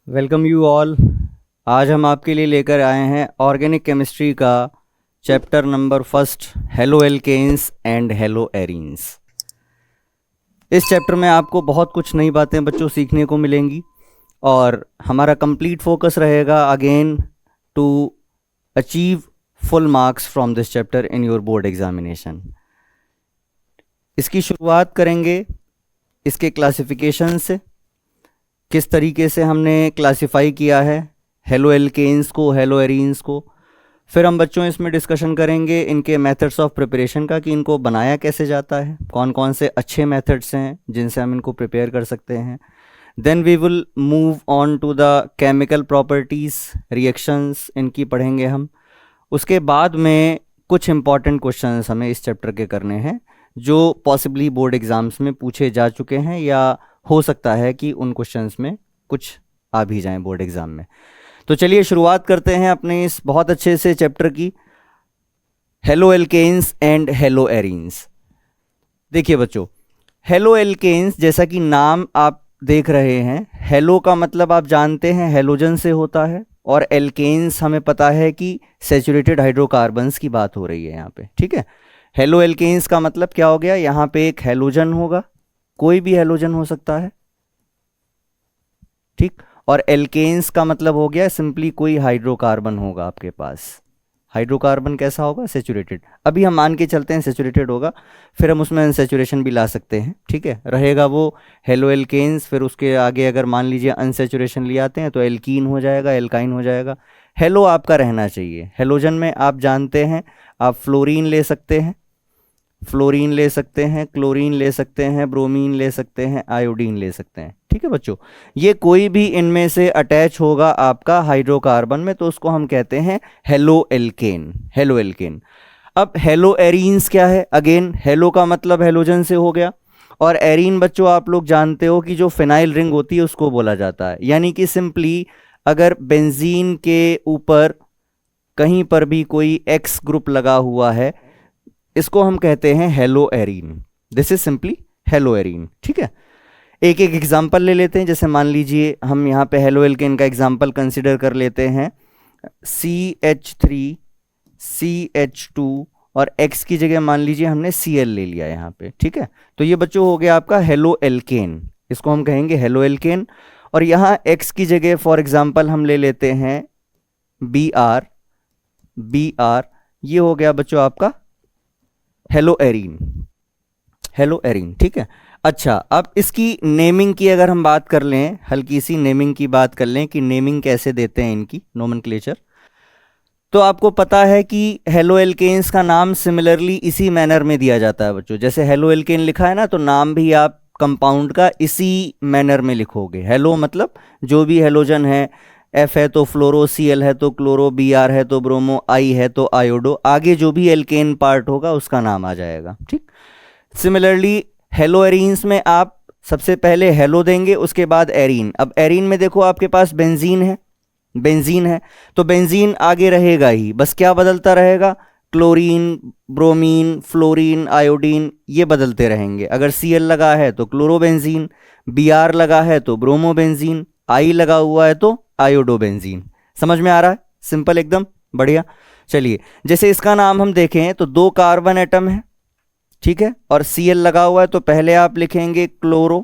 Welcome you all. आज हम आपके लिए लेकर आए हैं ऑर्गेनिक केमिस्ट्री का chapter number first, haloalkanes and haloarenes. इस चैप्टर में आपको बहुत कुछ नई बातें बच्चों सीखने को मिलेंगी और हमारा कंप्लीट फोकस रहेगा again to achieve full marks from this chapter in your board examination. इसकी शुरुआत करेंगे इसके क्लासिफिकेशन से, किस तरीके से हमने क्लासिफाई किया है हेलो एल्केन्स को, हेलो एरीन्स को। फिर हम बच्चों इसमें डिस्कशन करेंगे इनके मेथड्स ऑफ प्रिपरेशन का, कि इनको बनाया कैसे जाता है, कौन कौन से अच्छे मेथड्स हैं जिनसे हम इनको प्रिपेयर कर सकते हैं। Then we will move on to the chemical properties, reactions इनकी पढ़ेंगे हम। उसके बाद में कुछ इंपॉर्टेंट क्वेश्चंस हमें इस चैप्टर के करने हैं जो पॉसिबली बोर्ड एग्ज़ाम्स में पूछे जा चुके हैं या हो सकता है कि उन क्वेश्चंस में कुछ आ भी जाएं बोर्ड एग्ज़ाम में। तो चलिए शुरुआत करते हैं अपने इस बहुत अच्छे से चैप्टर की, haloalkanes and haloarenes. देखिए बच्चों, हेलो एल्केन्स जैसा कि नाम आप देख रहे हैं, हेलो का मतलब आप जानते हैं हेलोजन से होता है, और एल्केन्स हमें पता है कि सैचुरेटेड हाइड्रोकार्बन्स की बात हो रही है यहाँ पे। ठीक है, हेलो एल्केन्स का मतलब क्या हो गया, यहाँ पे एक हेलोजन होगा, कोई भी हेलोजन हो सकता है, ठीक। और एल्केन्स का मतलब हो गया सिंपली कोई हाइड्रोकार्बन होगा आपके पास। हाइड्रोकार्बन कैसा होगा, सैचुरेटेड। अभी हम मान के चलते हैं सैचुरेटेड होगा, फिर हम उसमें अनसैचुरेशन भी ला सकते हैं, ठीक है, रहेगा वो हेलो एल्केन्स। फिर उसके आगे अगर मान लीजिए अनसैचुरेशन ले आते हैं तो एल्कीन हो जाएगा, एल्काइन हो जाएगा। हेलो आपका रहना चाहिए। हेलोजन में आप जानते हैं, आप फ्लोरीन ले सकते हैं, फ्लोरीन ले सकते हैं, क्लोरीन ले सकते हैं, ब्रोमीन ले सकते हैं, आयोडीन ले सकते हैं। ठीक है बच्चों, ये कोई भी इनमें से अटैच होगा आपका हाइड्रोकार्बन में तो उसको हम कहते हैं हेलो एल्केन, हेलो एल्केन। अब हेलो एरीन्स क्या है, अगेन हेलो का मतलब हेलोजन से हो गया, और एरीन बच्चों आप लोग जानते हो कि जो फिनाइल रिंग होती है उसको बोला जाता है। यानी कि सिंपली अगर बेंजीन के ऊपर कहीं पर भी कोई एक्स ग्रुप लगा हुआ है, इसको हम कहते हैं hello arene. This is simply hello arene. ठीक है, एक एक एग्जांपल ले लेते हैं। जैसे मान लीजिए हम यहाँ पे हेलो एल्केन का एग्जांपल कंसिडर कर लेते हैं, CH3 CH2 और X की जगह मान लीजिए हमने Cl ले लिया यहाँ पे। ठीक है, तो ये बच्चों हो गया आपका हेलो एल्केन, इसको हम कहेंगे हेलो एल्केन। और यहाँ X की जगह फॉर एग्जांपल हम ले लेते हैं Br, ये हो गया बच्चों आपका हेलो एरीन, हेलो एरीन। ठीक है, अच्छा अब इसकी नेमिंग की अगर हम बात कर लें, हल्की सी नेमिंग की बात कर लें कि नेमिंग कैसे देते हैं इनकी, नोमेनक्लेचर। तो आपको पता है कि हेलो एल्केन्स का नाम सिमिलरली इसी मैनर में दिया जाता है बच्चों। जैसे हेलो एल्केन लिखा है ना, तो नाम भी आप कंपाउंड का इसी मैनर में लिखोगे। हेलो मतलब जो भी हेलोजन है, एफ है तो फ्लोरो, Cl है तो क्लोरो, Br है तो ब्रोमो, आई है तो आयोडो, आगे जो भी एल्केन पार्ट होगा उसका नाम आ जाएगा। ठीक, सिमिलरली हेलो एरीन्स में आप सबसे पहले हेलो देंगे, उसके बाद एरीन। अब एरीन में देखो आपके पास बेंजीन है, बेंजीन है तो बेंजीन आगे रहेगा ही, बस क्या बदलता रहेगा, क्लोरीन, ब्रोमीन, फ्लोरीन, आयोडीन, ये बदलते रहेंगे। अगर Cl लगा है तो क्लोरोबेंजीन, Br लगा है तो ब्रोमोबेंजीन, आई लगा हुआ है तो आयोडोबेंजीन। समझ में आ रहा है, सिंपल एकदम बढ़िया। चलिए, जैसे इसका नाम हम देखें तो 2 कार्बन एटम है, ठीक है, और Cl लगा हुआ है तो पहले आप लिखेंगे क्लोरो,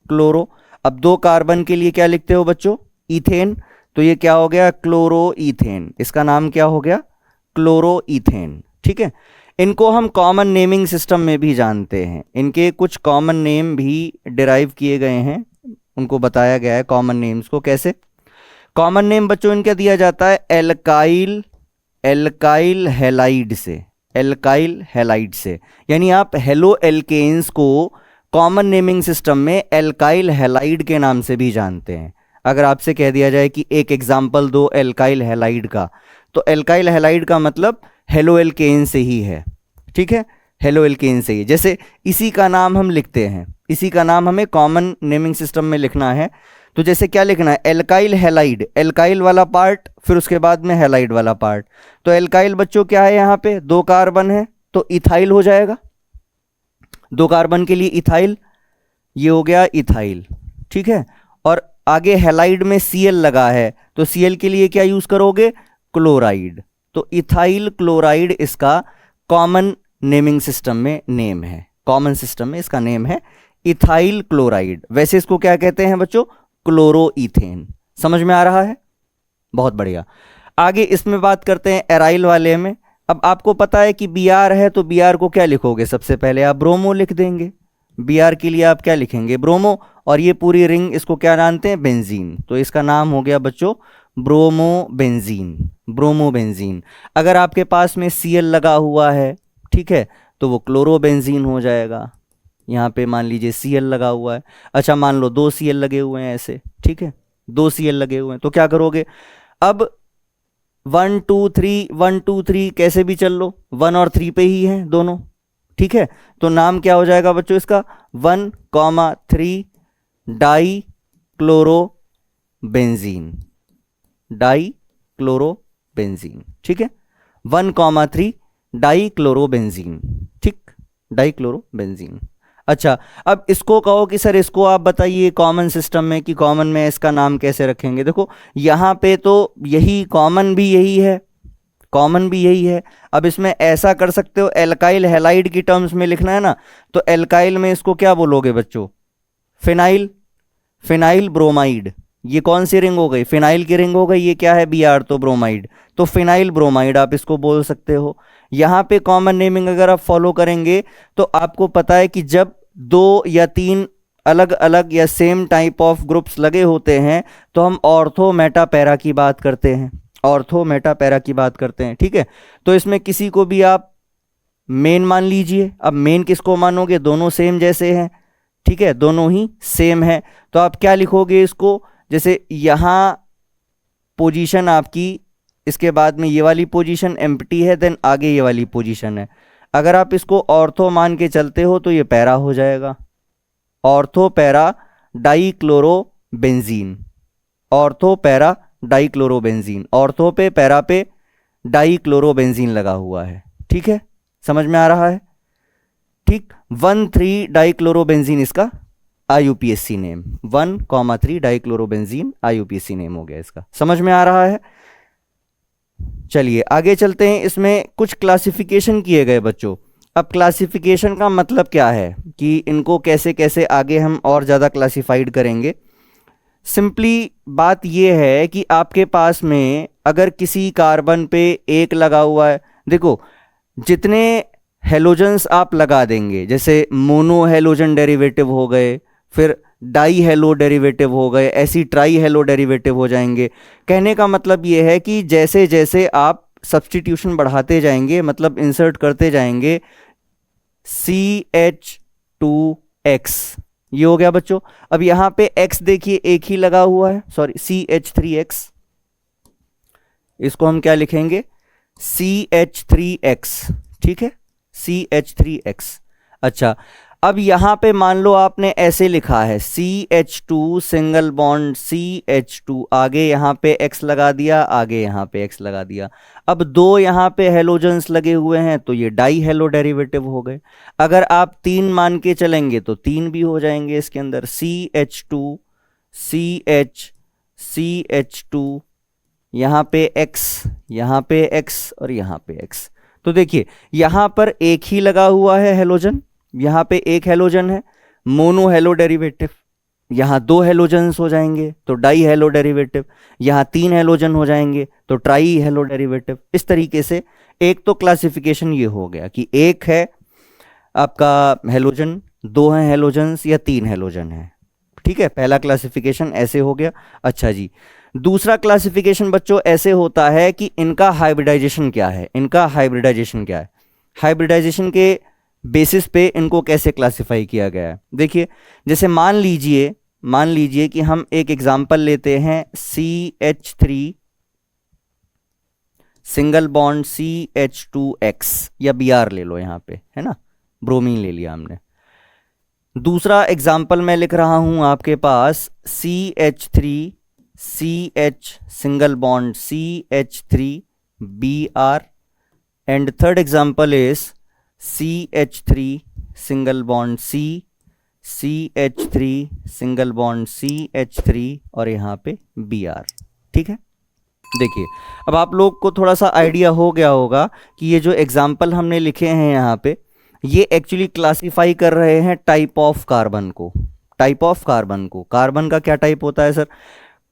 क्लोरो। अब 2 कार्बन के लिए क्या लिखते हो बच्चों, इथेन, तो ये क्या हो गया, क्लोरो इथेन। इसका नाम क्या हो गया, क्लोरो इथेन। ठीक है, इनको हम कॉमन नेमिंग सिस्टम में भी जानते हैं, इनके कुछ कॉमन नेम भी डिराइव किए गए हैं, उनको बताया गया है कॉमन नेम्स को कैसे। कॉमन नेम बच्चों इनका दिया जाता है एल्काइल, एल्काइल हैलाइड से, एल्काइल हैलाइड से। यानी आप हेलो एल्केन्स को कॉमन नेमिंग सिस्टम में एल्काइल हैलाइड के नाम से भी जानते हैं। अगर आपसे कह दिया जाए कि एक एग्जाम्पल दो एल्काइल हैलाइड का, तो एल्काइल हैलाइड का मतलब हेलो एल्केन से ही है। ठीक है, हेलो एल्केन से ही, जैसे इसी का नाम हम लिखते हैं, इसी का नाम हमें कॉमन नेमिंग सिस्टम में लिखना है। तो जैसे क्या लिखना है, एल्काइल हैलाइड, एल्काइल वाला पार्ट फिर उसके बाद में हैलाइड वाला पार्ट। तो एल्काइल बच्चों क्या है, यहाँ पे 2 कार्बन है तो इथाइल हो जाएगा, 2 कार्बन के लिए इथाइल, ये हो गया इथाइल। ठीक है, और आगे हैलाइड में Cl लगा है तो Cl के लिए क्या यूज करोगे, क्लोराइड। तो इथाइल क्लोराइड इसका कॉमन नेमिंग सिस्टम में नेम है, कॉमन सिस्टम में इसका नेम है इथाइल क्लोराइड। वैसे इसको क्या कहते हैं बच्चों, क्लोरोईथेन। समझ में आ रहा है, बहुत बढ़िया। आगे इसमें बात करते हैं एराइल वाले में। अब आपको पता है कि Br है तो Br को क्या लिखोगे, सबसे पहले आप ब्रोमो लिख देंगे। Br के लिए आप क्या लिखेंगे, ब्रोमो। और ये पूरी रिंग इसको क्या जानते हैं, बेंजीन। तो इसका नाम हो गया बच्चों ब्रोमोबेंजीन, ब्रोमोबेंजीन। अगर आपके पास में Cl लगा हुआ है, ठीक है, तो वो क्लोरोबेंजीन हो जाएगा। यहाँ पे मान लीजिए Cl लगा हुआ है। अच्छा मान लो 2 Cl लगे हुए हैं ऐसे, ठीक है, 2 Cl लगे हुए हैं, तो क्या करोगे, अब 1 2 3 1 2 3 कैसे भी चल लो, 1 और 3 पे ही हैं दोनों, ठीक है। तो नाम क्या हो जाएगा बच्चों इसका, 1,3 डाई क्लोरोबेंजीन, डाई क्लोरोबेंजीन, ठीक है, 1,3 डाई क्लोरोबेंजीन, ठीक, डाई क्लोरोबेंजीन। अच्छा अब इसको कहो कि सर इसको आप बताइए कॉमन सिस्टम में कि कॉमन में इसका नाम कैसे रखेंगे। देखो यहाँ पे तो यही कॉमन भी यही है, कॉमन भी यही है। अब इसमें ऐसा कर सकते हो, एल्काइल हैलाइड की टर्म्स में लिखना है ना, तो एल्काइल में इसको क्या बोलोगे बच्चों, फिनाइल, फिनाइल ब्रोमाइड। ये कौन सी रिंग हो गई, फिनाइल की रिंग हो गई। ये क्या है, Br, तो ब्रोमाइड, तो फिनाइल ब्रोमाइड आप इसको बोल सकते हो। यहाँ पे कॉमन नेमिंग अगर आप फॉलो करेंगे तो आपको पता है कि जब 2 या 3 अलग अलग या सेम टाइप ऑफ ग्रुप्स लगे होते हैं तो हम ऑर्थो मेटा पैरा की बात करते हैं, ऑर्थो मेटा पैरा की बात करते हैं, ठीक है। तो इसमें किसी को भी आप मेन मान लीजिए। अब मेन किसको मानोगे, दोनों सेम जैसे हैं, ठीक है, दोनों ही सेम है। तो आप क्या लिखोगे इसको, जैसे यहाँ पोजीशन आपकी, इसके बाद में ये वाली पोजीशन एम्प्टी है, देन आगे ये वाली पोजीशन है। अगर आप इसको ऑर्थो मान के चलते हो तो ये पैरा हो जाएगा, ortho para dichlorobenzene, ortho para dichlorobenzene, ortho पे पैरा पे डाईक्लोरोबेंजीन लगा हुआ है, ठीक है, समझ में आ रहा है, ठीक। 1,3 डाईक्लोरोबेंजीन इसका IUPAC नेम, 1,3 डाईक्लोरोबेंजीन IUPAC नेम हो गया इसका। समझ में आ रहा है, चलिए आगे चलते हैं। इसमें कुछ क्लासिफिकेशन किए गए बच्चों। अब क्लासिफिकेशन का मतलब क्या है कि इनको कैसे कैसे आगे हम और ज़्यादा क्लासिफाइड करेंगे। सिंपली बात यह है कि आपके पास में अगर किसी कार्बन पे 1 लगा हुआ है, देखो जितने हेलोजन्स आप लगा देंगे, जैसे मोनो हेलोजन डेरिवेटिव हो गए, फिर डाई हेलो डेरिवेटिव हो गए, ऐसी ट्राई हेलो डेरिवेटिव हो जाएंगे। कहने का मतलब ये है कि जैसे जैसे आप सब्स्टिट्यूशन बढ़ाते जाएंगे, मतलब इंसर्ट करते जाएंगे, CH2X, ये हो गया बच्चों। अब यहां पे X देखिए एक ही लगा हुआ है, सॉरी CH3X, इसको हम क्या लिखेंगे, CH3X, ठीक है, CH3X। अच्छा अब यहां पे मान लो आपने ऐसे लिखा है CH2 सिंगल बॉन्ड CH2, आगे यहां पे X लगा दिया, आगे यहां पे X लगा दिया। अब 2 यहां पे हेलोजन्स लगे हुए हैं तो ये डाई हेलो डेरिवेटिव हो गए। अगर आप 3 मान के चलेंगे तो 3 भी हो जाएंगे इसके अंदर, CH2 CH CH2, यहां पे X, यहां पे X और यहां पे X। तो देखिए यहां पर एक ही लगा हुआ है हेलोजन, यहां पे एक हेलोजन है, मोनो हेलो डेरिवेटिव, यहां 2 हेलोजन्स हो जाएंगे तो डाई हेलो डेरिवेटिव, यहां 3 हेलोजन हो जाएंगे तो ट्राई हेलो डेरिवेटिव। इस तरीके से एक तो क्लासिफिकेशन ये हो गया कि एक है आपका हेलोजन, 2 हैं हेलोजन्स या 3 हेलोजन है, ठीक है, पहला क्लासिफिकेशन ऐसे हो गया। अच्छा जी, दूसरा क्लासिफिकेशन बच्चों ऐसे होता है कि इनका हाइब्रिडाइजेशन क्या है, इनका हाइब्रिडाइजेशन क्या है, हाइब्रिडाइजेशन के बेसिस पे इनको कैसे क्लासिफाई किया गया है। देखिए जैसे मान लीजिए कि हम एक एग्जांपल लेते हैं CH3 सिंगल बॉन्ड CH2X, या Br ले लो यहाँ पे, है ना, ब्रोमीन ले लिया हमने। दूसरा एग्जांपल मैं लिख रहा हूं आपके पास CH3 CH single bond CH3Br, and third example is CH3 single bond CH3 single bond CH3 और यहाँ पे Br। ठीक है, देखिए अब आप लोग को थोड़ा सा आइडिया हो गया होगा कि ये जो एग्जाम्पल हमने लिखे हैं यहाँ पे, ये एक्चुअली क्लासिफाई कर रहे हैं टाइप ऑफ कार्बन को। टाइप ऑफ कार्बन को, कार्बन का क्या टाइप होता है सर?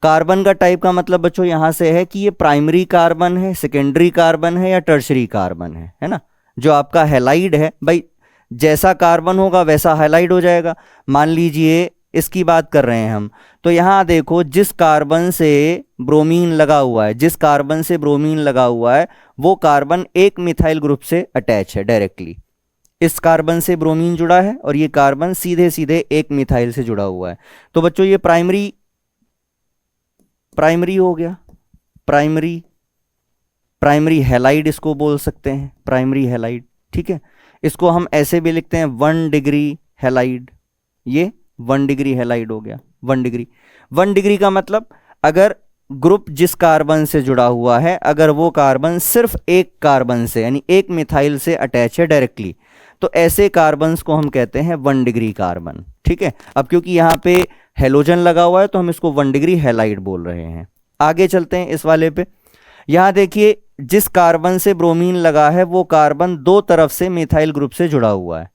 कार्बन का टाइप का मतलब बच्चों यहाँ से है कि ये प्राइमरी कार्बन है, सेकेंडरी कार्बन है या टर्शरी कार्बन है ना। जो आपका हैलाइड है भाई, जैसा कार्बन होगा वैसा हैलाइड हो जाएगा। मान लीजिए इसकी बात कर रहे हैं हम, तो यहाँ देखो जिस कार्बन से ब्रोमीन लगा हुआ है, जिस कार्बन से ब्रोमीन लगा हुआ है वो कार्बन एक मिथाइल ग्रुप से अटैच है डायरेक्टली। इस कार्बन से ब्रोमीन जुड़ा है और ये कार्बन सीधे सीधे एक मिथाइल से जुड़ा हुआ है। तो बच्चों ये प्राइमरी हो गया, प्राइमरी हैलाइड इसको बोल सकते हैं, प्राइमरी हैलाइड। ठीक है, इसको हम ऐसे भी लिखते हैं 1 डिग्री हैलाइड। ये 1 डिग्री हैलाइड हो गया। 1 डिग्री का मतलब अगर ग्रुप जिस कार्बन से जुड़ा हुआ है, अगर वो कार्बन सिर्फ एक कार्बन से यानी एक मिथाइल से अटैच है डायरेक्टली, तो ऐसे कार्बन्स को हम कहते हैं 1 डिग्री कार्बन। ठीक है, अब क्योंकि यहाँ पे हेलोजन लगा हुआ है तो हम इसको 1 डिग्री हैलाइड बोल रहे हैं। आगे चलते हैं इस वाले पे। यहाँ देखिए जिस कार्बन से ब्रोमीन लगा है वो कार्बन दो तरफ से मिथाइल ग्रुप से जुड़ा हुआ है।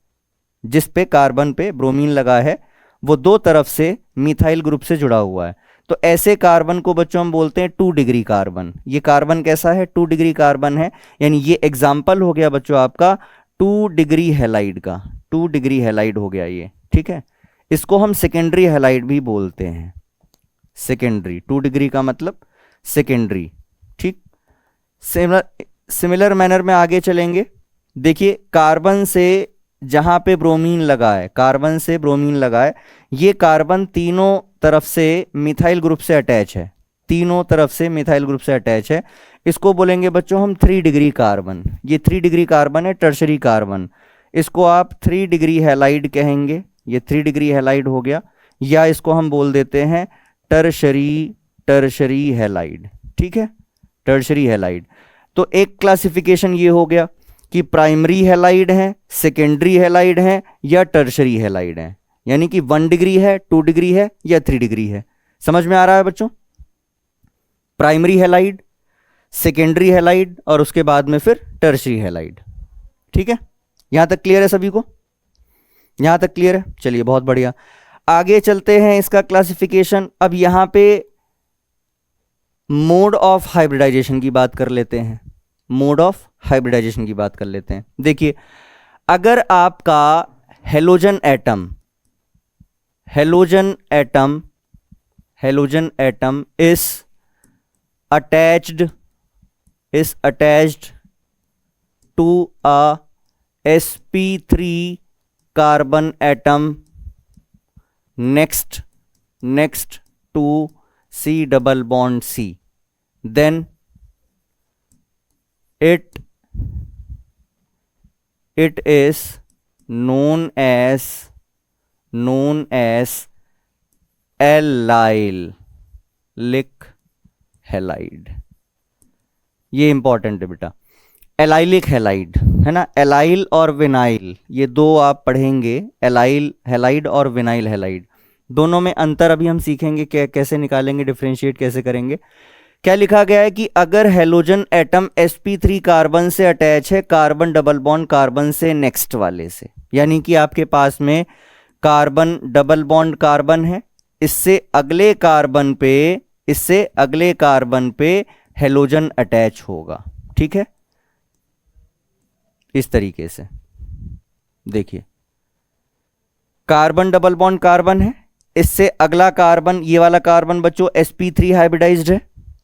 जिस पे कार्बन पे ब्रोमीन लगा है वो दो तरफ से मिथाइल ग्रुप से जुड़ा हुआ है, तो ऐसे कार्बन को बच्चों हम बोलते हैं 2 डिग्री कार्बन। ये कार्बन कैसा है? 2 डिग्री कार्बन है, यानी ये एग्जाम्पल हो गया बच्चों आपका 2 डिग्री हैलाइड का। 2 डिग्री हैलाइड हो गया ये। ठीक है, इसको हम सेकेंडरी हैलाइड भी बोलते हैं। सेकेंडरी, 2 डिग्री का मतलब सेकेंडरी। ठीक, सिमिलर मैनर में आगे चलेंगे। देखिए कार्बन से जहां पे ब्रोमीन लगा है, कार्बन से ब्रोमीन लगा है, ये कार्बन तीनों तरफ से मिथाइल ग्रुप से अटैच है, तीनों तरफ से मिथाइल ग्रुप से अटैच है। इसको बोलेंगे बच्चों हम 3 डिग्री कार्बन। ये 3 डिग्री कार्बन है, टर्शरी कार्बन। इसको आप 3 डिग्री हैलाइड कहेंगे। ये 3 डिग्री हैलाइड हो गया, या इसको हम बोल देते हैं टर्शरी हैलाइड। ठीक है, टर्शरी हैलाइड। तो एक क्लासिफिकेशन ये हो गया कि प्राइमरी हैलाइड है, सेकेंडरी हैलाइड है या टर्शरी हैलाइड है, यानी कि 1 डिग्री है, 2 डिग्री है या 3 डिग्री है। समझ में आ रहा है बच्चों? प्राइमरी हैलाइड, सेकेंडरी हैलाइड और उसके बाद में फिर टर्शरी हैलाइड। ठीक है, यहां तक क्लियर है सभी को? यहां तक क्लियर है? चलिए बहुत बढ़िया, आगे चलते हैं इसका क्लासिफिकेशन। अब यहां पे मोड ऑफ हाइब्रिडाइजेशन की बात कर लेते हैं। मोड ऑफ हाइब्रिडाइजेशन की बात कर लेते हैं। देखिए अगर आपका halogen atom is attached to a sp3 carbon atom next to C double bond C, then it is known as allyl halide. ये इंपॉर्टेंट है बेटा, एलाइलिक हैलाइड है ना। एलाइल और विनाइल ये दो आप पढ़ेंगे, एलाइल हैलाइड और विनाइल हैलाइड। दोनों में अंतर अभी हम सीखेंगे कैसे निकालेंगे, डिफरेंशिएट कैसे करेंगे। क्या लिखा गया है कि अगर हेलोजन एटम sp3 कार्बन से अटैच है कार्बन डबल बॉन्ड कार्बन से नेक्स्ट वाले से, यानी कि आपके पास में कार्बन डबल बॉन्ड कार्बन है, इससे अगले कार्बन पे हेलोजन अटैच होगा। ठीक है, इस तरीके से देखिए कार्बन डबल बॉन्ड कार्बन है, इससे अगला कार्बन, ये वाला कार्बन बच्चों sp3 हाइब्रिडाइज्ड है,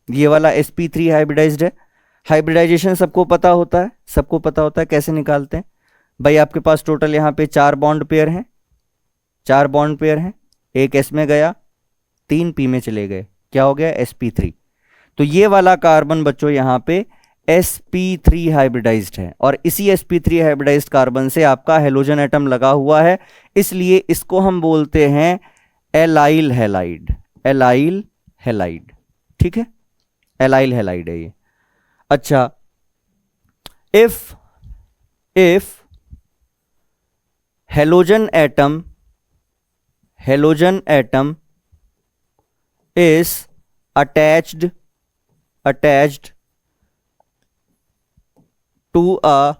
ये वाला sp3 हाइब्रिडाइज्ड है। हाइब्रिडाइजेशन सबको पता होता है, कैसे निकालते हैं भाई? आपके पास टोटल यहां पे 4 बॉन्ड पेयर हैं, 4 बॉन्ड पेयर हैं, एक s में गया, 3 p में चले गए, क्या हो गया? sp3। तो ये वाला कार्बन बच्चों यहां पे sp3 हाइब्रिडाइज्ड है, और इसी sp3 हाइब्रिडाइज्ड कार्बन से आपका हेलोजन एटम लगा हुआ है, इसलिए इसको हम बोलते हैं एलाइल हैलाइड। ठीक है, एलाइल हैलाइड है ये। अच्छा, if halogen atom halogen atom is attached to a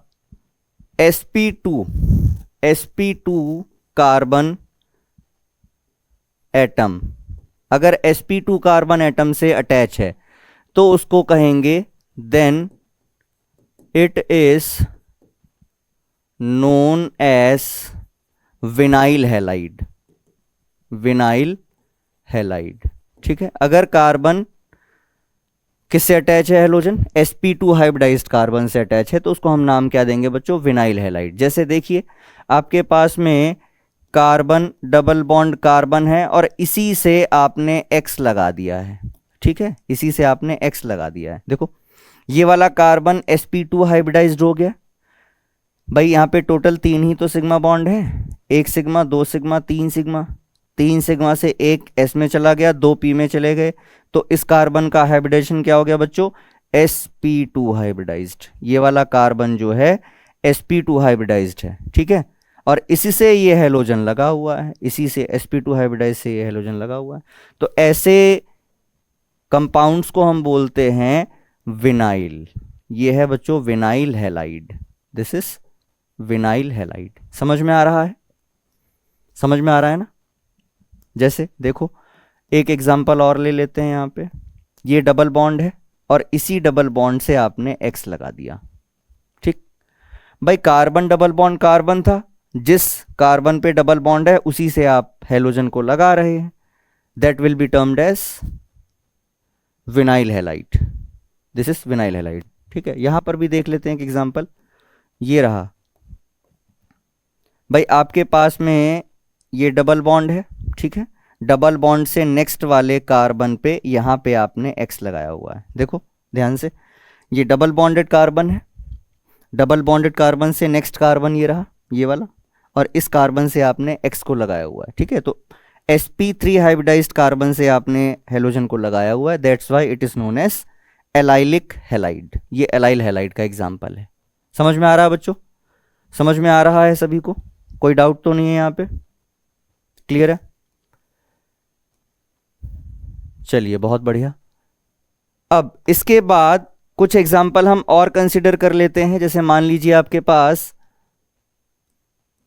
sp2 carbon atom. अगर sp2 कार्बन एटम से अटैच है तो उसको कहेंगे then it is known as vinyl halide. Vinyl halide, ठीक है। अगर कार्बन किससे अटैच है, हेलोजन sp2 हाइब्रिडाइज्ड कार्बन से अटैच है, तो उसको हम नाम क्या देंगे बच्चों, विनाइल हैलाइड। जैसे देखिए आपके पास में कार्बन डबल बॉन्ड कार्बन है और इसी से आपने X लगा दिया है, ठीक है, इसी से आपने X लगा दिया है। देखो ये वाला कार्बन sp2 हाइब्रिडाइज्ड हो गया भाई। यहाँ पे टोटल 3 ही तो सिग्मा बॉन्ड है, 1 सिग्मा 2 सिग्मा 3 सिग्मा। 3 सिग्मा से 1 S में चला गया, 2 P में चले गए, तो इस कार्बन का हाइब्रिडेशन क्या हो गया बच्चों, sp2 हाइब्रिडाइज्ड। ये वाला कार्बन जो है sp2 हाइब्रिडाइज्ड है, ठीक है। और इसी से ये हेलोजन लगा हुआ है, इसी से sp2 हाइब्रिडाइज से ये हेलोजन लगा हुआ है। तो ऐसे कंपाउंड्स को हम बोलते हैं विनाइल। ये है बच्चों vinyl halide, this is vinyl halide. समझ में आ रहा है, समझ में आ रहा है ना। जैसे देखो एक एग्जांपल और ले लेते हैं। यहाँ पे ये डबल बॉन्ड है और इसी डबल बॉन्ड से आपने X लगा दिया, ठीक भाई। कार्बन डबल बॉन्ड कार्बन था, जिस कार्बन पे डबल बॉन्ड है उसी से आप हेलोजन को लगा रहे हैं, that will be termed as vinyl halide. This is vinyl halide, ठीक है। यहां पर भी देख लेते हैं एक एग्जांपल। ये रहा भाई, आपके पास में ये डबल बॉन्ड है, ठीक है। डबल बॉन्ड से नेक्स्ट वाले कार्बन पे यहां पे आपने X लगाया हुआ है। देखो ध्यान से, ये डबल बॉन्डेड कार्बन है, डबल बॉन्डेड कार्बन से नेक्स्ट कार्बन ये रहा, ये वाला, और इस कार्बन से आपने X को लगाया हुआ है, ठीक है। तो sp3 हाइब्रिडाइज्ड कार्बन से आपने हेलोजन को लगाया हुआ है, that's why it is known as allylic halide. ये एलाइल हैलाइड का एग्जांपल है। समझ में आ रहा है बच्चों, समझ में आ रहा है सभी को, कोई डाउट तो नहीं है यहाँ पे, क्लियर है। चलिए बहुत बढ़िया। अब इसके बाद कुछ एग्जाम्पल हम और कंसिडर कर लेते हैं। जैसे मान लीजिए आपके पास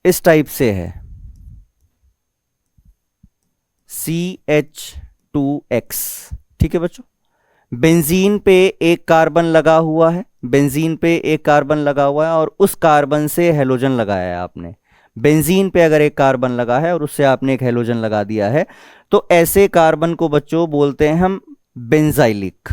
इस टाइप से है CH2X, ठीक है बच्चों। बेंजीन पे एक कार्बन लगा हुआ है, बेंजीन पे एक कार्बन लगा हुआ है और उस कार्बन से हेलोजन लगाया है आपने। बेंजीन पे अगर एक कार्बन लगा है और उससे आपने एक हेलोजन लगा दिया है, तो ऐसे कार्बन को बच्चों बोलते हैं हम बेंजाइलिक।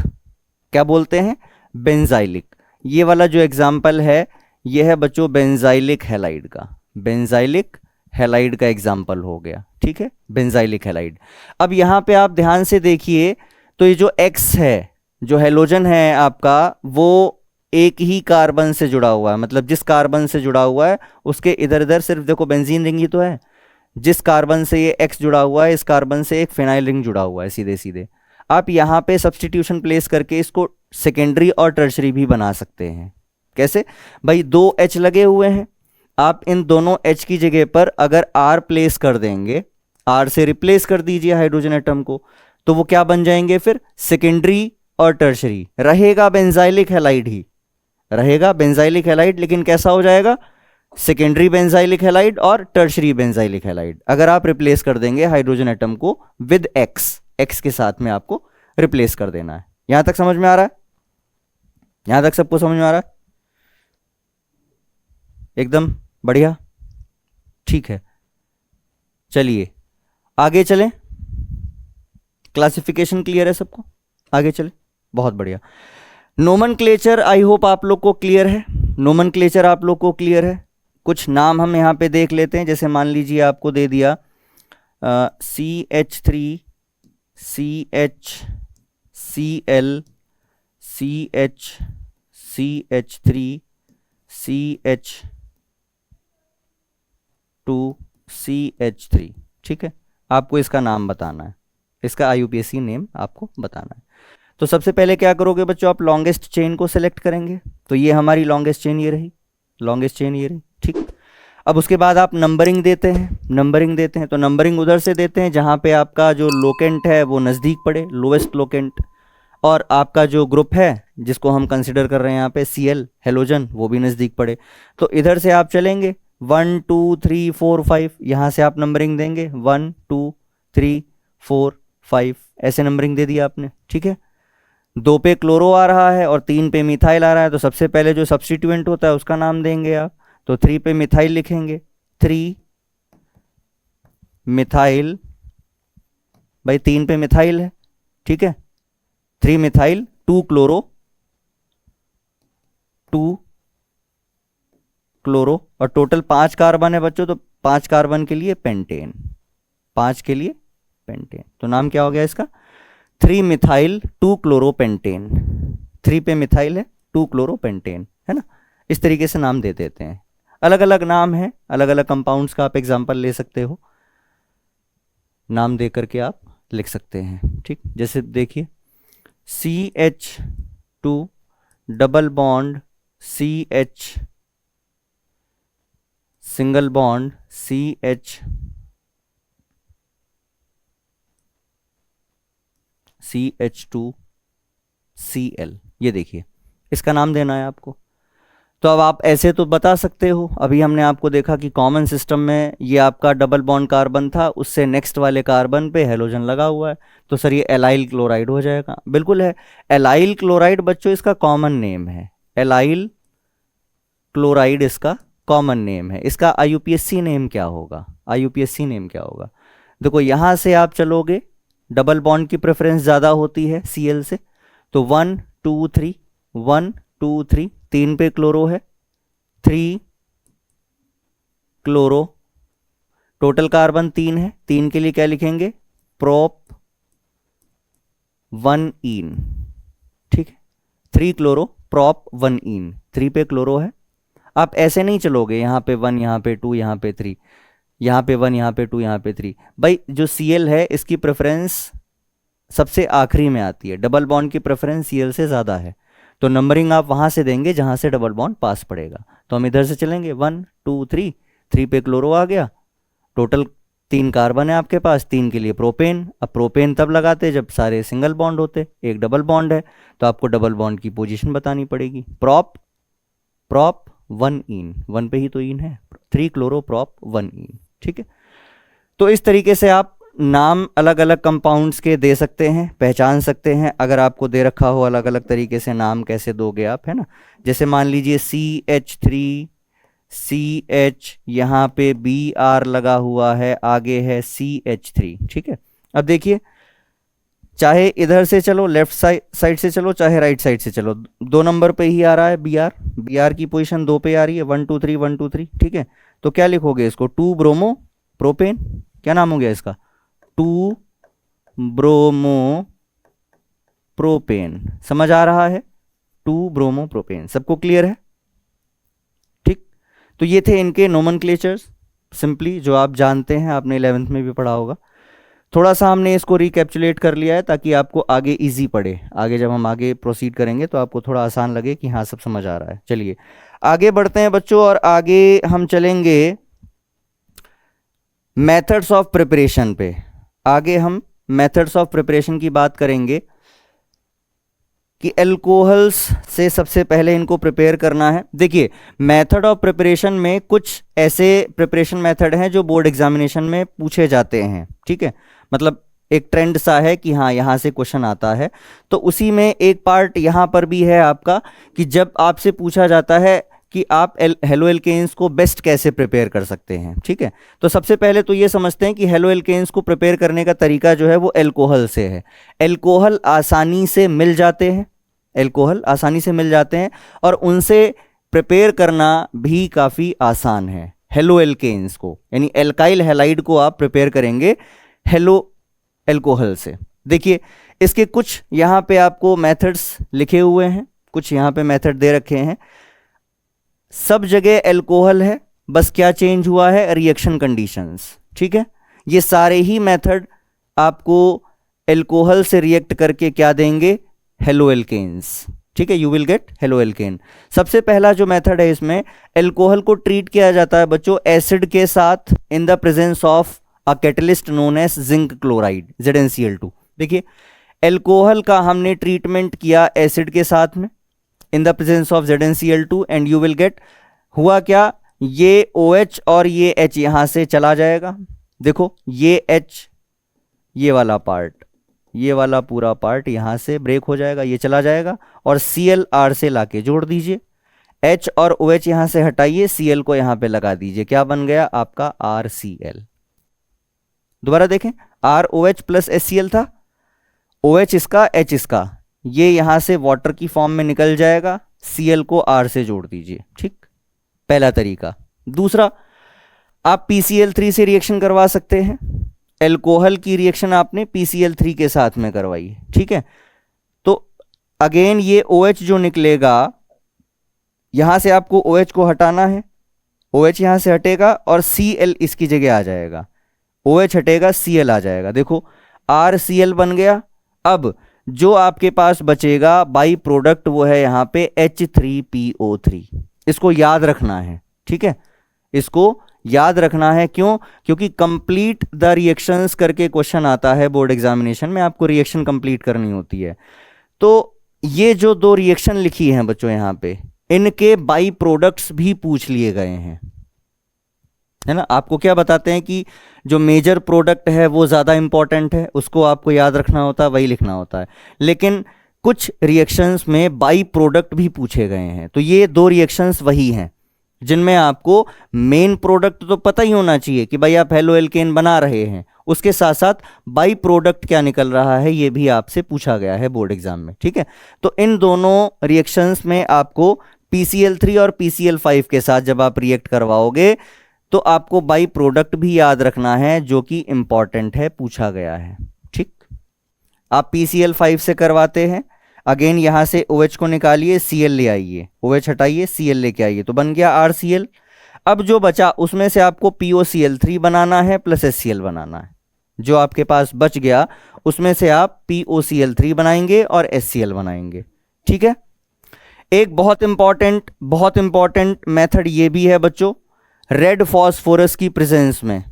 क्या बोलते हैं, बेंजाइलिक। ये वाला जो एग्जाम्पल है ये है बच्चों बेंजाइलिक हैलाइड का, बेंजाइलिक हैलाइड का एग्जाम्पल हो गया, ठीक है, बेंजाइलिक हैलाइड। अब यहां पे आप ध्यान से देखिए तो ये जो X है, जो हेलोजन है आपका, वो एक ही कार्बन से जुड़ा हुआ है। मतलब जिस कार्बन से जुड़ा हुआ है उसके इधर इधर सिर्फ देखो बेंजीन रिंग ही तो है। जिस कार्बन से ये X जुड़ा हुआ है, इस कार्बन से एक फिनाइल रिंग जुड़ा हुआ है सीधे सीधे। आप यहाँ पे सब्सटीट्यूशन प्लेस करके इसको सेकेंडरी और टर्शरी भी बना सकते हैं। कैसे भाई, 2 H लगे हुए हैं, आप इन दोनों H की जगह पर अगर R प्लेस कर देंगे, R से रिप्लेस कर दीजिए हाइड्रोजन एटम को, तो वो क्या बन जाएंगे फिर, सेकेंडरी और टर्शरी। रहेगा बेंजाइलिक हैलाइड ही रहेगा, बेंजाइलिक हैलाइड, लेकिन कैसा हो जाएगा, सेकेंडरी बेंजाइलिक हैलाइड और टर्शरी बेंजाइलिक हैलाइड। अगर आप रिप्लेस कर देंगे हाइड्रोजन एटम को विद X के साथ में आपको रिप्लेस कर देना है। यहां तक समझ में आ रहा है, यहां तक सबको समझ में आ रहा है, एकदम बढ़िया, ठीक है। चलिए आगे चलें, क्लासिफिकेशन क्लियर है सबको, आगे चले, बहुत बढ़िया। नोमेनक्लेचर आई होप आप लोग को क्लियर है, नोमेनक्लेचर आप लोग को क्लियर है। कुछ नाम हम यहाँ पे देख लेते हैं। जैसे मान लीजिए आपको दे दिया CH3 CHCl CH3 CH2 CH3, ठीक है। आपको इसका नाम बताना है, इसका IUPAC नेम आपको बताना है। तो सबसे पहले क्या करोगे बच्चों, आप लॉन्गेस्ट चेन को सेलेक्ट करेंगे। तो ये हमारी लॉन्गेस्ट चेन ये रही, लॉन्गेस्ट चेन ये रही, ठीक। अब उसके बाद आप नंबरिंग देते हैं तो नंबरिंग उधर से देते हैं जहाँ पे आपका जो लोकेंट है वो नज़दीक पड़े, लोएस्ट लोकेंट, और आपका जो ग्रुप है जिसको हम कंसिडर कर रहे हैं यहाँ पे Cl हेलोजन, वो भी नज़दीक पड़े। तो इधर से आप चलेंगे 1 2 3 4 5, यहाँ से आप नंबरिंग देंगे 1 2 3 4 5, ऐसे नंबरिंग दे दिया आपने, ठीक है। 2 पे क्लोरो आ रहा है और 3 पे मिथाइल आ रहा है, तो सबसे पहले जो सब्स्टिट्यूएंट होता है उसका नाम देंगे आप। तो 3 पे मिथाइल लिखेंगे, 3 मिथाइल, भाई 3 पे मिथाइल है, ठीक है, 3 मिथाइल 2 क्लोरो, 2 क्लोरो, और टोटल 5 कार्बन है बच्चों, तो 5 कार्बन के लिए पेंटेन, 5 के लिए पेंटेन। तो नाम क्या हो गया इसका? 3 मिथाइल 2 क्लोरोपेंटेन। 3 पे मिथाइल है, 2 क्लोरोपेंटेन, है ना। इस तरीके से नाम दे देते हैं। अलग अलग नाम है, अलग अलग कंपाउंड्स का आप एग्जाम्पल ले सकते हो, नाम दे करके आप लिख सकते हैं, ठीक। जैसे देखिए CH2 double bond CH single bond CH2Cl, ये देखिए इसका नाम देना है आपको। तो अब आप ऐसे तो बता सकते हो, अभी हमने आपको देखा कि कॉमन सिस्टम में ये आपका डबल बॉन्ड कार्बन था, उससे नेक्स्ट वाले कार्बन पे हेलोजन लगा हुआ है, तो सर ये एलाइल क्लोराइड हो जाएगा। बिल्कुल है, एलाइल क्लोराइड बच्चों इसका कॉमन नेम है, एलाइल क्लोराइड इसका कॉमन नेम है। इसका IUPAC नेम क्या होगा? IUPAC नेम क्या होगा? देखो यहाँ से आप चलोगे, डबल बॉन्ड की प्रेफरेंस ज़्यादा होती है Cl से, तो 1 2 3 1 2 3, 3 पे क्लोरो है, 3 क्लोरो, टोटल कार्बन 3 है, 3 के लिए क्या लिखेंगे? प्रोप 1 इन, ठीक है, 3 क्लोरो प्रोप 1 इन, 3 पे क्लोरो है। आप ऐसे नहीं चलोगे, यहाँ पे 1, यहाँ पे 2, यहाँ पे 3, यहाँ पे 1, यहाँ पे 2, यहाँ पे 3। भाई जो Cl है इसकी प्रेफरेंस सबसे आखिरी में आती है, डबल बॉन्ड की प्रेफरेंस Cl से ज़्यादा है, तो नंबरिंग आप वहाँ से देंगे जहाँ से डबल बॉन्ड पास पड़ेगा। तो हम इधर से चलेंगे 1 2 3, 3 पे क्लोरो आ गया, टोटल 3 कार्बन है आपके पास, 3 के लिए प्रोपेन। अब प्रोपेन तब लगाते जब सारे सिंगल बॉन्ड होते, एक डबल बॉन्ड है तो आपको डबल बॉन्ड की पोजीशन बतानी पड़ेगी, प्रोप 1 इन, 1 पे ही तो इन है, 3 क्लोरो प्रोप 1 इन, ठीक है। तो इस तरीके से आप नाम अलग अलग कंपाउंड्स के दे सकते हैं, पहचान सकते हैं। अगर आपको दे रखा हो अलग अलग तरीके से नाम कैसे दोगे आप, है ना। जैसे मान लीजिए CH3CH, यहाँ पे Br लगा हुआ है, आगे है CH3, ठीक है। अब देखिए चाहे इधर से चलो, लेफ्ट साइड से चलो, चाहे राइट साइड से चलो, 2 नंबर पे ही आ रहा है Br की पोजीशन 2 पे आ रही है, 1 2 3 1 2 3, ठीक है। तो क्या लिखोगे इसको? 2 ब्रोमो प्रोपेन, क्या नाम हो गया इसका? 2 ब्रोमो प्रोपेन, समझ आ रहा है? 2 ब्रोमो प्रोपेन, सबको क्लियर है, ठीक। तो ये थे इनके नोमेनक्लेचर्स, सिंपली जो आप जानते हैं, आपने 11th में भी पढ़ा होगा। थोड़ा सा हमने इसको रिकैप्चुलेट कर लिया है ताकि आपको आगे इजी पड़े, आगे जब हम आगे प्रोसीड करेंगे तो आपको थोड़ा आसान लगे कि हाँ सब समझ आ रहा है। चलिए आगे बढ़ते हैं बच्चों, और आगे हम चलेंगे मेथड्स ऑफ प्रिपरेशन पे। आगे हम मेथड्स ऑफ प्रिपरेशन की बात करेंगे कि अल्कोहल्स से सबसे पहले इनको प्रिपेयर करना है। देखिए मेथड ऑफ प्रिपरेशन में कुछ ऐसे प्रिपरेशन मेथड हैं जो बोर्ड एग्जामिनेशन में पूछे जाते हैं, ठीक है। मतलब एक ट्रेंड सा है कि हाँ यहाँ से क्वेश्चन आता है, तो उसी में एक पार्ट यहाँ पर भी है आपका कि जब आपसे पूछा जाता है कि आप हेलो एल्केन्स को बेस्ट कैसे प्रिपेयर कर सकते हैं, ठीक है। तो सबसे पहले तो ये समझते हैं कि हेलो एल्केन्स को प्रिपेयर करने का तरीका जो है वो एल्कोहल से है। एल्कोहल आसानी से मिल जाते हैं, एल्कोहल आसानी से मिल जाते हैं और उनसे प्रिपेयर करना भी काफ़ी आसान है। हेलो एल्केन्स को यानी एल्काइल हैलाइड को आप प्रिपेयर करेंगे हेलो एल्कोहल से। देखिए इसके कुछ यहाँ पे आपको मेथड्स लिखे हुए हैं, कुछ यहाँ पे मेथड दे रखे हैं। सब जगह एल्कोहल है, बस क्या चेंज हुआ है? रिएक्शन कंडीशंस, ठीक है। ये सारे ही मेथड आपको एल्कोहल से रिएक्ट करके क्या देंगे? Haloalkanes. ठीक है, you will get haloalkane. सबसे पहला जो मेथड है इसमें एल्कोहल को ट्रीट किया जाता है बच्चों एसिड के साथ in the presence of a catalyst known as zinc chloride ZnCl2। देखिए एल्कोहल का हमने ट्रीटमेंट किया एसिड के साथ में इन the presence of ZnCl2 and you will gate, हुआ क्या, ये OH और ये H यहां से चला जाएगा। देखो ये H, ये वाला पार्ट, ये वाला पूरा पार्ट यहां से ब्रेक हो जाएगा, ये चला जाएगा और Cl R से लाके जोड़ दीजिए। H और OH यहां से हटाइए, Cl को यहां पे लगा दीजिए, क्या बन गया आपका RCl। दोबारा देखें, ROH प्लस HCl था, OH इसका H इसका, ये यहां से वाटर की फॉर्म में निकल जाएगा, Cl को R से जोड़ दीजिए। ठीक, पहला तरीका। दूसरा, आप PCl3 से रिएक्शन करवा सकते हैं। एल्कोहल की रिएक्शन आपने PCl3 के साथ में करवाई, ठीक है, तो अगेन ये OH जो निकलेगा, यहां से आपको OH को हटाना है, OH यहां से हटेगा और Cl इसकी जगह आ जाएगा, OH हटेगा Cl आ जाएगा। देखो RCl बन गया। अब जो आपके पास बचेगा बाई प्रोडक्ट वो है यहां पे H3PO3। इसको याद रखना है, ठीक है, इसको याद रखना है। क्यों? क्योंकि कंप्लीट द रिएक्शंस करके क्वेश्चन आता है बोर्ड एग्जामिनेशन में, आपको रिएक्शन कंप्लीट करनी होती है। तो ये जो दो रिएक्शन लिखी हैं बच्चों यहां पे, इनके बाई प्रोडक्ट्स भी पूछ लिए गए हैं, है ना। आपको क्या बताते हैं कि जो मेजर प्रोडक्ट है वो ज़्यादा इंपॉर्टेंट है, उसको आपको याद रखना होता है, वही लिखना होता है। लेकिन कुछ रिएक्शंस में बाई प्रोडक्ट भी पूछे गए हैं, तो ये दो रिएक्शंस वही हैं जिनमें आपको मेन प्रोडक्ट तो पता ही होना चाहिए कि भाई आप हेलो एल्केन बना रहे हैं, उसके साथ साथ बाई प्रोडक्ट क्या निकल रहा है ये भी आपसे पूछा गया है बोर्ड एग्जाम में, ठीक है। तो इन दोनों रिएक्शंस में आपको PCl3 और PCl5 के साथ जब आप रिएक्ट करवाओगे तो आपको बाई प्रोडक्ट भी याद रखना है जो कि इंपॉर्टेंट है, पूछा गया है, ठीक। आप PCl5 से करवाते हैं, अगेन यहां से OH को निकालिए, Cl ले आइए, OH हटाइए, Cl लेके आइए, तो बन गया RCl। अब जो बचा उसमें से आपको POCl3 बनाना है प्लस HCl बनाना है। जो आपके पास बच गया उसमें से आप POCl3 बनाएंगे और HCl बनाएंगे, ठीक है। एक बहुत इंपॉर्टेंट मेथड ये भी है बच्चों, रेड फॉस्फोरस की प्रेजेंस में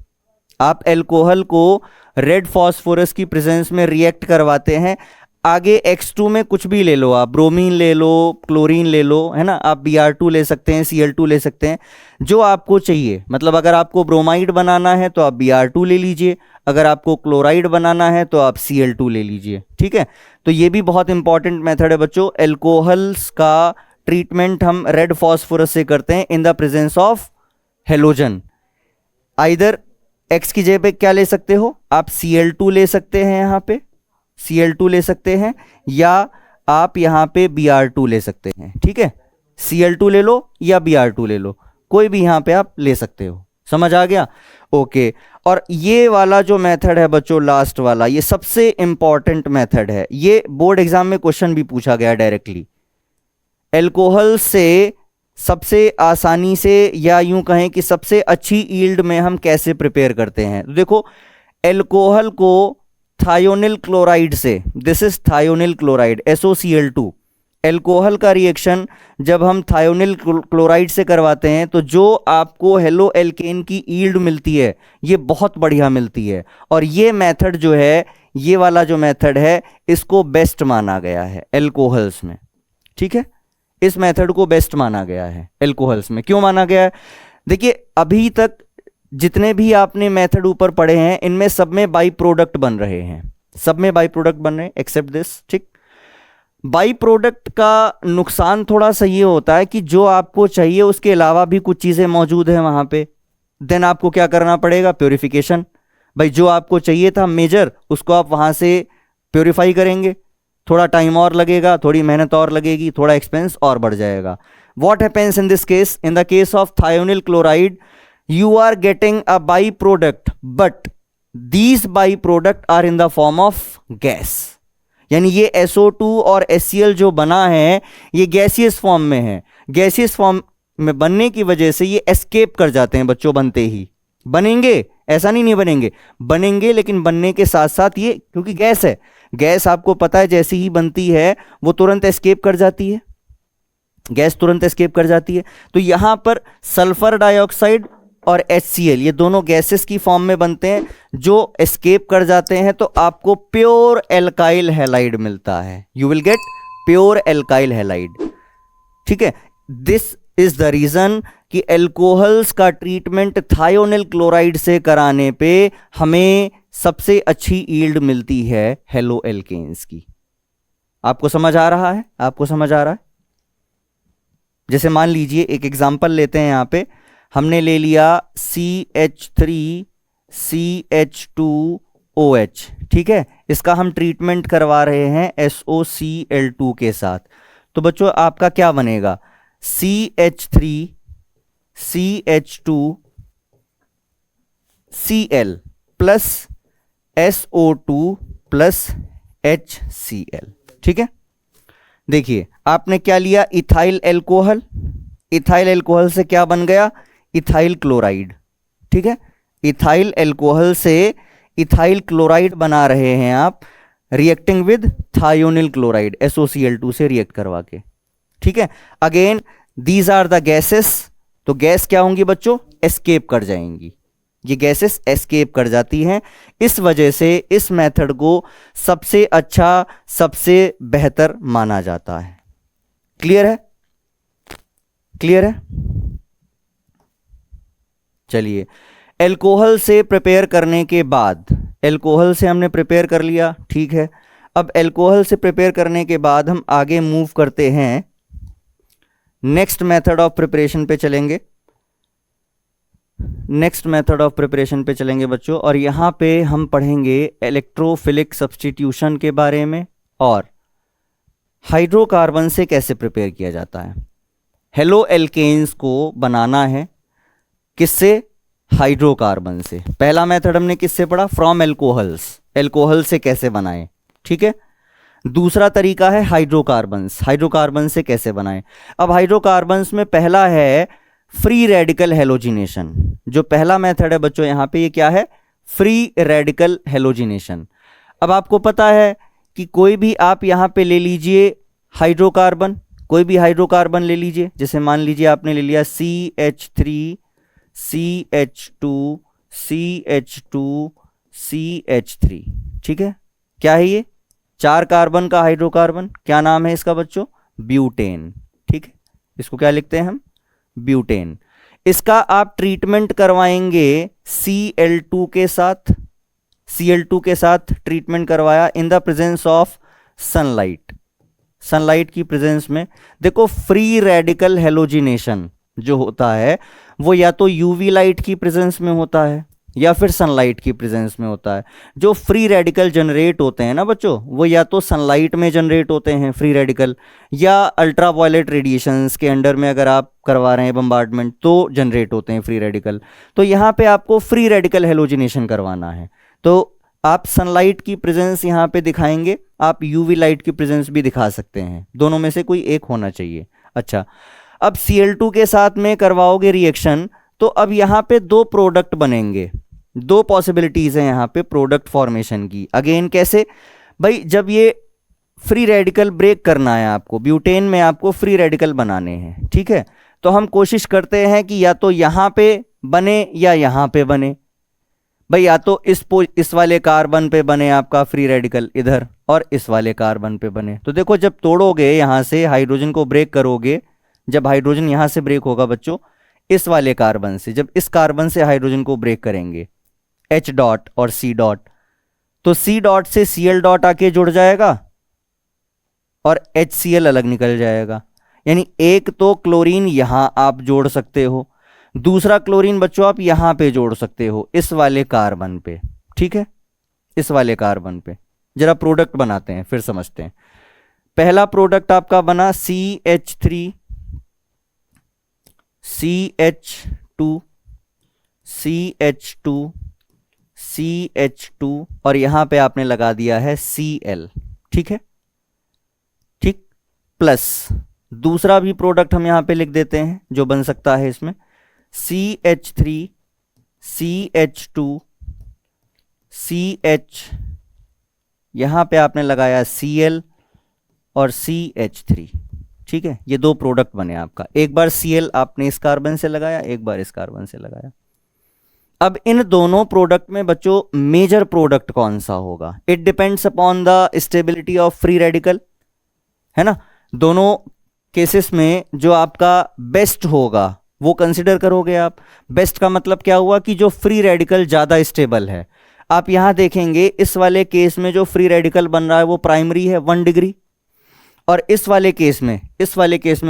आप एल्कोहल को रेड फॉस्फोरस की प्रेजेंस में रिएक्ट करवाते हैं। आगे X2 में कुछ भी ले लो, आप ब्रोमीन ले लो, क्लोरीन ले लो, है ना, आप Br2 ले सकते हैं, Cl2 ले सकते हैं, जो आपको चाहिए। मतलब अगर आपको ब्रोमाइड बनाना है तो आप Br2 ले लीजिए, अगर आपको क्लोराइड बनाना है तो आप Cl2 ले लीजिए, ठीक है। तो ये भी बहुत इंपॉर्टेंट मेथड है बच्चों। एल्कोहल्स का ट्रीटमेंट हम रेड फॉस्फोरस से करते हैं in the presence of halogen. Either X की जगह पे क्या ले सकते हो आप, Cl2 ले सकते हैं, यहाँ पे Cl2 ले सकते हैं, या आप यहाँ पे Br2 ले सकते हैं, ठीक है। Cl2 ले लो या Br2 ले लो, कोई भी यहाँ पे आप ले सकते हो। समझ आ गया? ओके। और ये वाला जो मेथड है बच्चों, लास्ट वाला, ये सबसे इंपॉर्टेंट मेथड है। ये बोर्ड एग्जाम में क्वेश्चन भी पूछा गया डायरेक्टली। एल्कोहल से सबसे आसानी से, या यूं कहें कि सबसे अच्छी ईल्ड में हम कैसे प्रिपेयर करते हैं, तो देखो एल्कोहल को थायोनिल क्लोराइड से, this is thionyl chloride SOCl2, alcohol का रिएक्शन जब हम थायोनिल क्लोराइड से करवाते हैं तो जो आपको हेलो एल्केन की ईल्ड मिलती है ये बहुत बढ़िया मिलती है। और ये मेथड जो है, ये वाला जो मेथड है, इसको बेस्ट माना गया है एल्कोहल्स में, ठीक है। इस मेथड को बेस्ट माना गया है एल्कोहल्स में। क्यों माना गया है? देखिए अभी तक जितने भी आपने मेथड ऊपर पढ़े हैं इनमें सब में बाई प्रोडक्ट बन रहे हैं, सब में बाई प्रोडक्ट बन रहे हैं एक्सेप्ट दिस, ठीक। बाई प्रोडक्ट का नुकसान थोड़ा सा ये होता है कि जो आपको चाहिए उसके अलावा भी कुछ चीज़ें मौजूद हैं वहाँ पे, देन आपको क्या करना पड़ेगा, प्योरिफिकेशन। भाई जो आपको चाहिए था मेजर, उसको आप वहाँ से प्योरीफाई करेंगे, थोड़ा टाइम और लगेगा, थोड़ी मेहनत और लगेगी, थोड़ा एक्सपेंस और बढ़ जाएगा। What happens in this case, in the case of thionyl chloride you are getting a byproduct but these byproduct are in the form of gas, यानी ये SO2 और HCl जो बना है ये गैसियस फॉर्म में है। गैसियस फॉर्म में बनने की वजह से ये एस्केप कर जाते हैं बच्चों, बनते ही बनेंगे ऐसा नहीं बनेंगे, बनेंगे, लेकिन बनने के साथ साथ ये, क्योंकि गैस है, गैस आपको पता है जैसी ही बनती है वो तुरंत एस्केप कर जाती है, गैस तुरंत एस्केप कर जाती है। तो यहां पर सल्फर डाइऑक्साइड और HCl ये दोनों गैसेस की फॉर्म में बनते हैं जो एस्केप कर जाते हैं, तो आपको प्योर एल्काइल हैलाइड मिलता है। You will get pure alkyl halide. ठीक है, दिस इज द रीजन कि एल्कोहल्स का ट्रीटमेंट थायोनिल क्लोराइड से कराने पे हमें सबसे अच्छी यील्ड मिलती है हेलो एल्केन्स की। आपको समझ आ रहा है? आपको समझ आ रहा है? जैसे मान लीजिए एक एग्जांपल लेते हैं, यहां पे हमने ले लिया CH3CH2OH, ठीक है, इसका हम ट्रीटमेंट करवा रहे हैं SOCl2 के साथ। तो बच्चों आपका क्या बनेगा, CH3CH2Cl plus SO2 plus HCl। ठीक है, देखिए आपने क्या लिया, इथाइल एल्कोहल, इथाइल एल्कोहल से क्या बन गया, इथाइल क्लोराइड। ठीक है, इथाइल एल्कोहल से इथाइल क्लोराइड बना रहे हैं आप, reacting with thionyl chloride SOCl2 से रिएक्ट करवा के। ठीक है, again these are the gases, तो गैस क्या होंगी बच्चों, एस्केप कर जाएंगी, ये गैसेस एस्केप कर जाती हैं। इस वजह से इस मेथड को सबसे अच्छा, सबसे बेहतर माना जाता है। क्लियर है? क्लियर है? चलिए, एल्कोहल से प्रिपेयर करने के बाद, एल्कोहल से हमने प्रिपेयर कर लिया, ठीक है, अब एल्कोहल से प्रिपेयर करने के बाद हम आगे मूव करते हैं, नेक्स्ट मेथड ऑफ प्रिपरेशन पे चलेंगे, नेक्स्ट मेथड ऑफ प्रिपरेशन पे चलेंगे बच्चों, और यहां पे हम पढ़ेंगे इलेक्ट्रोफिलिक सब्स्टिट्यूशन के बारे में और हाइड्रोकार्बन से कैसे प्रिपेयर किया जाता है। हेलो एल्केन्स को बनाना है किससे, हाइड्रोकार्बन से। पहला मेथड हमने किससे पढ़ा, फ्रॉम एल्कोहल्स, एल्कोहल से कैसे बनाएं। ठीक है, दूसरा तरीका है हाइड्रोकार्बन्स, हाइड्रोकार्बन से कैसे बनाएं। अब हाइड्रोकार्बन्स में पहला है फ्री रेडिकल हेलोजिनेशन। जो पहला मेथड है बच्चों यहां पे, ये क्या है, फ्री रेडिकल हेलोजिनेशन। अब आपको पता है कि कोई भी आप यहां पे ले लीजिए हाइड्रोकार्बन, कोई भी हाइड्रोकार्बन ले लीजिए, जैसे मान लीजिए आपने ले लिया CH3CH2CH2CH3। ठीक है, क्या है ये, 4 कार्बन का हाइड्रोकार्बन, क्या नाम है इसका बच्चों, ब्यूटेन। ठीक है, इसको क्या लिखते हैं हम, ब्यूटेन। इसका आप ट्रीटमेंट करवाएंगे Cl2 के साथ, Cl2 के साथ ट्रीटमेंट करवाया इन the presence of sunlight, sunlight की प्रेजेंस में। देखो फ्री रेडिकल हेलोजिनेशन जो होता है वो या तो यूवी लाइट की प्रेजेंस में होता है या फिर सनलाइट की प्रेजेंस में होता है। जो फ्री रेडिकल जनरेट होते हैं ना बच्चों, वो या तो सनलाइट में जनरेट होते हैं फ्री रेडिकल, या अल्ट्रावायलेट रेडिएशंस के अंडर में अगर आप करवा रहे हैं बम्बार्डमेंट तो जनरेट होते हैं फ्री रेडिकल। तो यहाँ पे आपको फ्री रेडिकल हेलोजिनेशन करवाना है, तो आप सनलाइट की प्रेजेंस यहाँ पे दिखाएंगे, आप यूवी लाइट की प्रेजेंस भी दिखा सकते हैं, दोनों में से कोई एक होना चाहिए। अच्छा, अब Cl2 के साथ में करवाओगे रिएक्शन, तो अब यहां पे 2 प्रोडक्ट बनेंगे, 2 पॉसिबिलिटीज हैं यहां पे प्रोडक्ट फॉर्मेशन की। अगेन कैसे भाई, जब ये फ्री रेडिकल ब्रेक करना है आपको, ब्यूटेन में आपको फ्री रेडिकल बनाने हैं, ठीक है, तो हम कोशिश करते हैं कि या तो यहां पे बने या यहां पे बने। भाई या तो इस वाले कार्बन पे बने आपका फ्री रेडिकल इधर, और इस वाले कार्बन पे बने। तो देखो जब तोड़ोगे यहां से हाइड्रोजन को ब्रेक करोगे, जब हाइड्रोजन यहां से ब्रेक होगा बच्चों इस वाले कार्बन से, जब इस कार्बन से हाइड्रोजन को ब्रेक करेंगे H डॉट और C डॉट, तो C डॉट से Cl डॉट आके जुड़ जाएगा और HCl अलग निकल जाएगा। यानी एक तो क्लोरीन यहां आप जोड़ सकते हो, दूसरा क्लोरीन बच्चों आप यहां पे जोड़ सकते हो इस वाले कार्बन पे। ठीक है, इस वाले कार्बन पे जरा प्रोडक्ट बनाते हैं फिर समझते हैं। पहला प्रोडक्ट आपका बना CH3 CH2 CH2 CH2 और यहां पे आपने लगा दिया है Cl। ठीक है, ठीक, प्लस दूसरा भी प्रोडक्ट हम यहां पे लिख देते हैं जो बन सकता है इसमें CH3 CH2CH, यहां पे आपने लगाया Cl और CH3, ठीक है। ये दो प्रोडक्ट बने आपका, एक बार Cl आपने इस कार्बन से लगाया, एक बार इस कार्बन से लगाया। अब इन दोनों प्रोडक्ट में बच्चों मेजर प्रोडक्ट कौन सा होगा? It depends upon the stability of free radical, है ना। दोनों केसेस में जो आपका बेस्ट होगा वो कंसिडर करोगे आप। बेस्ट का मतलब क्या हुआ कि जो फ्री रेडिकल ज्यादा स्टेबल है। आप यहां देखेंगे इस वाले केस में जो फ्री रेडिकल बन रहा है वो प्राइमरी है 1 डिग्री, और इस वाले केस में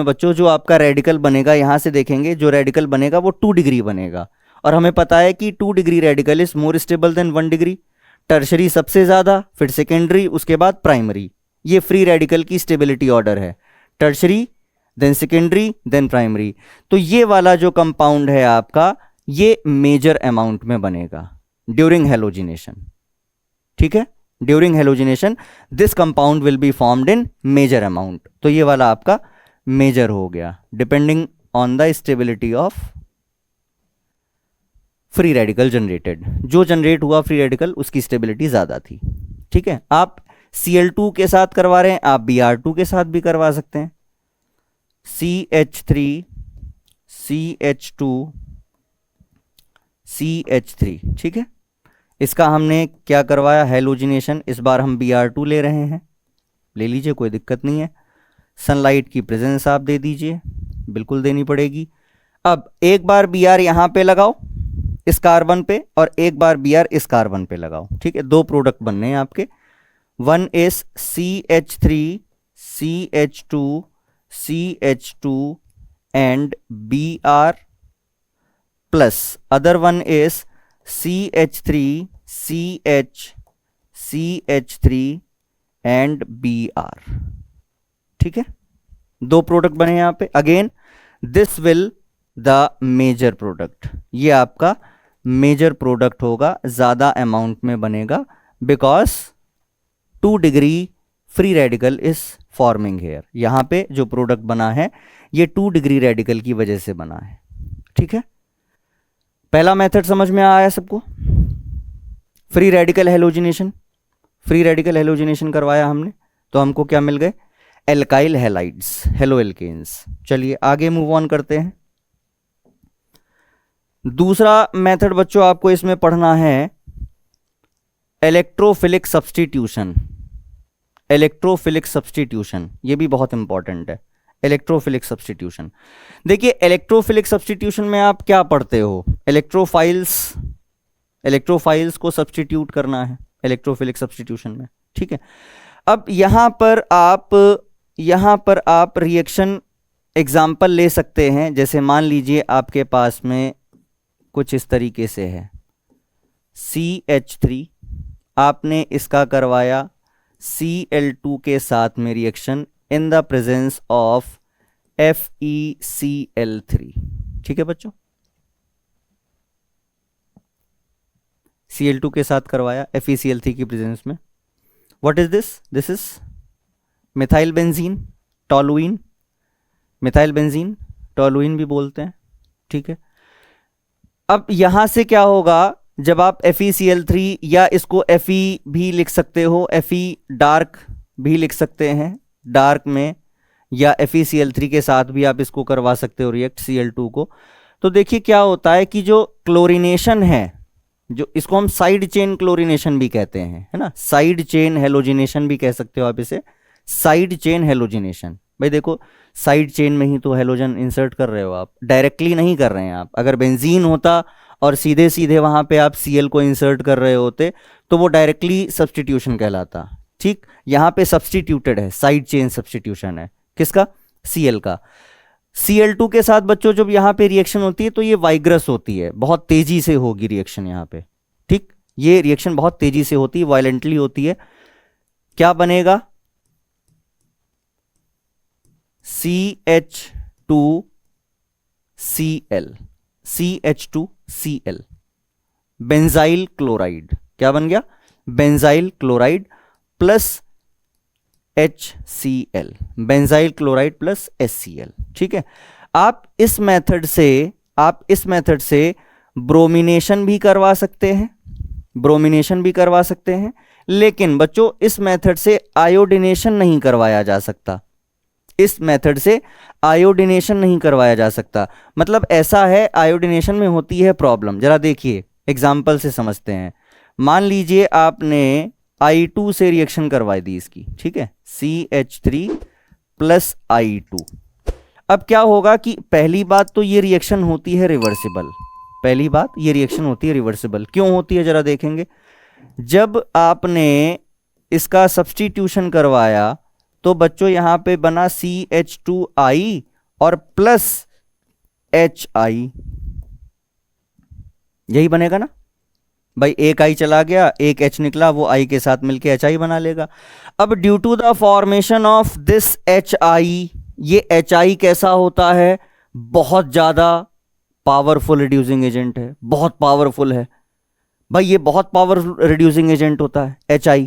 बच्चों जो आपका रेडिकल बनेगा, यहां से देखेंगे जो रेडिकल बनेगा वो 2 डिग्री बनेगा, और हमें पता है कि 2 degree radical is more stable than 1 degree. Tertiary सबसे ज्यादा, फिर सेकेंडरी, उसके बाद प्राइमरी। ये फ्री रेडिकल की स्टेबिलिटी ऑर्डर है, tertiary than secondary than primary. तो ये वाला जो कंपाउंड है आपका, ये मेजर अमाउंट में बनेगा ड्यूरिंग हेलोजिनेशन, ठीक है। During halogenation this compound will be formed in major amount. तो ये वाला आपका मेजर हो गया, depending on the stability of free radical generated. जो जनरेट हुआ फ्री रेडिकल उसकी स्टेबिलिटी ज्यादा थी, ठीक है। आप Cl2 के साथ करवा रहे हैं, आप Br2 के साथ भी करवा सकते हैं। CH3 CH2 CH3, ठीक है। इसका हमने क्या करवाया? हेलोजिनेशन। इस बार हम Br2 ले रहे हैं, ले लीजिए, कोई दिक्कत नहीं है। सनलाइट की प्रेजेंस आप दे दीजिए, बिल्कुल देनी पड़ेगी। अब एक बार Br यहां पे लगाओ इस कार्बन पे, और एक बार Br इस कार्बन पे लगाओ, ठीक है। दो प्रोडक्ट बनने हैं आपके। One is CH3 CH2 CH2 and Br, plus other one is CH3 CH CH3 and Br, ठीक है। दो प्रोडक्ट बने यहां पे। Again this will the major product, ये आपका मेजर प्रोडक्ट होगा, ज्यादा अमाउंट में बनेगा, because 2 degree free radical is forming here. यहां पे जो प्रोडक्ट बना है ये 2 डिग्री रेडिकल की वजह से बना है, ठीक है। पहला मेथड समझ में आया सबको? Free radical halogenation, free radical halogenation करवाया हमने, तो हमको क्या मिल गए? Alkyl halides, haloalkanes. चलिए आगे मूव ऑन करते हैं। दूसरा मेथड बच्चों आपको इसमें पढ़ना है इलेक्ट्रोफिलिक सब्स्टिट्यूशन। इलेक्ट्रोफिलिक सब्स्टिट्यूशन ये भी बहुत इंपॉर्टेंट है। इलेक्ट्रोफिलिक सब्स्टिट्यूशन, देखिए इलेक्ट्रोफिलिक सब्स्टिट्यूशन में आप क्या पढ़ते हो? इलेक्ट्रोफाइल्स को सब्स्टिट्यूट करना है इलेक्ट्रोफिलिक सब्स्टिट्यूशन में, ठीक है। अब यहां पर आप रिएक्शन एग्जाम्पल ले सकते हैं। जैसे मान लीजिए आपके पास में कुछ इस तरीके से है, CH3, आपने इसका करवाया Cl2 के साथ में reaction in the presence of FeCl3, ठीक है बच्चों। Cl2 के साथ करवाया FeCl3 की प्रेजेंस में। What is this? This is methyl benzene toluene, methyl benzene toluene भी बोलते हैं, ठीक है। अब यहां से क्या होगा, जब आप FeCl3, या इसको Fe भी लिख सकते हो, Fe डार्क भी लिख सकते हैं डार्क में, या FeCl3 के साथ भी आप इसको करवा सकते हो रिएक्ट Cl2 को। तो देखिए क्या होता है कि जो क्लोरीनेशन है, जो इसको हम साइड चेन क्लोरीनेशन भी कहते हैं, है ना, साइड चेन हेलोजिनेशन भी कह सकते हो आप इसे, साइड चेन हेलोजिनेशन। भाई देखो साइड चेन में ही तो हेलोजन इंसर्ट कर रहे हो आप, डायरेक्टली नहीं कर रहे हैं आप। अगर बेंजीन होता और सीधे सीधे वहां पे आप Cl को इंसर्ट कर रहे होते तो वो डायरेक्टली सब्स्टिट्यूशन कहलाता, ठीक। यहां पे सब्स्टिट्यूटेड है, साइड चेन सब्स्टिट्यूशन है, किसका? Cl का। Cl2 के साथ बच्चों जब यहां पे रिएक्शन होती है तो ये वाइग्रस होती है, बहुत तेजी से होगी रिएक्शन यहां पे, ठीक। ये रिएक्शन बहुत तेजी से होती है, वायलेंटली होती है। क्या बनेगा? CH2Cl, CH2Cl, benzyl chloride. क्या बन गया? Benzyl chloride plus HCl, benzyl chloride plus HCl, ठीक है। आप इस मेथड से ब्रोमिनेशन भी करवा सकते हैं, ब्रोमिनेशन भी करवा सकते हैं, लेकिन बच्चों इस मेथड से आयोडिनेशन नहीं करवाया जा सकता, इस मेथड से आयोडिनेशन नहीं करवाया जा सकता। मतलब ऐसा है, आयोडिनेशन में होती है प्रॉब्लम। जरा देखिए एग्जाम्पल से समझते हैं। मान लीजिए आपने I2 से रिएक्शन करवाई दी इसकी, ठीक है, CH3 प्लस I2। अब क्या होगा कि पहली बात तो ये रिएक्शन होती है रिवर्सिबल, पहली बात ये रिएक्शन होती है रिवर्सिबल। क्यों होती है जरा देखेंगे। जब आपने इसका सब्स्टिट्यूशन करवाया तो बच्चों यहां पे बना CH2I और प्लस HI, यही बनेगा ना भाई। एक I चला गया, एक H निकला, वो I के साथ मिलके HI बना लेगा। अब due to the formation of this HI, ये HI कैसा होता है, बहुत ज्यादा पावरफुल रिड्यूसिंग एजेंट है, बहुत पावरफुल है भाई, ये बहुत पावरफुल रिड्यूसिंग एजेंट होता है HI,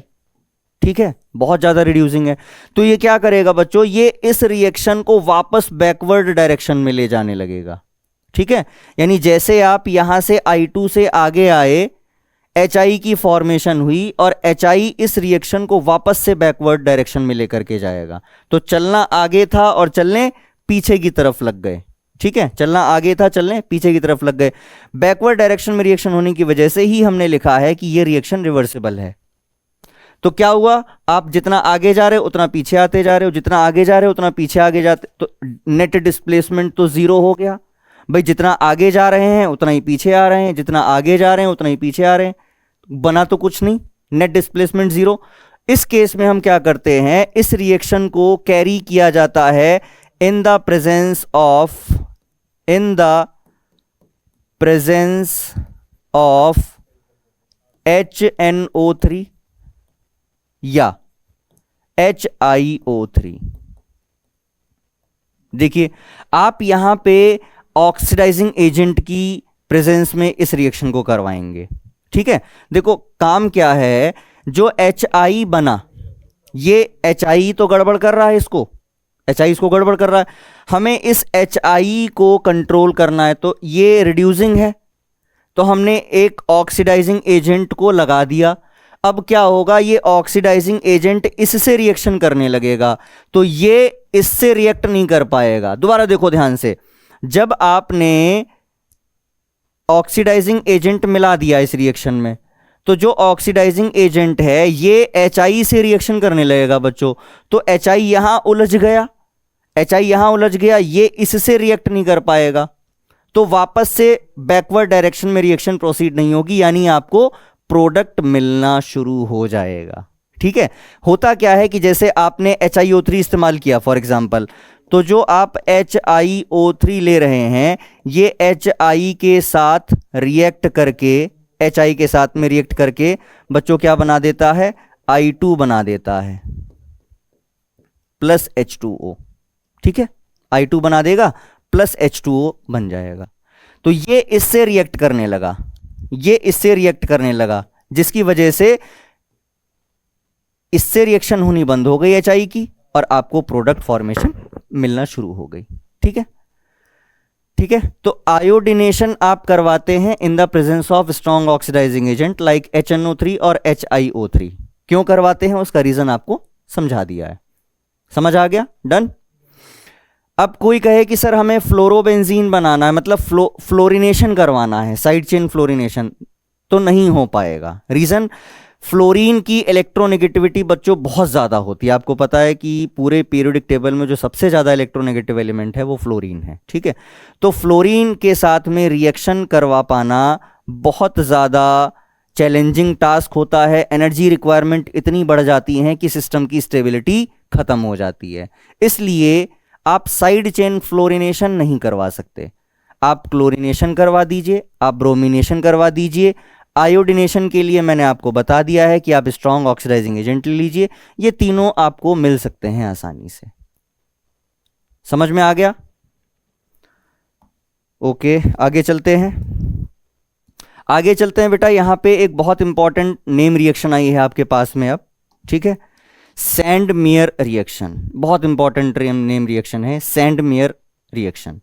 ठीक है, बहुत ज्यादा रिड्यूसिंग है। तो ये क्या करेगा बच्चों, ये इस रिएक्शन को वापस बैकवर्ड डायरेक्शन में ले जाने लगेगा, ठीक है। यानी जैसे आप यहां से I2 से आगे आए, HI की फॉर्मेशन हुई और HI इस रिएक्शन को वापस से बैकवर्ड डायरेक्शन में लेकर के जाएगा। तो चलना आगे था और चलने पीछे की तरफ लग गए, ठीक है, चलना आगे था, चलने पीछे की तरफ लग गए। बैकवर्ड डायरेक्शन में रिएक्शन होने की वजह से ही हमने लिखा है कि यह रिएक्शन रिवर्सिबल है। तो क्या हुआ, आप जितना आगे जा रहे हो उतना पीछे आते जा रहे हो, जितना आगे जा रहे हो उतना पीछे आगे जाते, तो नेट डिस्प्लेसमेंट तो जीरो हो गया भाई। जितना आगे जा रहे हैं उतना ही पीछे आ रहे हैं, जितना आगे जा रहे हैं उतना ही पीछे आ रहे हैं, बना तो कुछ नहीं, नेट डिस्प्लेसमेंट जीरो। इस केस में हम क्या करते हैं, इस रिएक्शन को कैरी किया जाता है इन द प्रेजेंस ऑफ HNO3 या HiO3। देखिए आप यहां पे ऑक्सीडाइजिंग एजेंट की प्रेजेंस में इस रिएक्शन को करवाएंगे, ठीक है। देखो काम क्या है, जो HI बना, ये HI तो गड़बड़ कर रहा है, HI इसको गड़बड़ कर रहा है। हमें इस HI को कंट्रोल करना है, तो ये रिड्यूसिंग है, तो हमने एक ऑक्सीडाइजिंग एजेंट को लगा दिया। अब क्या होगा, ये ऑक्सीडाइजिंग एजेंट इससे रिएक्शन करने लगेगा, तो ये इससे रिएक्ट नहीं कर पाएगा। दोबारा देखो ध्यान से, जब आपने ऑक्सीडाइजिंग एजेंट मिला दिया इस रिएक्शन में, तो जो ऑक्सीडाइजिंग एजेंट है ये HI से रिएक्शन करने लगेगा बच्चों। तो HI यहां उलझ गया, HI यहां उलझ गया, ये इससे रिएक्ट नहीं कर पाएगा, तो वापस से बैकवर्ड डायरेक्शन में रिएक्शन प्रोसीड नहीं होगी, यानी आपको प्रोडक्ट मिलना शुरू हो जाएगा, ठीक है। होता क्या है कि जैसे आपने HiO3 इस्तेमाल किया फॉर एग्जांपल, तो जो आप HiO3 ले रहे हैं ये HI के साथ रिएक्ट करके, HI के साथ में रिएक्ट करके बच्चों क्या बना देता है, I2 बना देता है प्लस H2O, ठीक है, I2 बना देगा प्लस H2O बन जाएगा। तो ये इससे रिएक्ट करने लगा, ये इससे रिएक्ट करने लगा, जिसकी वजह से इससे रिएक्शन होनी बंद हो गई HI की और आपको प्रोडक्ट फॉर्मेशन मिलना शुरू हो गई, ठीक है, ठीक है। तो आयोडिनेशन आप करवाते हैं in the presence of strong oxidising agent like HNO3 और HiO3। क्यों करवाते हैं उसका रीजन आपको समझा दिया है, समझ आ गया, डन। अब कोई कहे कि सर हमें फ्लोरोबेंजीन बनाना है, मतलब फ्लोरिनेशन करवाना है, साइड चेन फ्लोरिनेशन, तो नहीं हो पाएगा। रीजन, फ्लोरीन की इलेक्ट्रोनेगेटिविटी बच्चों बहुत ज़्यादा होती है। आपको पता है कि पूरे पीरियोडिक टेबल में जो सबसे ज़्यादा इलेक्ट्रोनेगेटिव एलिमेंट है वो फ्लोरीन है, ठीक है। तो फ्लोरीन के साथ में रिएक्शन करवा पाना बहुत ज़्यादा चैलेंजिंग टास्क होता है। एनर्जी रिक्वायरमेंट इतनी बढ़ जाती है कि सिस्टम की स्टेबिलिटी खत्म हो जाती है। इसलिए आप साइड चेन फ्लोरिनेशन नहीं करवा सकते, आप क्लोरिनेशन करवा दीजिए, आप ब्रोमिनेशन करवा दीजिए। आयोडिनेशन के लिए मैंने आपको बता दिया है कि आप स्ट्रॉन्ग ऑक्सीडाइजिंग एजेंट लीजिए, ये तीनों आपको मिल सकते हैं आसानी से। समझ में आ गया? ओके, आगे चलते हैं, आगे चलते हैं बेटा। यहां पे एक बहुत इंपॉर्टेंट नेम रिएक्शन आई है आपके पास में अब, ठीक है। सैंडमेयर रिएक्शन, बहुत इंपॉर्टेंट नेम रिएक्शन है सैंडमेयर रिएक्शन।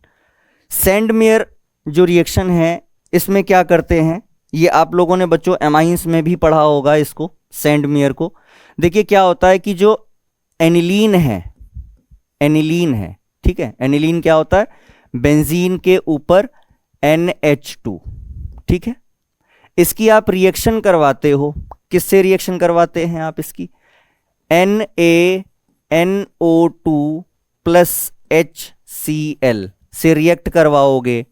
सैंडमेयर जो रिएक्शन है इसमें क्या करते हैं, ये आप लोगों ने बच्चों एमाइंस में भी पढ़ा होगा इसको, सैंडमेयर को। देखिए क्या होता है कि जो एनिलीन है, एनिलीन है, ठीक है, एनिलीन क्या होता है, बेंजीन के ऊपर NH2, ठीक है। इसकी आप रिएक्शन करवाते हो, किससे रिएक्शन करवाते हैं आप इसकी, NaNO2 प्लस HCl से रिएक्ट करवाओगे,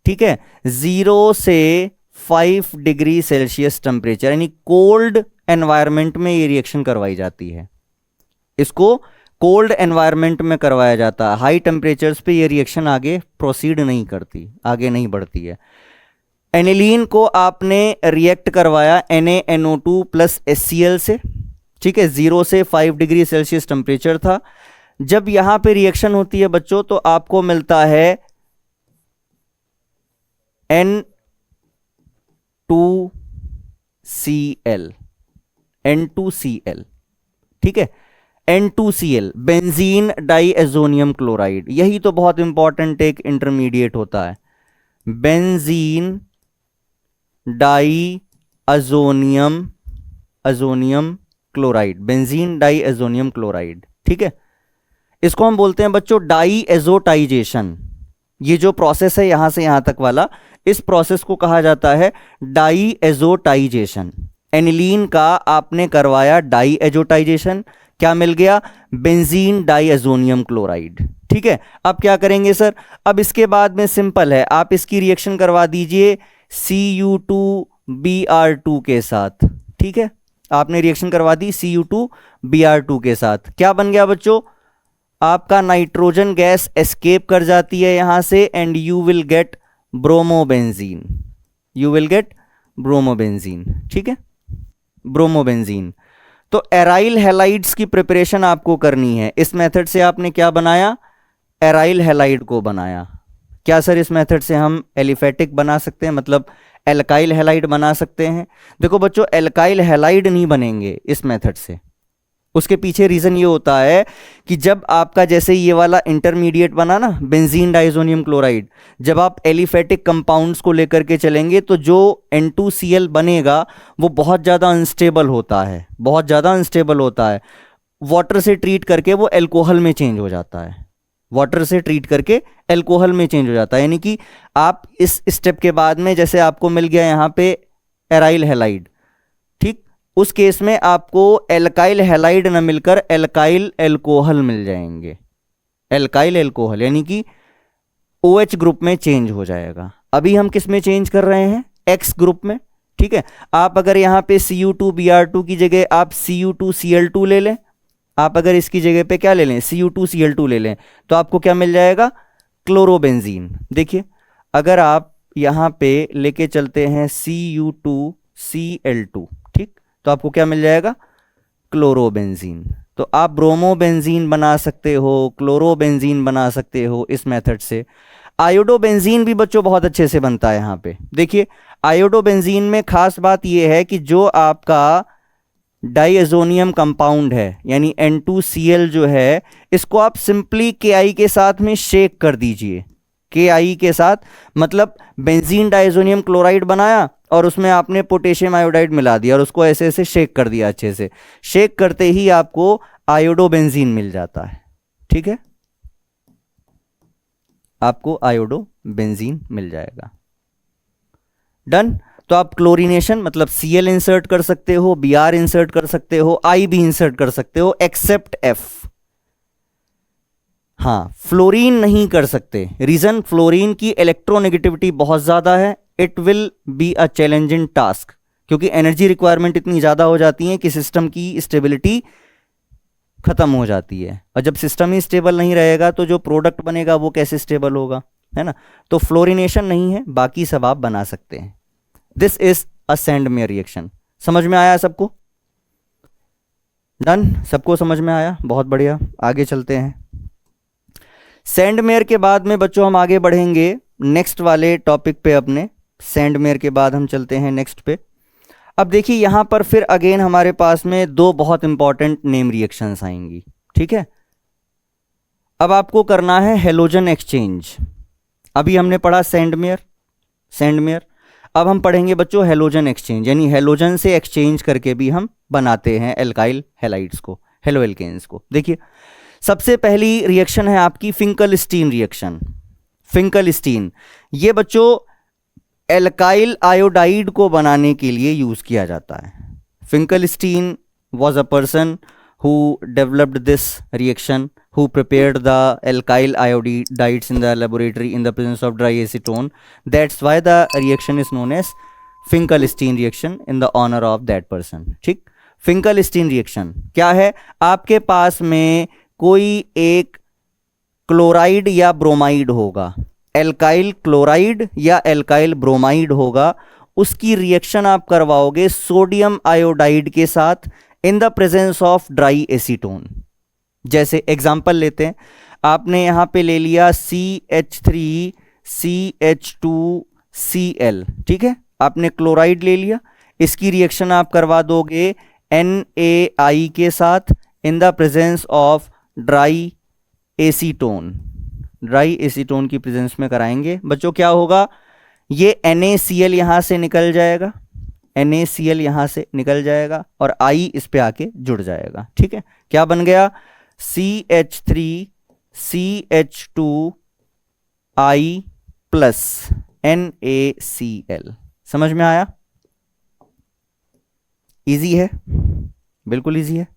ठीक है। 0 से 5 डिग्री सेल्सियस टेम्परेचर यानी कोल्ड एनवायरनमेंट में ये रिएक्शन करवाई जाती है, इसको कोल्ड एनवायरनमेंट में करवाया जाता है। हाई टेम्परेचर्स पे ये रिएक्शन आगे प्रोसीड नहीं करती, आगे नहीं बढ़ती है। एनिलीन को आपने रिएक्ट करवाया NaNO2 प्लस HCl से, ठीक है, 0 से 5 डिग्री सेल्सियस टेम्परेचर था। जब यहां पे रिएक्शन होती है बच्चों तो आपको मिलता है N2Cl, N2Cl, ठीक है, N2Cl बेंजीन डाईएजोनियम क्लोराइड। यही तो बहुत इंपॉर्टेंट एक इंटरमीडिएट होता है, benzene diazonium chloride, benzene diazonium chloride, ठीक है। इसको हम बोलते हैं बच्चों डाईएजोटाइजेशन। ये जो प्रोसेस है यहां से यहां तक वाला, इस प्रोसेस को कहा जाता है डाईएजोटाइजेशन। एनिलीन का आपने करवाया डाईएजोटाइजेशन, क्या मिल गया, बेंजीन डाईएजोनियम क्लोराइड, ठीक है। अब क्या करेंगे सर, अब इसके बाद में सिंपल है, आप इसकी रिएक्शन करवा दीजिए Cu2Br2 के साथ, ठीक है। आपने रिएक्शन करवा दी Cu2Br2 के साथ, क्या बन गया बच्चों, आपका नाइट्रोजन गैस एस्केप कर जाती है यहां से and you will gate bromobenzene, you will gate bromobenzene, ठीक है, ब्रोमोबेंजीन। तो एराइल हैलाइड्स की प्रिपरेशन आपको करनी है। इस मेथड से आपने क्या बनाया, एराइल हैलाइड को बनाया। क्या सर इस मेथड से हम एलिफेटिक बना सकते हैं, मतलब एल्काइल हैलाइड बना सकते हैं? देखो बच्चों एल्काइल हैलाइड नहीं बनेंगे इस मेथड से। उसके पीछे रीजन ये होता है कि जब आपका जैसे ये वाला इंटरमीडिएट बना ना बेंजीन डाइजोनियम क्लोराइड, जब आप एलिफेटिक कंपाउंड्स को लेकर के चलेंगे तो जो N2Cl बनेगा वो बहुत ज़्यादा अनस्टेबल होता है, बहुत ज़्यादा अनस्टेबल होता है। वाटर से ट्रीट करके वो एल्कोहल में चेंज हो जाता है, वाटर से ट्रीट करके एल्कोहल में चेंज हो जाता है। यानी कि आप इस स्टेप के बाद में जैसे आपको मिल गया यहाँ पे एराइल हैलाइड, ठीक, उस केस में आपको एल्काइल हैलाइड न मिलकर एल्काइल एल्कोहल मिल जाएंगे, एल्काइल एल्कोहल, यानी कि OH ग्रुप में चेंज हो जाएगा। अभी हम किस में चेंज कर रहे हैं, X ग्रुप में, ठीक है। आप अगर यहाँ पे Cu2Br2 की जगह आप Cu2Cl2 ले लें, आप अगर इसकी जगह पे क्या ले लें Cu2Cl2 ले लें, तो आपको क्या मिल जाएगा, क्लोरोबेंजीन। देखिए अगर आप यहाँ पे लेके चलते हैं Cu2Cl2, ठीक, तो आपको क्या मिल जाएगा, क्लोरोबेंजीन। तो आप ब्रोमोबेंजीन बना सकते हो, क्लोरोबेंजीन बना सकते हो इस मेथड से। आयोडोबेंजीन भी बच्चों बहुत अच्छे से बनता है यहाँ पे। देखिए आयोडोबेंजीन में खास बात यह है कि जो आपका डाइएजोनियम कंपाउंड है यानी N2Cl जो है, इसको आप सिंपली Ki के साथ में शेक कर दीजिए, Ki के साथ, मतलब बेंजीन डाइएजोनियम क्लोराइड बनाया और उसमें आपने पोटेशियम आयोडाइड मिला दिया और उसको ऐसे ऐसे शेक कर दिया, अच्छे से शेक करते ही आपको आयोडोबेंजीन मिल जाता है, ठीक है, आपको आयोडोबेंजीन मिल जाएगा। डन। तो आप क्लोरीनेशन मतलब Cl इंसर्ट कर सकते हो, Br इंसर्ट कर सकते हो, I भी इंसर्ट कर सकते हो एक्सेप्ट F। हाँ, फ्लोरीन नहीं कर सकते, रीजन फ्लोरीन की इलेक्ट्रोनेगेटिविटी बहुत ज्यादा है, it will be a challenging task, क्योंकि एनर्जी रिक्वायरमेंट इतनी ज्यादा हो जाती है कि सिस्टम की स्टेबिलिटी खत्म हो जाती है, और जब सिस्टम ही स्टेबल नहीं रहेगा तो जो प्रोडक्ट बनेगा वो कैसे स्टेबल होगा, है ना। तो फ्लोरिनेशन नहीं है, बाकी सब आप बना सकते हैं। This is a Sandmeyer reaction. समझ में आया सबको? डन, सबको समझ में आया, बहुत बढ़िया। आगे चलते हैं। सैंडमेयर के बाद में बच्चों हम आगे बढ़ेंगे नेक्स्ट वाले टॉपिक पे अपने। सैंडमेयर के बाद हम चलते हैं नेक्स्ट पे। अब देखिए यहां पर फिर अगेन हमारे पास में दो बहुत इंपॉर्टेंट नेम रिएक्शंस आएंगी, ठीक है। अब आपको करना है हेलोजन एक्सचेंज। अभी हमने पढ़ा सैंडमेयर, अब हम पढ़ेंगे बच्चों हेलोजन एक्सचेंज, यानी हेलोजन से एक्सचेंज करके भी हम बनाते हैं एल्काइल हैलाइड्स को, हेलो एल्केन्स को। देखिए सबसे पहली रिएक्शन है आपकी फिंकलस्टीन रिएक्शन। फिंकलस्टीन ये बच्चों एल्काइल आयोडाइड को बनाने के लिए यूज किया जाता है। Finkelstein was a person who developed this reaction, who prepared the alkyl iodides in the laboratory in the presence of dry acetone. That's why the reaction is known as Finkelstein reaction in the honor of that person. ठीक, Finkelstein reaction क्या है? आपके पास में कोई एक chloride या bromide होगा, alkyl chloride या एल्काइल ब्रोमाइड होगा, उसकी रिएक्शन आप करवाओगे सोडियम आयोडाइड के साथ in the presence of dry acetone. जैसे एग्जांपल लेते हैं, आपने यहां पे ले लिया CH3CH2Cl, ठीक है, आपने क्लोराइड ले लिया, इसकी रिएक्शन आप करवा दोगे NaI के साथ in the presence of dry acetone. Dry acetone की प्रेजेंस में कराएंगे बच्चों, क्या होगा? ये NaCl यहां से निकल जाएगा, NaCl यहां से निकल जाएगा और I इस पे आके जुड़ जाएगा। ठीक है, क्या बन गया? CH3CH2I plus NaCl। समझ में आया? इजी है, बिल्कुल इजी है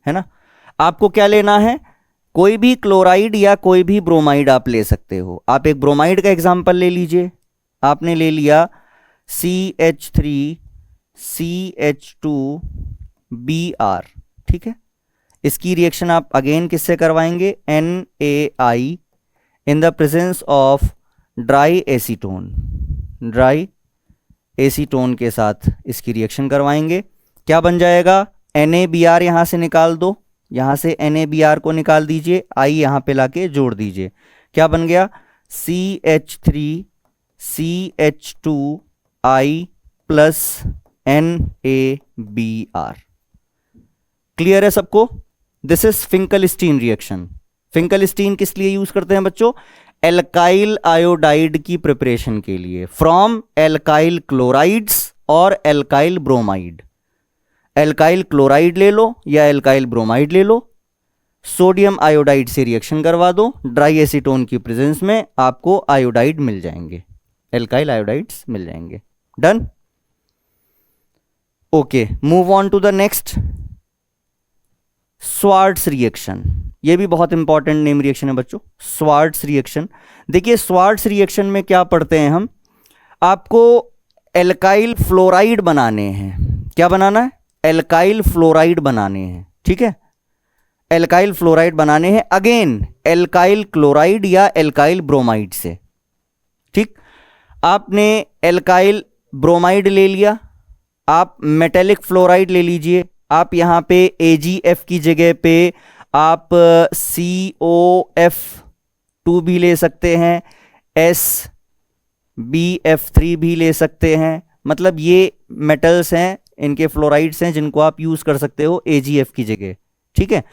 ना? आपको क्या लेना है? कोई भी क्लोराइड या कोई भी ब्रोमाइड आप ले सकते हो। आप एक ब्रोमाइड का एग्जांपल ले लीजिए, आपने ले लिया CH3CH2Br, ठीक है, इसकी रिएक्शन आप अगेन किससे करवाएंगे? NaI in the presence of dry acetone. Dry acetone के साथ इसकी रिएक्शन करवाएंगे, क्या बन जाएगा? NaBr यहां से निकाल दो, यहां से NaBr को निकाल दीजिए, I यहां पे लाके जोड़ दीजिए, क्या बन गया? CH3CH2I plus NaBr। क्लियर है सबको? This is Finkelstein reaction. Finkelstein किस लिए यूज करते हैं बच्चों? एल्काइल आयोडाइड की प्रिपरेशन के लिए, फ्रॉम एल्काइल क्लोराइड्स और एल्काइल ब्रोमाइड। एल्काइल क्लोराइड ले लो या एल्काइल ब्रोमाइड ले लो, सोडियम आयोडाइड से रिएक्शन करवा दो, ड्राई एसीटोन की प्रेजेंस में आपको आयोडाइड मिल जाएंगे, एल्काइल आयोडाइड्स मिल जाएंगे। Done? Okay, move on to the next, Swarts reaction. ये भी बहुत इंपॉर्टेंट नेम रिएक्शन है बच्चों, स्वार्ट्स रिएक्शन। देखिए स्वार्ट्स रिएक्शन में क्या पढ़ते हैं हम? आपको एल्काइल फ्लोराइड बनाने हैं। क्या बनाना है? एल्काइल फ्लोराइड बनाने हैं, ठीक है, एल्काइल फ्लोराइड बनाने हैं, अगेन एल्काइल क्लोराइड या एल्काइल ब्रोमाइड से। ठीक, आपने एल्काइल ब्रोमाइड ले लिया, आप मेटेलिक फ्लोराइड ले लीजिए, आप यहां पे AgF की जगह पे आप COF2 भी ले सकते हैं, SbF3 भी ले सकते हैं। मतलब ये मेटल्स हैं, इनके फ्लोराइड्स हैं जिनको आप यूज कर सकते हो AgF की जगह। ठीक है,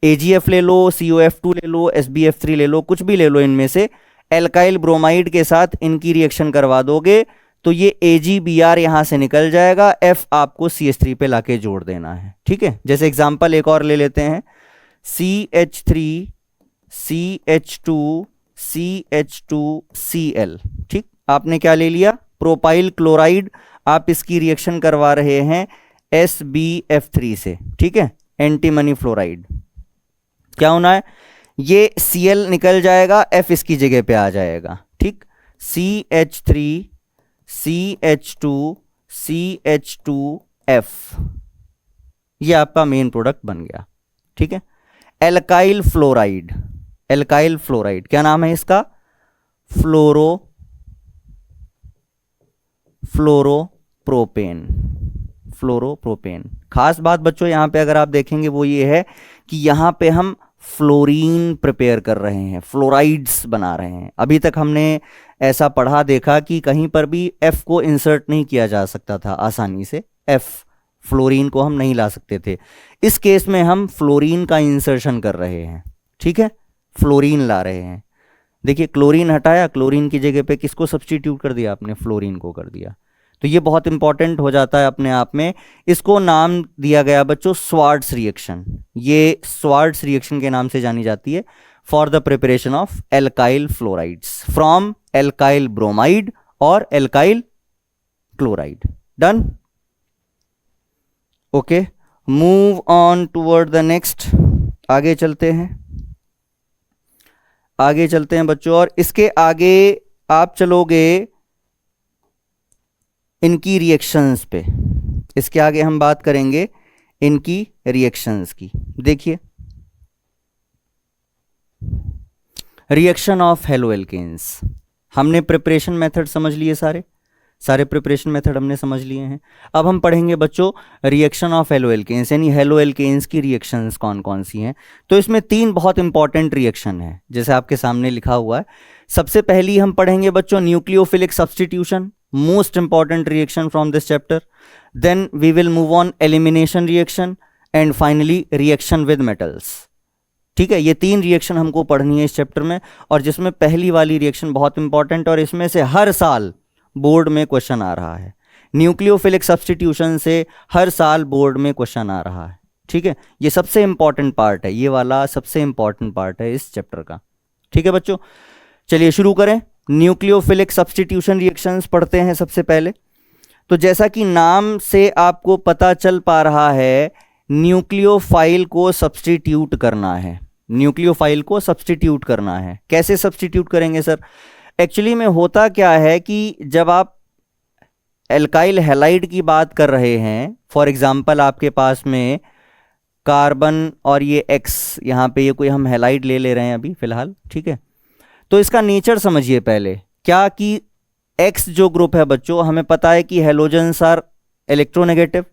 AgF ले लो, COF2 ले लो, SbF3 ले लो, कुछ भी ले लो, इनमें से एल्काइल ब्रोमाइड के साथ इनकी रिएक्शन करवा दोगे तो ये AgBr यहां से निकल जाएगा, F आपको CH3 पे लाके जोड़ देना है। ठीक है, जैसे एग्जांपल एक और ले लेते हैं, CH3CH2CH2Cl। ठीक, आपने क्या ले लिया? प्रोपाइल क्लोराइड, आप इसकी रिएक्शन करवा रहे हैं SbF3 से। ठीक है, एंटीमनी फ्लोराइड। क्या होना है? ये Cl निकल जाएगा, F इसकी जगह पे आ जाएगा। ठीक, CH3CH2CH2F, ये आपका मेन प्रोडक्ट बन गया। ठीक है, एल्काइल फ्लोराइड। एल्काइल फ्लोराइड क्या नाम है इसका? फ्लोरोप्रोपेन। फ्लोरोप्रोपेन। खास बात बच्चों यहां पे अगर आप देखेंगे वो ये है कि यहां पे हम फ्लोरीन प्रिपेयर कर रहे हैं, फ्लोराइड्स बना रहे हैं। अभी तक हमने ऐसा पढ़ा देखा कि कहीं पर भी F को इंसर्ट नहीं किया जा सकता था आसानी से, F फ्लोरीन को हम नहीं ला सकते थे। इस केस में हम फ्लोरीन का इंसर्शन कर रहे हैं। ठीक है, फ्लोरीन ला रहे हैं। देखिए क्लोरीन हटाया, क्लोरीन की जगह पे किसको सब्स्टिट्यूट कर दिया आपने, फ्लोरीन को कर दिया। तो ये बहुत इंपॉर्टेंट हो जाता है अपने आप में। इसको नाम दिया गया बच्चों स्वार्ट्स रिएक्शन। ये स्वार्ट्स रिएक्शन के नाम से जानी जाती है, for the preparation of alkyl fluorides from alkyl bromide और alkyl chloride. Done, okay, move on toward the next. आगे चलते हैं, आगे चलते हैं बच्चों, और इसके आगे आप चलोगे इनकी रिएक्शंस पे। इसके आगे हम बात करेंगे इनकी रिएक्शंस की। देखिए रिएक्शन ऑफ हेलो एल्केन्स, हमने प्रिपरेशन मेथड समझ लिए, सारे प्रिपरेशन मेथड हमने समझ लिए हैं। अब हम पढ़ेंगे बच्चों रिएक्शन ऑफ हेलो एल्केन्स, यानी हेलो एल्केन्स की रिएक्शंस कौन कौन सी हैं। तो इसमें 3 बहुत इंपॉर्टेंट रिएक्शन है, जैसे आपके सामने लिखा हुआ है। सबसे पहली हम पढ़ेंगे बच्चों nucleophilic substitution, most important reaction from this chapter. Then we will move on elimination reaction, and finally reaction with metals. ठीक है, ये 3 रिएक्शन हमको पढ़नी है इस चैप्टर में, और जिसमें पहली वाली रिएक्शन बहुत इंपॉर्टेंट, और इसमें से हर साल बोर्ड में क्वेश्चन आ रहा है। न्यूक्लियोफिलिक सब्स्टिट्यूशन से हर साल बोर्ड में क्वेश्चन आ रहा है। ठीक है, ये सबसे इंपॉर्टेंट पार्ट है, ये वाला सबसे इंपॉर्टेंट पार्ट है इस चैप्टर का। ठीक है बच्चों, चलिए शुरू करें। न्यूक्लियोफिलिक सब्स्टिट्यूशन रिएक्शंस पढ़ते हैं सबसे पहले। तो जैसा कि नाम से आपको पता चल पा रहा है, न्यूक्लियोफाइल को सब्स्टिट्यूट करना है, न्यूक्लियोफाइल को सब्स्टिट्यूट करना है। कैसे सब्स्टिट्यूट करेंगे सर? एक्चुअली में होता क्या है कि जब आप एल्काइल हैलाइड की बात कर रहे हैं, फॉर एग्जांपल आपके पास में कार्बन और ये एक्स, यहाँ पे ये कोई हम हैलाइड ले रहे हैं अभी फिलहाल, ठीक है। तो इसका नेचर समझिए पहले, क्या कि एक्स जो ग्रुप है बच्चों, हमें पता है कि हेलोजन्स आर इलेक्ट्रोनेगेटिव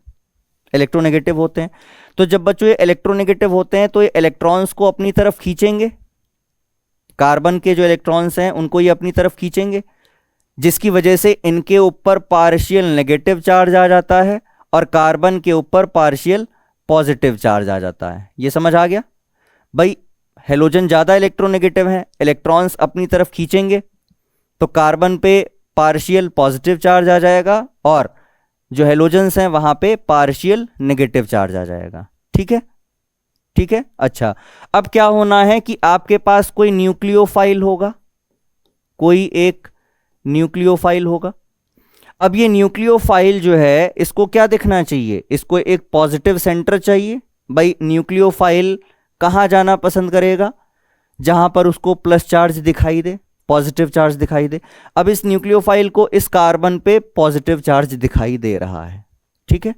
होते हैं। तो जब बच्चों ये इलेक्ट्रोनेगेटिव होते हैं तो ये इलेक्ट्रॉन्स को अपनी तरफ खींचेंगे, कार्बन के जो इलेक्ट्रॉन्स हैं उनको ये अपनी तरफ खींचेंगे, जिसकी वजह से इनके ऊपर पार्शियल नेगेटिव चार्ज आ जाता है और कार्बन के ऊपर पार्शियल पॉजिटिव चार्ज आ जाता है। ये समझ आ गया भाई? हेलोजन ज़्यादा इलेक्ट्रोनेगेटिव है, इलेक्ट्रॉन्स अपनी तरफ खींचेंगे तो कार्बन पे पार्शियल पॉजिटिव चार्ज आ जाएगा और जो हेलोजन्स हैं वहां पे पार्शियल नेगेटिव चार्ज आ जाएगा। ठीक है, ठीक है। अच्छा, अब क्या होना है कि आपके पास कोई न्यूक्लियोफाइल होगा, कोई एक न्यूक्लियोफाइल होगा। अब ये न्यूक्लियोफाइल जो है इसको क्या दिखना चाहिए? इसको एक पॉजिटिव सेंटर चाहिए। भाई न्यूक्लियोफाइल कहां जाना पसंद करेगा? जहां पर उसको प्लस चार्ज दिखाई दे, पॉजिटिव चार्ज दिखाई दे। अब इस न्यूक्लियोफाइल को इस कार्बन पे पॉजिटिव चार्ज दिखाई दे रहा है। ठीक है,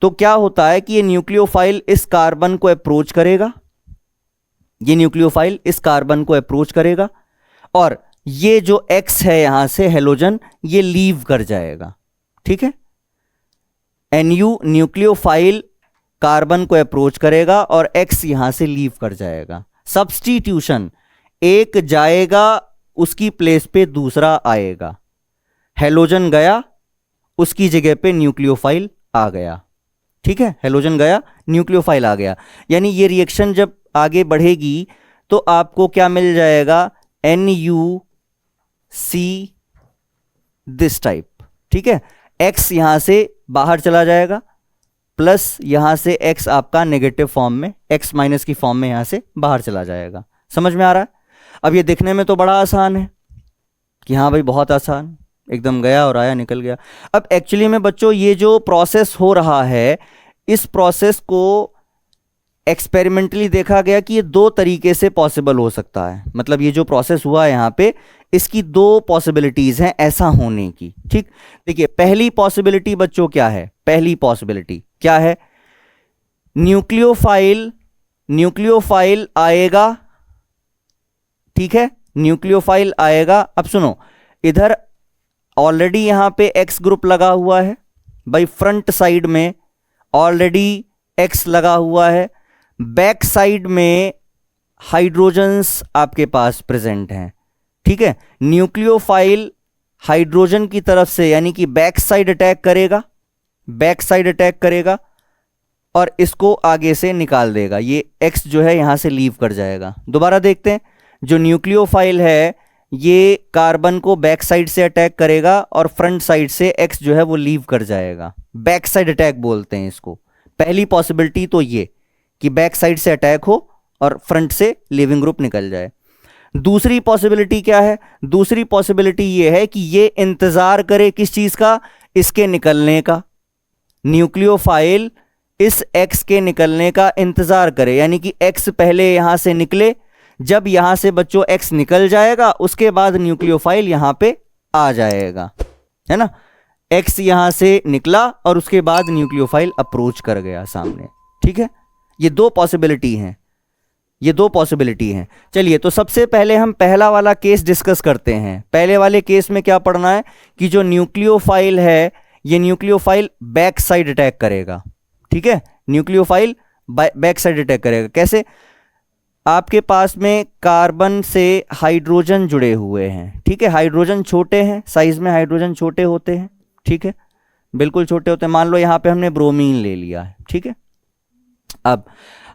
तो क्या होता है कि ये न्यूक्लियोफाइल इस कार्बन को अप्रोच करेगा, ये न्यूक्लियोफाइल इस कार्बन को अप्रोच करेगा और ये जो X है यहां से हेलोजन, ये लीव कर जाएगा। ठीक है, NU न्यूक्लियोफाइल कार्बन को अप्रोच करेगा और X यहां से लीव कर जाएगा। सब्स्टिट्यूशन, एक जाएगा उसकी प्लेस पे दूसरा आएगा। हेलोजन गया, उसकी जगह पे न्यूक्लियोफाइल आ गया। ठीक है, हेलोजन गया, न्यूक्लियोफाइल आ गया। यानी ये रिएक्शन जब आगे बढ़ेगी तो आपको क्या मिल जाएगा? NuC this type. ठीक है, X यहां से बाहर चला जाएगा, प्लस यहां से X आपका नेगेटिव फॉर्म में, X माइनस की फॉर्म में यहां से बाहर चला जाएगा। समझ में आ रहा है? अब ये दिखने में तो बड़ा आसान है कि हाँ भाई बहुत आसान, एकदम गया और आया, निकल गया। अब एक्चुअली में बच्चों ये जो प्रोसेस हो रहा है, इस प्रोसेस को एक्सपेरिमेंटली देखा गया कि ये 2 तरीके से पॉसिबल हो सकता है। मतलब ये जो प्रोसेस हुआ है यहाँ पे, इसकी 2 पॉसिबिलिटीज हैं ऐसा होने की। ठीक, देखिए पहली पॉसिबिलिटी बच्चों क्या है? पहली पॉसिबिलिटी क्या है? न्यूक्लियोफाइल आएगा। ठीक है, न्यूक्लियोफाइल आएगा। अब सुनो, इधर ऑलरेडी यहां पे X ग्रुप लगा हुआ है भाई, फ्रंट साइड में ऑलरेडी X लगा हुआ है, बैक साइड में हाइड्रोजन्स आपके पास प्रेजेंट हैं। ठीक है, न्यूक्लियोफाइल हाइड्रोजन की तरफ से यानी कि बैक साइड अटैक करेगा, बैक साइड अटैक करेगा और इसको आगे से निकाल देगा। ये X जो है यहां से लीव कर जाएगा। दोबारा देखते हैं, जो न्यूक्लियोफाइल है ये कार्बन को बैक साइड से अटैक करेगा और फ्रंट साइड से एक्स जो है वो लीव कर जाएगा। बैक साइड अटैक बोलते हैं इसको। पहली पॉसिबिलिटी तो ये कि बैक साइड से अटैक हो और फ्रंट से लीविंग ग्रुप निकल जाए। दूसरी पॉसिबिलिटी क्या है? दूसरी पॉसिबिलिटी ये है कि ये इंतजार करे किस चीज का? इसके निकलने का। न्यूक्लियोफाइल इस एक्स के निकलने का इंतजार करे, यानी कि एक्स पहले यहां से निकले। जब यहां से बच्चों एक्स निकल जाएगा उसके बाद न्यूक्लियोफाइल यहां पे आ जाएगा, है ना। एक्स यहां से निकला और उसके बाद न्यूक्लियोफाइल अप्रोच कर गया सामने, ठीक है। ये दो पॉसिबिलिटी हैं, ये दो पॉसिबिलिटी हैं। चलिए, तो सबसे पहले हम पहला वाला केस डिस्कस करते हैं। पहले वाले केस में क्या पढ़ना है कि जो न्यूक्लियोफाइल है ये न्यूक्लियोफाइल बैक साइड अटैक करेगा, ठीक है। न्यूक्लियोफाइल बैक साइड अटैक करेगा। कैसे? आपके पास में कार्बन से हाइड्रोजन जुड़े हुए हैं, ठीक है। हाइड्रोजन छोटे हैं, साइज में हाइड्रोजन छोटे होते हैं, ठीक है, बिल्कुल छोटे होते हैं। मान लो यहां पे हमने ब्रोमीन ले लिया है, ठीक है। अब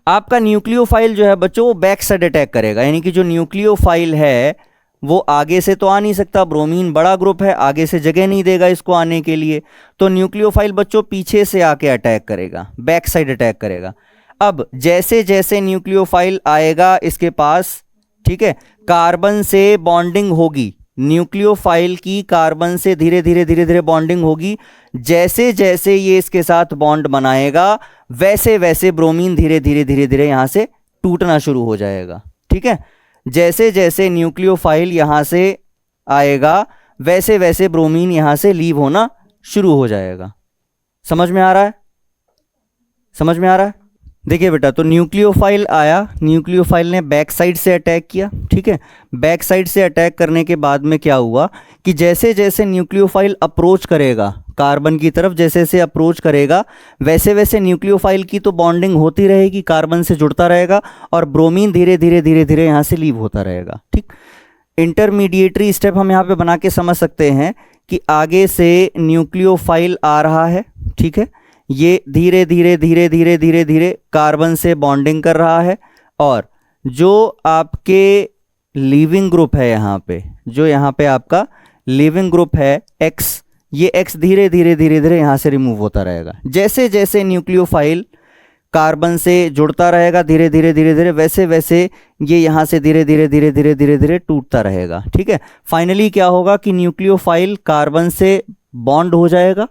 आपका न्यूक्लियोफाइल जो है बच्चों वो बैक साइड अटैक करेगा, यानी कि जो न्यूक्लियोफाइल है वो आगे से तो आ नहीं सकता, ब्रोमीन बड़ा ग्रुप है, आगे से जगह नहीं देगा इसको आने के लिए। तो न्यूक्लियोफाइल बच्चों पीछे से आके अटैक करेगा, बैक साइड अटैक करेगा। अब जैसे जैसे न्यूक्लियोफाइल आएगा इसके पास, ठीक है, कार्बन से बॉन्डिंग होगी। न्यूक्लियोफाइल की कार्बन से धीरे धीरे धीरे धीरे बॉन्डिंग होगी। जैसे जैसे ये इसके साथ बॉन्ड बनाएगा वैसे वैसे ब्रोमीन धीरे धीरे धीरे धीरे यहां से टूटना शुरू हो जाएगा, ठीक है। जैसे जैसे न्यूक्लियोफाइल यहां से आएगा वैसे वैसे ब्रोमीन यहां से लीव होना शुरू हो जाएगा। समझ में आ रहा है? समझ में आ रहा है? देखिए बेटा, तो न्यूक्लियोफाइल आया, न्यूक्लियोफाइल ने बैक साइड से अटैक किया, ठीक है। बैक साइड से अटैक करने के बाद में क्या हुआ कि जैसे जैसे न्यूक्लियोफाइल अप्रोच करेगा कार्बन की तरफ, जैसे जैसे अप्रोच करेगा वैसे वैसे न्यूक्लियोफाइल की तो बॉन्डिंग होती रहेगी, कार्बन से जुड़ता रहेगा और ब्रोमीन धीरे धीरे धीरे धीरे यहाँ से लीव होता रहेगा, ठीक। इंटरमीडिएटरी स्टेप हम यहाँ पे बना के समझ सकते हैं कि आगे से न्यूक्लियोफाइल आ रहा है, ठीक है। ये धीरे धीरे धीरे धीरे धीरे धीरे कार्बन से बॉन्डिंग कर रहा है और जो आपके लीविंग ग्रुप है यहाँ पे, जो यहाँ पे आपका लीविंग ग्रुप है एक्स, ये एक्स धीरे धीरे धीरे धीरे यहाँ से रिमूव होता रहेगा। जैसे जैसे न्यूक्लियोफाइल कार्बन से जुड़ता रहेगा धीरे धीरे धीरे धीरे वैसे वैसे ये यहाँ से धीरे धीरे धीरे धीरे धीरे धीरे टूटता रहेगा, ठीक है। फाइनली क्या होगा कि न्यूक्लियोफाइल कार्बन से बॉन्ड हो जाएगा,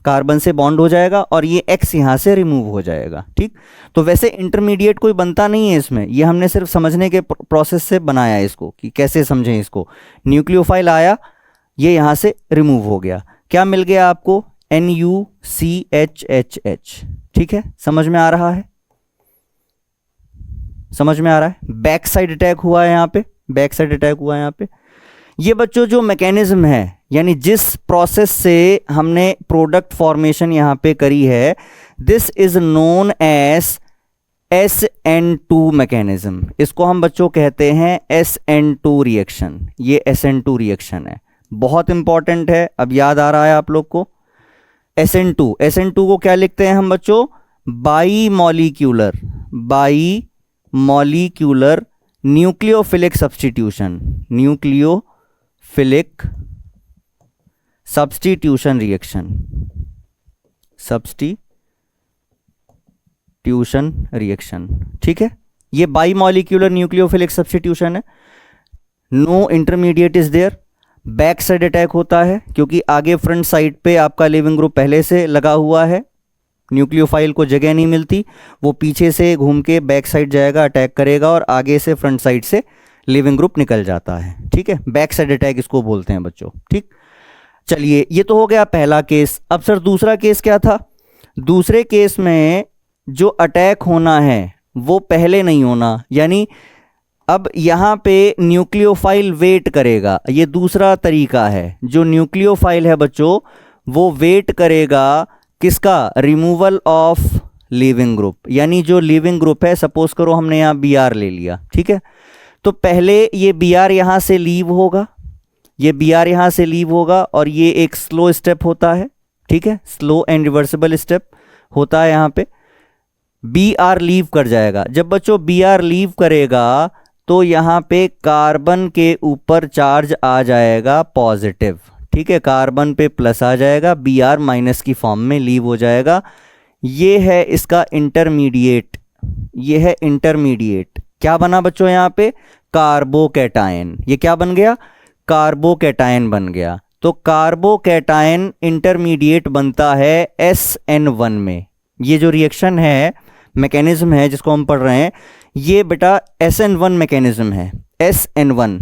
कार्बन से बॉन्ड हो जाएगा और ये एक्स यहाँ से रिमूव हो जाएगा, ठीक। तो वैसे इंटरमीडिएट कोई बनता नहीं है इसमें, ये हमने सिर्फ समझने के प्रोसेस से बनाया है इसको कि कैसे समझें इसको। न्यूक्लियोफाइल आया, ये यहाँ से रिमूव हो गया, क्या मिल गया आपको? NuCHHH, ठीक है। समझ में आ रहा है? समझ में आ रहा है? बैक साइड अटैक हुआ है यहाँ पे, बैक साइड अटैक हुआ है यहाँ पे। ये बच्चों जो मैकेनिज्म है, यानी जिस प्रोसेस से हमने प्रोडक्ट फॉर्मेशन यहाँ पे करी है, this is known as SN2 mechanism. इसको हम बच्चों कहते हैं SN2 रिएक्शन। ये SN2 रिएक्शन है, बहुत इंपॉर्टेंट है। अब याद आ रहा है आप लोग को? SN2, SN2 को क्या लिखते हैं हम बच्चों? Bimolecular nucleophilic substitution, nucleophilic substitution reaction, ठीक है। ये बाई मॉलिक्यूलर न्यूक्लियोफिलिक सब्स्टिट्यूशन है। No intermediate is there. Back side attack होता है क्योंकि आगे फ्रंट साइड पे आपका लिविंग ग्रुप पहले से लगा हुआ है, न्यूक्लियोफाइल को जगह नहीं मिलती, वो पीछे से घूम के बैक साइड जाएगा, अटैक करेगा और आगे से फ्रंट साइड से लिविंग ग्रुप निकल जाता है, ठीक है। बैक साइड अटैक इसको बोलते हैं बच्चों, ठीक। चलिए, ये तो हो गया पहला केस। अब सर दूसरा केस क्या था? दूसरे केस में जो अटैक होना है वो पहले नहीं होना, यानी अब यहाँ पे न्यूक्लियोफाइल वेट करेगा। ये दूसरा तरीका है। जो न्यूक्लियोफाइल है बच्चों वो वेट करेगा किसका? Removal of leaving group. यानी जो लीविंग ग्रुप है, सपोज करो हमने यहाँ Br ले लिया, ठीक है, तो पहले ये Br यहाँ से लीव होगा, ये Br यहाँ से लीव होगा और ये एक स्लो स्टेप होता है, ठीक है, स्लो एंड रिवर्सिबल स्टेप होता है। यहाँ पे Br लीव कर जाएगा। जब बच्चों Br लीव करेगा तो यहाँ पे कार्बन के ऊपर चार्ज आ जाएगा पॉजिटिव, ठीक है, कार्बन पे प्लस आ जाएगा, Br माइनस की फॉर्म में लीव हो जाएगा। ये है इसका इंटरमीडिएट, ये है इंटरमीडिएट। क्या बना बच्चों यहाँ पे? कार्बोकैटायन। ये क्या बन गया? कार्बोकैटायन बन गया। तो कार्बोकैटायन इंटरमीडिएट बनता है SN1 में। ये जो रिएक्शन है, मैकेनिज्म है जिसको हम पढ़ रहे हैं, ये बेटा SN1 मैकेनिज्म है। SN1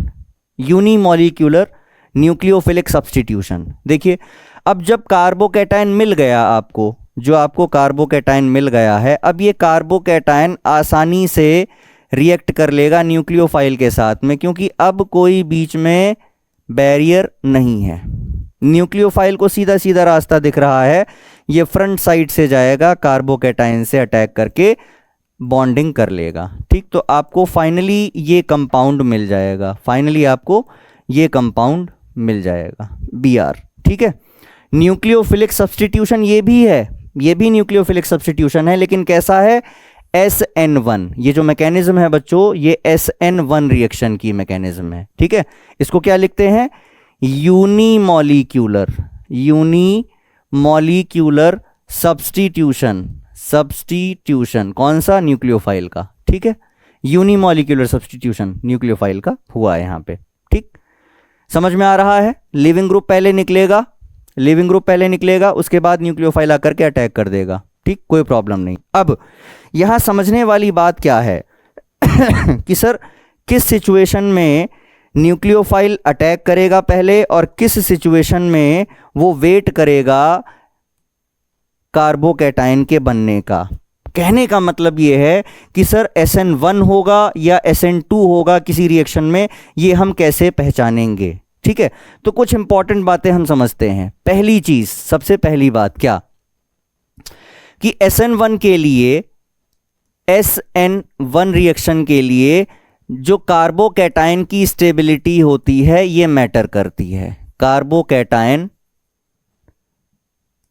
unimolecular nucleophilic substitution. देखिए, अब जब कार्बोकैटायन मिल गया आपको, जो आपको कार्बोकैटायन मिल गया है, अब ये कार्बोकैटायन आसानी से रिएक्ट कर लेगा न्यूक्लियोफाइल के साथ में, क्योंकि अब कोई बीच में बैरियर नहीं है। न्यूक्लियोफाइल को सीधा सीधा रास्ता दिख रहा है, ये फ्रंट साइड से जाएगा, कार्बोकैटायन से अटैक करके बॉन्डिंग कर लेगा। ठीक, तो आपको फाइनली ये कंपाउंड मिल जाएगा, फाइनली आपको ये कंपाउंड मिल जाएगा Br। ठीक है, न्यूक्लियोफिलिक सब्स्टिट्यूशन ये भी है, ये भी न्यूक्लियोफिलिक सब्स्टिट्यूशन है, लेकिन कैसा है? SN1। ये जो मैकेनिज्म है बच्चों, ये SN1 रिएक्शन की मैकेनिज्म है। ठीक है, इसको क्या लिखते हैं? Unimolecular, unimolecular substitution. सब्स्टिट्यूशन कौन सा? न्यूक्लियोफाइल का। ठीक है, यूनिमॉलिक्यूलर सब्स्टिट्यूशन न्यूक्लियोफाइल का हुआ है यहाँ पे। ठीक, समझ में आ रहा है? लिविंग ग्रुप पहले निकलेगा, लिविंग ग्रुप पहले निकलेगा, उसके बाद न्यूक्लियोफाइल आकर के अटैक कर देगा। ठीक, कोई प्रॉब्लम नहीं। अब यहां समझने वाली बात क्या है कि सर किस सिचुएशन में न्यूक्लियोफाइल अटैक करेगा पहले, और किस सिचुएशन में वो वेट करेगा कार्बोकैटायन के बनने का। कहने का मतलब ये है कि सर SN1 होगा या SN2 होगा किसी रिएक्शन में, ये हम कैसे पहचानेंगे? ठीक है, तो कुछ इंपॉर्टेंट बातें हम समझते हैं। पहली चीज, सबसे पहली बात क्या कि SN1 के लिए, SN1 रिएक्शन के लिए जो कार्बोकैटायन की स्टेबिलिटी होती है ये मैटर करती है। कार्बोकैटायन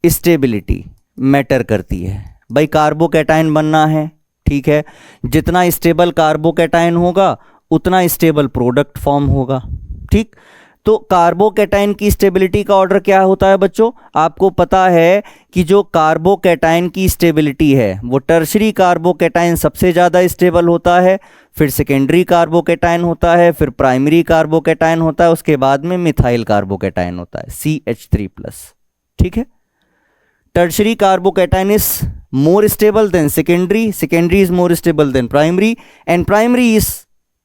स्टेबिलिटी मैटर करती है। भाई कार्बोकैटायन बनना है, ठीक है, जितना स्टेबल कार्बोकैटायन होगा उतना स्टेबल प्रोडक्ट फॉर्म होगा। ठीक, तो कार्बोकैटायन की स्टेबिलिटी का ऑर्डर क्या होता है बच्चों? आपको पता है कि जो कार्बोकैटायन की स्टेबिलिटी है वो टर्शरी कार्बोकैटायन सबसे ज़्यादा स्टेबल होता है, फिर सेकेंडरी कार्बोकैटायन होता है, फिर प्राइमरी कार्बोकैटायन होता है, उसके बाद में मिथाइल कार्बोकैटायन होता है CH3+। ठीक है, tertiary carbocation is more stable than secondary is more stable than primary, and primary is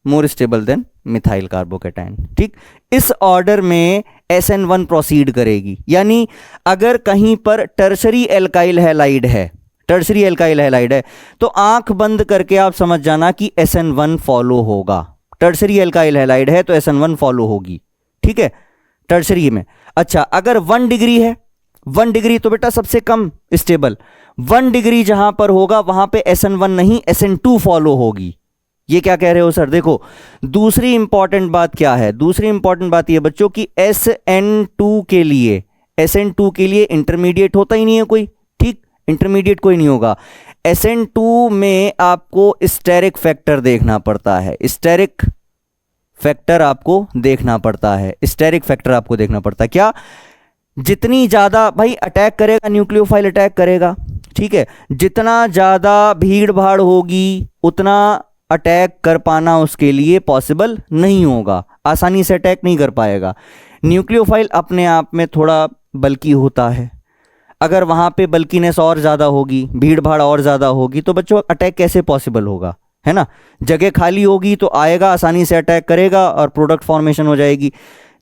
more stable than methyl carbocation. ठीक, इस ऑर्डर में SN1 प्रोसीड करेगी। यानी अगर कहीं पर टर्शरी एल्काइल हैलाइड है, टर्शरी एल्काइल हैलाइड है, तो आंख बंद करके आप समझ जाना कि SN1 फॉलो होगा। टर्शरी एल्काइल हैलाइड है तो SN1 फॉलो होगी। ठीक है, टर्शरी में। अच्छा, अगर 1 डिग्री है, 1 डिग्री तो बेटा सबसे कम स्टेबल, 1 डिग्री जहां पर होगा वहां पे SN1 नहीं SN2 फॉलो होगी। ये क्या कह रहे हो सर? देखो, दूसरी इंपॉर्टेंट बात क्या है? दूसरी इंपॉर्टेंट बात ये बच्चों की SN2 के लिए, SN2 के लिए इंटरमीडिएट होता ही नहीं है कोई। ठीक, इंटरमीडिएट कोई नहीं होगा। SN2 में आपको स्टेरिक फैक्टर देखना पड़ता है, स्टेरिक फैक्टर आपको देखना पड़ता है, स्टेरिक फैक्टर आपको देखना पड़ता है। क्या? जितनी ज़्यादा भाई अटैक करेगा न्यूक्लियोफाइल, अटैक करेगा, ठीक है, जितना ज़्यादा भीड़ भाड़ होगी उतना अटैक कर पाना उसके लिए पॉसिबल नहीं होगा, आसानी से अटैक नहीं कर पाएगा। न्यूक्लियोफाइल अपने आप में थोड़ा बल्की होता है, अगर वहाँ पे बल्कीनेस और ज़्यादा होगी, भीड़ भाड़ और ज़्यादा होगी, तो बच्चों अटैक कैसे पॉसिबल होगा? है ना, जगह खाली होगी तो आएगा, आसानी से अटैक करेगा और प्रोडक्ट फॉर्मेशन हो जाएगी।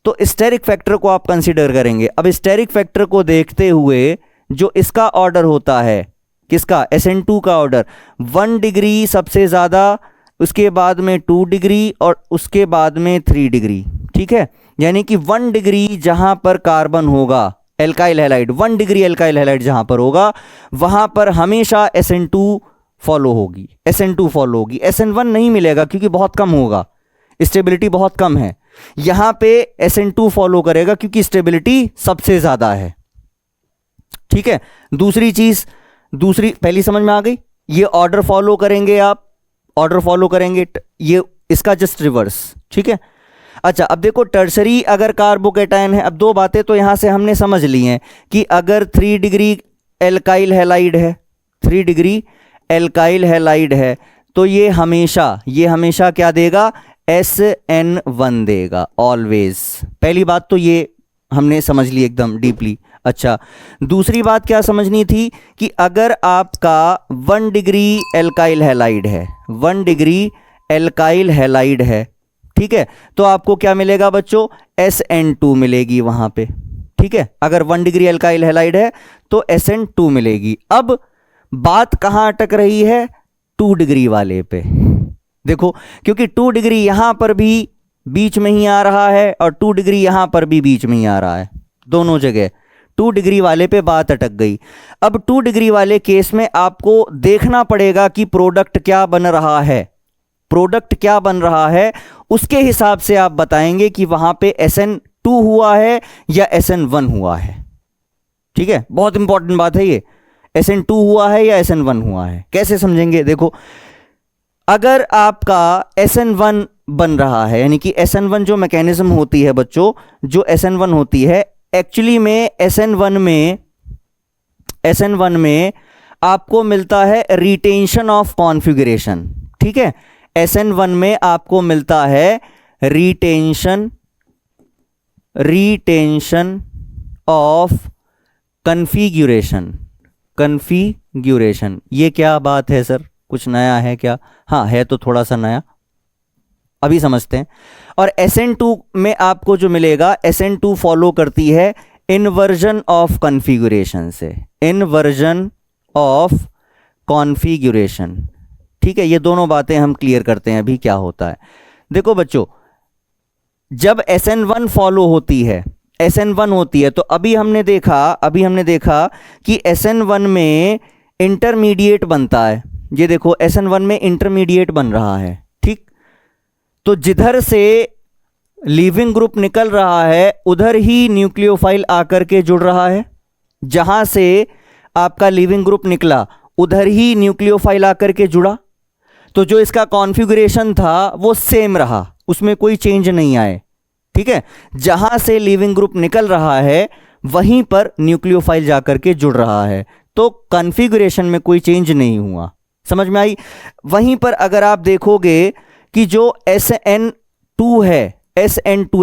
तो स्टेरिक फैक्टर को आप कंसीडर करेंगे। अब स्टेरिक फैक्टर को देखते हुए जो इसका ऑर्डर होता है, किसका? SN2 का ऑर्डर, 1 डिग्री सबसे ज़्यादा, उसके बाद में 2 डिग्री और उसके बाद में 3 डिग्री। ठीक है, यानी कि 1 डिग्री जहां पर कार्बन होगा, alkyl halide, 1 degree alkyl halide जहां पर होगा वहां पर हमेशा SN2 फॉलो होगी, SN2 फॉलो होगी। SN1 नहीं मिलेगा क्योंकि बहुत कम होगा, स्टेबिलिटी बहुत कम है। यहां पे SN2 फॉलो करेगा क्योंकि स्टेबिलिटी सबसे ज्यादा है। ठीक है, दूसरी चीज, दूसरी पहली समझ में आ गई, ये ऑर्डर फॉलो करेंगे आप, ऑर्डर फॉलो करेंगे, ये इसका जस्ट रिवर्स, ठीक है। अच्छा, अब देखो टर्शरी अगर कार्बोकेटायन है, अब दो बातें तो यहां से हमने समझ ली हैं कि अगर 3 डिग्री एल्काइल हैलाइड है, 3 डिग्री एल्काइल हैलाइड है, तो ये हमेशा क्या देगा, SN1 देगा ऑलवेज। पहली बात तो ये हमने समझ ली एकदम डीपली। अच्छा, दूसरी बात क्या समझनी थी कि अगर आपका 1 डिग्री एल्काइल हैलाइड है, 1 डिग्री एल्काइल हैलाइड है, ठीक है, तो आपको क्या मिलेगा बच्चों, SN2 मिलेगी वहां पे, ठीक है। अगर 1 डिग्री एल्काइल हैलाइड है तो SN2 मिलेगी। अब बात कहां अटक रही है, 2 डिग्री वाले पे। देखो, क्योंकि 2 डिग्री यहां पर भी बीच में ही आ रहा है और 2 डिग्री यहां पर भी बीच में ही आ रहा है, दोनों जगह 2 डिग्री वाले पे बात अटक गई। अब 2 डिग्री वाले केस में आपको देखना पड़ेगा कि प्रोडक्ट क्या बन रहा है, प्रोडक्ट क्या बन रहा है, उसके हिसाब से आप बताएंगे कि वहां पे SN2 हुआ है या SN1 हुआ है, ठीक है। बहुत इंपॉर्टेंट बात है ये, SN2 हुआ है या SN1 हुआ है। कैसे समझेंगे, देखो, अगर आपका SN1 बन रहा है, यानी कि SN1 जो मैकेनिज्म होती है बच्चों, जो SN1 होती है, एक्चुअली में SN1 में आपको मिलता है रिटेंशन ऑफ कॉन्फ़िगरेशन, ठीक है। SN1 में आपको मिलता है रिटेंशन ऑफ कन्फिग्यूरेशन। ये क्या बात है सर, कुछ नया है क्या? हाँ, है तो थोड़ा सा नया, अभी समझते हैं। और SN2 में आपको जो मिलेगा, SN2 फॉलो करती है इन्वर्जन ऑफ कॉन्फ़िगरेशन से, इन्वर्जन ऑफ कॉन्फ़िगरेशन, ठीक है। ये दोनों बातें हम क्लियर करते हैं अभी क्या होता है। देखो बच्चों, जब SN1 फॉलो होती है, SN1 होती है, तो अभी हमने देखा कि SN1 में इंटरमीडिएट बनता है। ये देखो, SN1 में इंटरमीडिएट बन रहा है, ठीक। तो जिधर से लीविंग ग्रुप निकल रहा है उधर ही न्यूक्लियोफाइल आकर के जुड़ रहा है, जहां से आपका लीविंग ग्रुप निकला उधर ही न्यूक्लियोफाइल आकर के जुड़ा। तो जो इसका कॉन्फ़िगरेशन था वो सेम रहा, उसमें कोई चेंज नहीं आए, ठीक है। जहां से लीविंग ग्रुप निकल रहा है वहीं पर न्यूक्लियोफाइल जाकर के जुड़ रहा है, तो कॉन्फ़िगरेशन में कोई चेंज नहीं हुआ। समझ में आई? वहीं पर अगर आप देखोगे कि जो SN2 है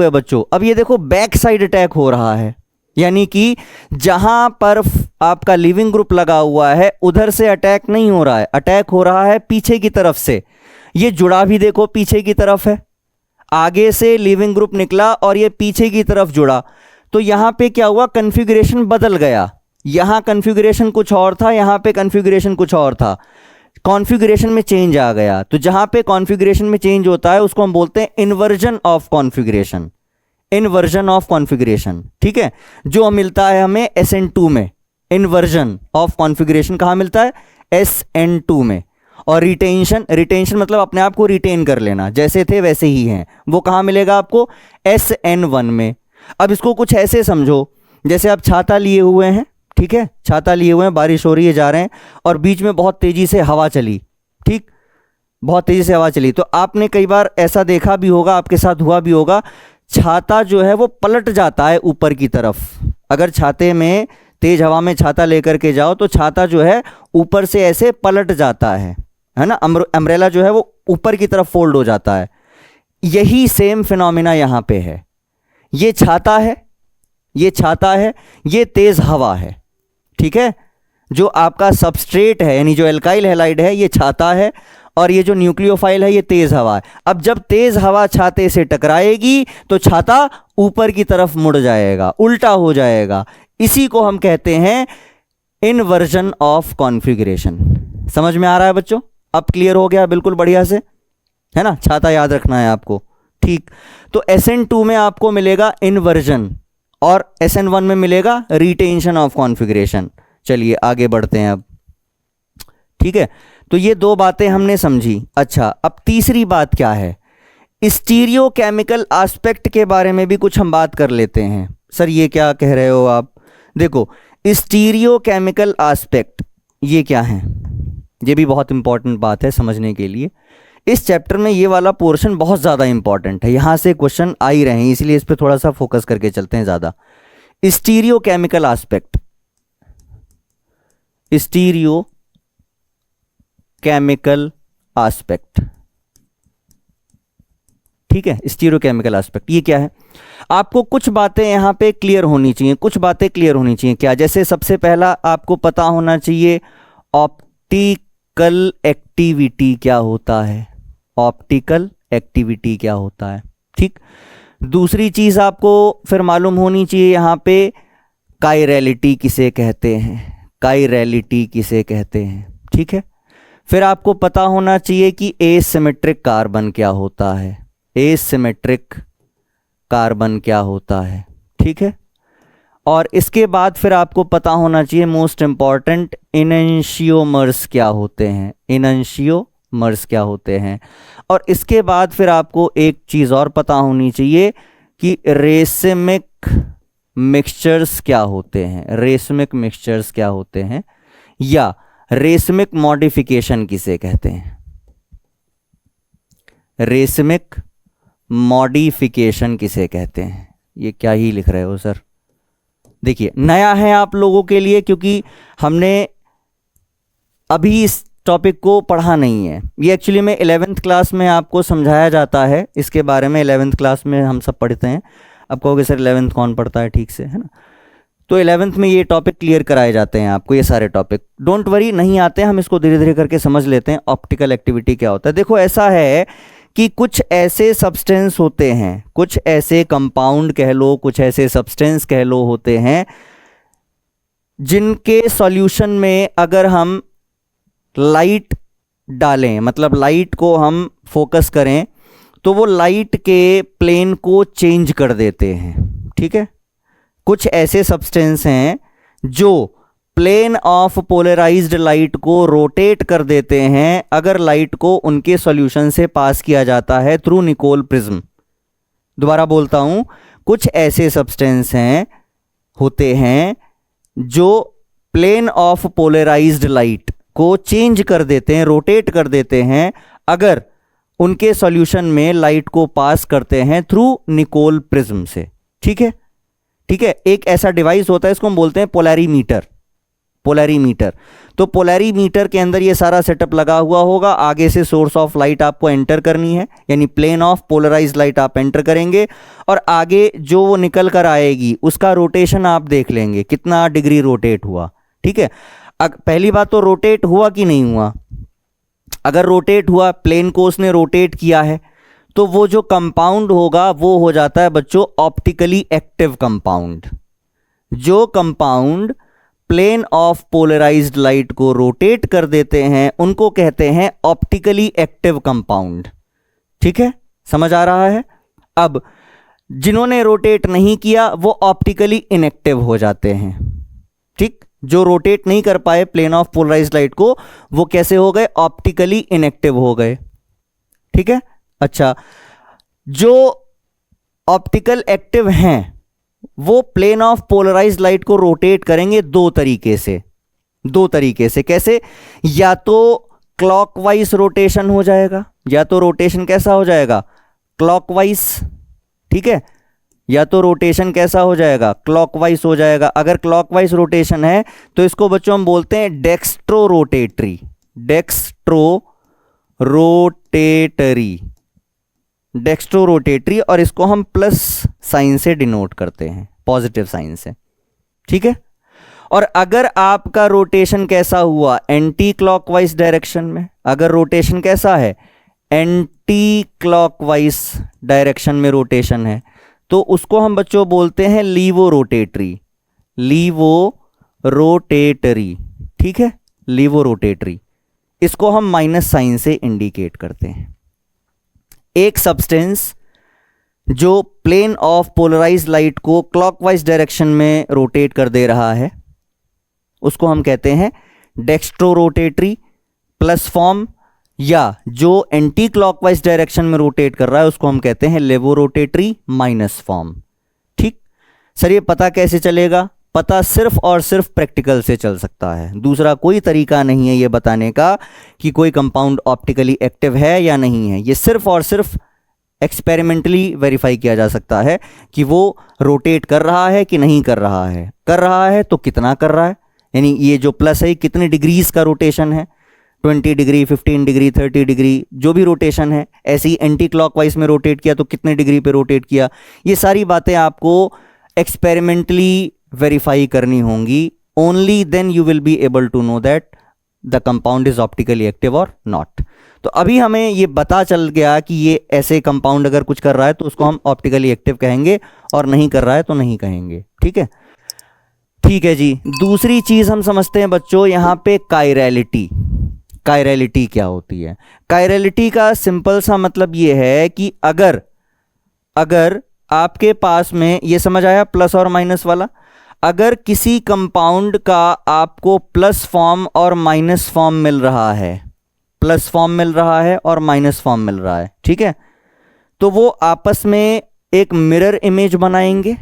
बच्चों, अब ये देखो बैक साइड अटैक हो रहा है, यानी कि जहां पर आपका लिविंग ग्रुप लगा हुआ है उधर से अटैक नहीं हो रहा है, अटैक हो रहा है पीछे की तरफ से। ये जुड़ा भी देखो पीछे की तरफ है, आगे से लिविंग ग्रुप निकला और ये पीछे की तरफ जुड़ा, तो यहां पे क्या हुआ, कन्फिग्रेशन बदल गया। यहां कन्फिग्रेशन कुछ और था, यहां पे कन्फिग्रेशन कुछ और था, कॉन्फ़िगरेशन में चेंज आ गया। तो जहां पे कॉन्फ़िगरेशन में चेंज होता है उसको हम बोलते हैं inversion of configuration, inversion of configuration, ठीक है। जो मिलता है हमें SN2 में, इन्वर्जन ऑफ कॉन्फ़िगरेशन कहां मिलता है, SN2 में। और रिटेंशन मतलब अपने आप को रिटेन कर लेना, जैसे थे वैसे ही हैं, वो कहां मिलेगा आपको, SN1 में। अब इसको कुछ ऐसे समझो, जैसे आप छाता लिए हुए हैं, ठीक है, छाता लिए हुए हैं, बारिश हो रही है, जा रहे हैं, और बीच में बहुत तेजी से हवा चली, ठीक, बहुत तेजी से हवा चली। तो आपने कई बार ऐसा देखा भी होगा, आपके साथ हुआ भी होगा, छाता जो है वो पलट जाता है ऊपर की तरफ। अगर छाते में तेज हवा में छाता लेकर के जाओ तो छाता जो है ऊपर से ऐसे पलट जाता है ना, अम्ब्रेला जो है वो ऊपर की तरफ फोल्ड हो जाता है। यही सेम फिनोमिना यहां पे है। ये छाता है, ये तेज हवा है, ठीक है। जो आपका सबस्ट्रेट है, यानी जो एल्काइल हैलाइड है, ये छाता है, और ये जो न्यूक्लियोफाइल है ये तेज हवा है। अब जब तेज हवा छाते से टकराएगी तो छाता ऊपर की तरफ मुड़ जाएगा, उल्टा हो जाएगा। इसी को हम कहते हैं इन्वर्जन ऑफ कॉन्फ़िगरेशन। समझ में आ रहा है बच्चों? अब क्लियर हो गया बिल्कुल बढ़िया से, है ना। छाता याद रखना है आपको, ठीक। तो SN2 में आपको मिलेगा इन्वर्जन और SN1 में मिलेगा रिटेंशन ऑफ कॉन्फ़िगरेशन। चलिए आगे बढ़ते हैं अब, ठीक है। तो ये दो बातें हमने समझी। अच्छा, अब तीसरी बात क्या है, स्टीरियो केमिकल एस्पेक्ट के बारे में भी कुछ हम बात कर लेते हैं। सर ये क्या कह रहे हो आप? देखो, स्टीरियो केमिकल एस्पेक्ट ये क्या है, ये भी बहुत इंपॉर्टेंट बात है समझने के लिए। इस चैप्टर में ये वाला पोर्शन बहुत ज़्यादा इंपॉर्टेंट है, यहाँ से क्वेश्चन आ ही रहे हैं, इसलिए इस पर थोड़ा सा फोकस करके चलते हैं ज़्यादा। Stereo chemical aspect, stereo chemical aspect, ठीक है। स्टीरियो केमिकल एस्पेक्ट ये क्या है, आपको कुछ बातें यहाँ पे क्लियर होनी चाहिए, कुछ बातें क्लियर होनी चाहिए। क्या, जैसे सबसे पहला आपको पता होना चाहिए ऑप्टिकल एक्टिविटी क्या होता है, ऑप्टिकल एक्टिविटी क्या होता है, ठीक। दूसरी चीज आपको फिर मालूम होनी चाहिए यहाँ पे काइरलिटी किसे कहते हैं, काइरलिटी किसे कहते हैं, ठीक है। फिर आपको पता होना चाहिए कि एसिमेट्रिक कार्बन क्या होता है, एसिमेट्रिक कार्बन क्या होता है, ठीक है। और इसके बाद फिर आपको पता होना चाहिए मोस्ट इंपॉर्टेंट इनैंशियोमर्स क्या होते हैं, इनैंशियोमर्स क्या होते हैं। और इसके बाद फिर आपको एक चीज़ और पता होनी चाहिए कि रेसिमिक मिक्सचर्स क्या होते हैं, रेसिमिक मिक्सचर्स क्या होते हैं, या रेसिमिक मॉडिफिकेशन किसे कहते हैं, रेसिमिक मॉडिफिकेशन किसे कहते हैं। ये क्या ही लिख रहे हो सर, देखिए नया है आप लोगों के लिए, क्योंकि हमने अभी इस टॉपिक को पढ़ा नहीं है। ये एक्चुअली में 11th क्लास में आपको समझाया जाता है इसके बारे में, 11th क्लास में हम सब पढ़ते हैं। अब कहोगे सर 11th कौन पढ़ता है ठीक से, है ना, तो 11th में ये टॉपिक क्लियर कराए जाते हैं आपको, ये सारे टॉपिक। डोंट वरी, नहीं आते हैं, हम इसको धीरे धीरे करके समझ लेते हैं। ऑप्टिकल एक्टिविटी क्या होता है, देखो ऐसा है कि कुछ ऐसे सब्सटेंस होते हैं, कुछ ऐसे कंपाउंड कह लो, कुछ ऐसे सब्सटेंस कह लो होते हैं, जिनके सॉल्यूशन में अगर हम लाइट डालें, मतलब लाइट को हम फोकस करें, तो वो लाइट के प्लेन को चेंज कर देते हैं, ठीक है। कुछ ऐसे सब्सटेंस हैं जो प्लेन ऑफ पोलराइज्ड लाइट को रोटेट कर देते हैं अगर लाइट को उनके सॉल्यूशन से पास किया जाता है थ्रू निकोल प्रिज्म। दोबारा बोलता हूं, कुछ ऐसे सब्सटेंस हैं होते हैं जो प्लेन ऑफ पोलराइज्ड लाइट को चेंज कर देते हैं, रोटेट कर देते हैं अगर उनके सॉल्यूशन में लाइट को पास करते हैं थ्रू निकोल प्रिज्म से, ठीक है। ठीक है, एक ऐसा डिवाइस होता है, इसको हम बोलते हैं पोलैरीमीटर, पोलैरीमीटर। तो पोलैरीमीटर के अंदर ये सारा सेटअप लगा हुआ होगा, आगे से सोर्स ऑफ लाइट आपको एंटर करनी है, यानी प्लेन ऑफ पोलराइज्ड लाइट आप एंटर करेंगे, और आगे जो वो निकल कर आएगी उसका रोटेशन आप देख लेंगे कितना डिग्री रोटेट हुआ, ठीक है। पहली बात तो रोटेट हुआ कि नहीं हुआ, अगर रोटेट हुआ, प्लेन को उसने रोटेट किया है, तो वो जो कंपाउंड होगा वो हो जाता है बच्चों ऑप्टिकली एक्टिव कंपाउंड। जो compound plane of polarised light को रोटेट कर देते हैं उनको कहते हैं ऑप्टिकली एक्टिव कंपाउंड, ठीक है, समझ आ रहा है। अब जिन्होंने रोटेट नहीं किया वो ऑप्टिकली इनएक्टिव हो जाते हैं, ठीक। जो रोटेट नहीं कर पाए प्लेन ऑफ पोलराइज्ड लाइट को, वो कैसे हो गए, ऑप्टिकली इनएक्टिव हो गए, ठीक है। अच्छा, जो ऑप्टिकल एक्टिव हैं वो प्लेन ऑफ पोलराइज्ड लाइट को रोटेट करेंगे दो तरीके से, दो तरीके से। कैसे, या तो क्लॉकवाइज रोटेशन हो जाएगा, या तो रोटेशन कैसा हो जाएगा, क्लॉकवाइज, ठीक है, या तो रोटेशन कैसा हो जाएगा, क्लॉकवाइज हो जाएगा। अगर क्लॉकवाइज रोटेशन है तो इसको बच्चों हम बोलते हैं dextrorotatory, dextrorotatory, dextrorotatory, और इसको हम प्लस साइन से डिनोट करते हैं, पॉजिटिव साइन से, ठीक है। और अगर आपका रोटेशन कैसा हुआ, एंटी क्लॉकवाइज डायरेक्शन में, अगर रोटेशन कैसा है, एंटी क्लॉकवाइज डायरेक्शन में रोटेशन है, तो उसको हम बच्चों बोलते हैं लीवो रोटेटरी, लीवो रोटेटरी, ठीक है, लीवो रोटेटरी। इसको हम माइनस साइन से इंडिकेट करते हैं। एक सब्सटेंस जो प्लेन ऑफ पोलराइज्ड लाइट को क्लॉकवाइज डायरेक्शन में रोटेट कर दे रहा है उसको हम कहते हैं डेक्स्ट्रो रोटेटरी प्लस फॉर्म, या जो एंटी क्लॉकवाइज डायरेक्शन में रोटेट कर रहा है उसको हम कहते हैं लेवो रोटेटरी माइनस फॉर्म, ठीक। सर ये पता कैसे चलेगा, पता सिर्फ और सिर्फ प्रैक्टिकल से चल सकता है। दूसरा कोई तरीका नहीं है ये बताने का कि कोई कंपाउंड ऑप्टिकली एक्टिव है या नहीं है। ये सिर्फ और सिर्फ एक्सपेरिमेंटली वेरीफाई किया जा सकता है कि वो रोटेट कर रहा है कि नहीं कर रहा है। कर रहा है तो कितना कर रहा है, यानी ये जो प्लस है कितने डिग्रीज का रोटेशन है, 20 डिग्री, 15 डिग्री, 30 डिग्री, जो भी रोटेशन है। ऐसे ही एंटी क्लॉकवाइज में रोटेट किया तो कितने डिग्री पे रोटेट किया। ये सारी बातें आपको एक्सपेरिमेंटली वेरीफाई करनी होंगी। Only then you will be able to know that the compound is optically active और नॉट। तो अभी हमें ये पता चल गया कि ये ऐसे कंपाउंड अगर कुछ कर रहा है तो उसको हम ऑप्टिकली एक्टिव कहेंगे और नहीं कर रहा है तो नहीं कहेंगे। ठीक है, ठीक है जी। दूसरी चीज हम समझते हैं बच्चों यहां पे कायरलिटी। कायरलिटी क्या होती है? कायरलिटी का सिंपल सा मतलब ये है कि अगर आपके पास में, ये समझ आया प्लस और माइनस वाला, अगर किसी कंपाउंड का आपको प्लस फॉर्म और माइनस फॉर्म मिल रहा है, प्लस फॉर्म मिल रहा है और माइनस फॉर्म मिल रहा है, ठीक है, तो वो आपस में एक मिरर इमेज बनाएंगे,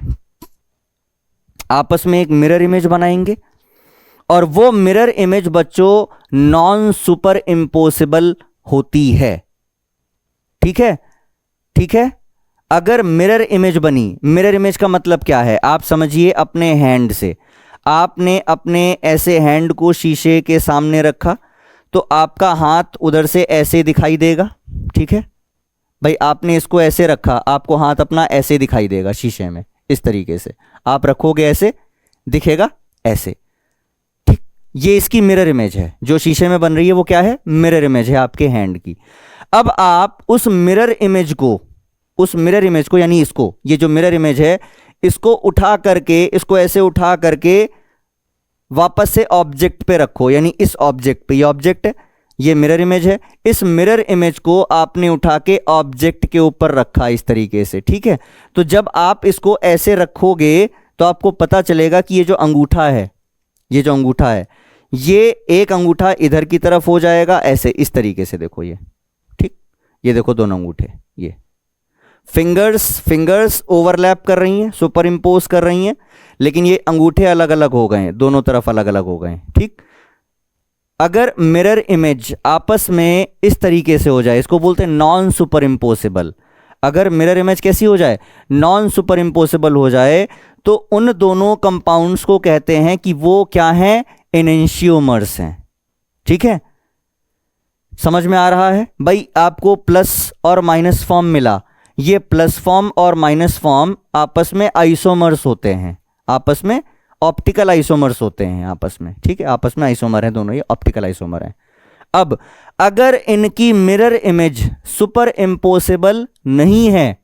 आपस में एक मिरर इमेज बनाएंगे। और वो मिरर इमेज बच्चों नॉन सुपर इम्पोसिबल होती है। ठीक है, ठीक है। अगर मिरर इमेज बनी, मिरर इमेज का मतलब क्या है आप समझिए। अपने हैंड से आपने अपने ऐसे हैंड को शीशे के सामने रखा तो आपका हाथ उधर से ऐसे दिखाई देगा। ठीक है भाई, आपने इसको ऐसे रखा, आपको हाथ अपना ऐसे दिखाई देगा शीशे में। इस तरीके से आप रखोगे, ऐसे दिखेगा, ऐसे। ठीक, ये इसकी मिरर इमेज है जो शीशे में बन रही है। वो क्या है? मिरर इमेज है आपके हैंड की। अब आप उस मिरर इमेज को यानी इसको, ये जो मिरर इमेज है, इसको उठा करके, इसको ऐसे उठा करके वापस से ऑब्जेक्ट पे रखो, यानी इस ऑब्जेक्ट पे। ये ऑब्जेक्ट है, ये मिरर इमेज है। इस मिरर इमेज को आपने उठा के ऑब्जेक्ट के ऊपर रखा इस तरीके से। ठीक है, तो जब आप इसको ऐसे रखोगे तो आपको पता चलेगा कि ये जो अंगूठा है, ये जो अंगूठा है, ये एक अंगूठा इधर की तरफ हो जाएगा ऐसे, इस तरीके से। देखो ये, ठीक, ये देखो दोनों अंगूठे, ये फिंगर्स ओवरलैप कर रही हैं, सुपर इंपोज कर रही हैं, लेकिन ये अंगूठे अलग अलग हो गए, दोनों तरफ अलग अलग हो गए। ठीक, अगर मिरर इमेज आपस में इस तरीके से हो जाए, इसको बोलते हैं नॉन सुपर इम्पोसिबल। अगर मिरर इमेज कैसी हो जाए? नॉन सुपर इम्पोसिबल हो जाए, तो उन दोनों कंपाउंड्स को कहते हैं कि वो क्या हैं? एनेंशियोमर्स हैं। ठीक है, समझ में आ रहा है भाई? आपको प्लस और माइनस फॉर्म मिला, ये प्लस फॉर्म और माइनस फॉर्म आपस में आइसोमर्स होते हैं, आपस में ऑप्टिकल आइसोमर्स होते हैं आपस में। ठीक है, आपस में आइसोमर हैं दोनों, ये ऑप्टिकल आइसोमर हैं। अब अगर इनकी मिरर इमेज सुपर इम्पोसिबल नहीं है,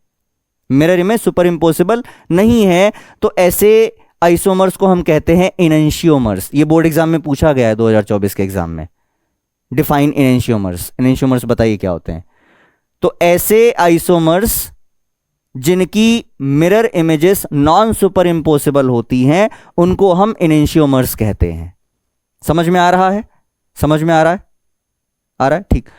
मिरर इमेज सुपर इम्पोसिबल नहीं है, तो ऐसे आइसोमर्स को हम कहते हैं एनेंशियोमर्स। ये बोर्ड एग्जाम में पूछा गया है 2024 के एग्जाम में। Define enantiomers. एनेंशियोमर्स बताइए क्या होते हैं? तो ऐसे आइसोमर्स जिनकी mirror images non super impossible होती हैं, उनको हम एनेंशियोमर्स कहते हैं। समझ में आ रहा है? समझ में आ रहा है? आ रहा है? ठीक।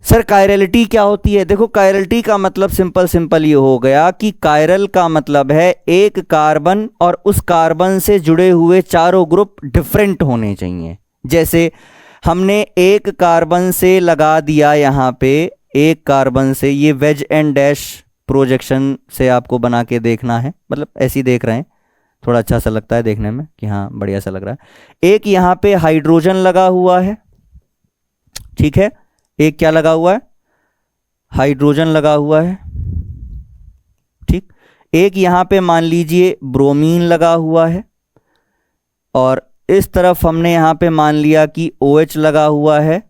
सर कायरलिटी क्या होती है? देखो, कायरलिटी का मतलब सिंपल ये हो गया कि कायरल का मतलब है एक कार्बन और उस कार्बन से जुड़े हुए चारों ग्रुप डिफरेंट होने चाहिए। जैसे हमने एक कार्बन से लगा दिया यहां पे, एक कार्बन से, ये वेज एंड डैश प्रोजेक्शन से आपको बना के देखना है, मतलब ऐसे ही देख रहे हैं, थोड़ा अच्छा सा लगता है देखने में कि हाँ बढ़िया सा लग रहा है। एक यहाँ पे हाइड्रोजन लगा हुआ है, ठीक है, एक क्या लगा हुआ है? हाइड्रोजन लगा हुआ है। ठीक, एक यहाँ पे मान लीजिए ब्रोमीन लगा हुआ है, और इस तरफ हमने यहाँ पे मान लिया कि OH लगा हुआ है,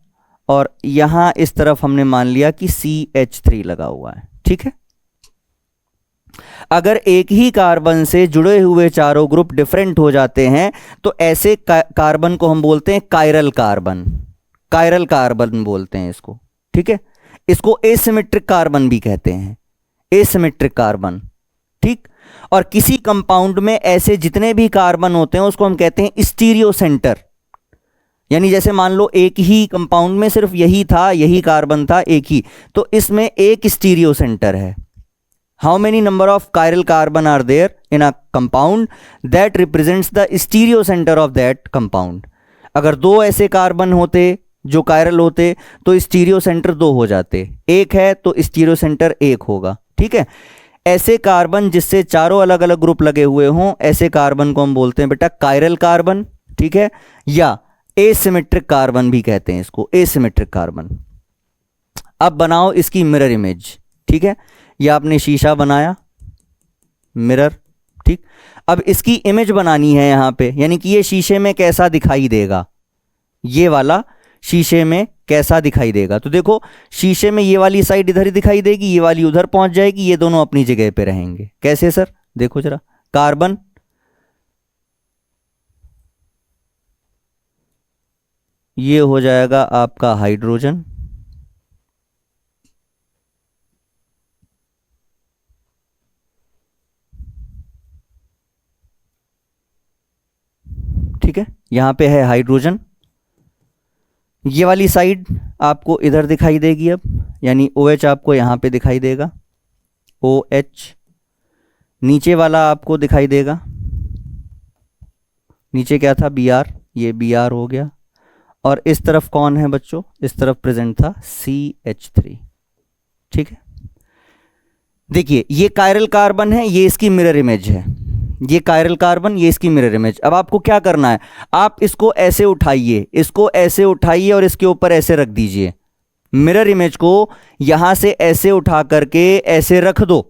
और यहाँ इस तरफ हमने मान लिया कि CH3 लगा हुआ है। ठीक है, अगर एक ही कार्बन से जुड़े हुए चारों ग्रुप डिफरेंट हो जाते हैं तो ऐसे कार्बन को हम बोलते हैं कायरल कार्बन। कायरल कार्बन बोलते हैं इसको। ठीक है, इसको एसिमेट्रिक कार्बन भी कहते हैं, एसिमेट्रिक कार्बन। ठीक, और किसी कंपाउंड में ऐसे जितने भी कार्बन होते हैं उसको हम कहते हैं स्टीरियो सेंटर। यानी जैसे मान लो एक ही कंपाउंड में सिर्फ यही था, यही कार्बन था एक ही, तो इसमें एक स्टीरियो सेंटर है। How many number of chiral carbon are there in a compound that represents the stereo centre of that compound. अगर दो ऐसे कार्बन होते जो कायरल होते तो स्टीरियो सेंटर दो हो जाते, एक है तो स्टीरियो सेंटर एक होगा, ठीक है। ऐसे कार्बन जिससे चारों अलग अलग ग्रुप लगे हुए हों, ऐसे कार्बन को हम बोलते हैं बेटा कायरल कार्बन, ठीक है, या एसिमेट्रिक कार्बन भी कहते हैं इसको, एसिमेट्रिक कार्बन। अब बनाओ इसकी मिरर इमेज, ठीक है। ये आपने शीशा बनाया, मिरर, ठीक। अब इसकी इमेज बनानी है यहां पे, यानी कि ये शीशे में कैसा दिखाई देगा, ये वाला शीशे में कैसा दिखाई देगा। तो देखो शीशे में ये वाली साइड इधर ही दिखाई देगी, ये वाली उधर पहुंच जाएगी, ये दोनों अपनी जगह पे रहेंगे। कैसे सर, देखो जरा, कार्बन, ये हो जाएगा आपका हाइड्रोजन, ठीक है, यहां पे है हाइड्रोजन। ये वाली साइड आपको इधर दिखाई देगी अब, यानी OH आपको यहां पे दिखाई देगा, OH। नीचे वाला आपको दिखाई देगा, नीचे क्या था, Br, ये Br हो गया। और इस तरफ कौन है बच्चों, इस तरफ प्रेजेंट था CH3, ठीक है। देखिए ये कायरल कार्बन है, ये इसकी मिरर इमेज है, ये कायरल कार्बन, ये इसकी मिरर इमेज। अब आपको क्या करना है, आप इसको ऐसे उठाइए, इसको ऐसे उठाइए और इसके ऊपर ऐसे रख दीजिए, मिरर इमेज को यहां से ऐसे उठा करके ऐसे रख दो,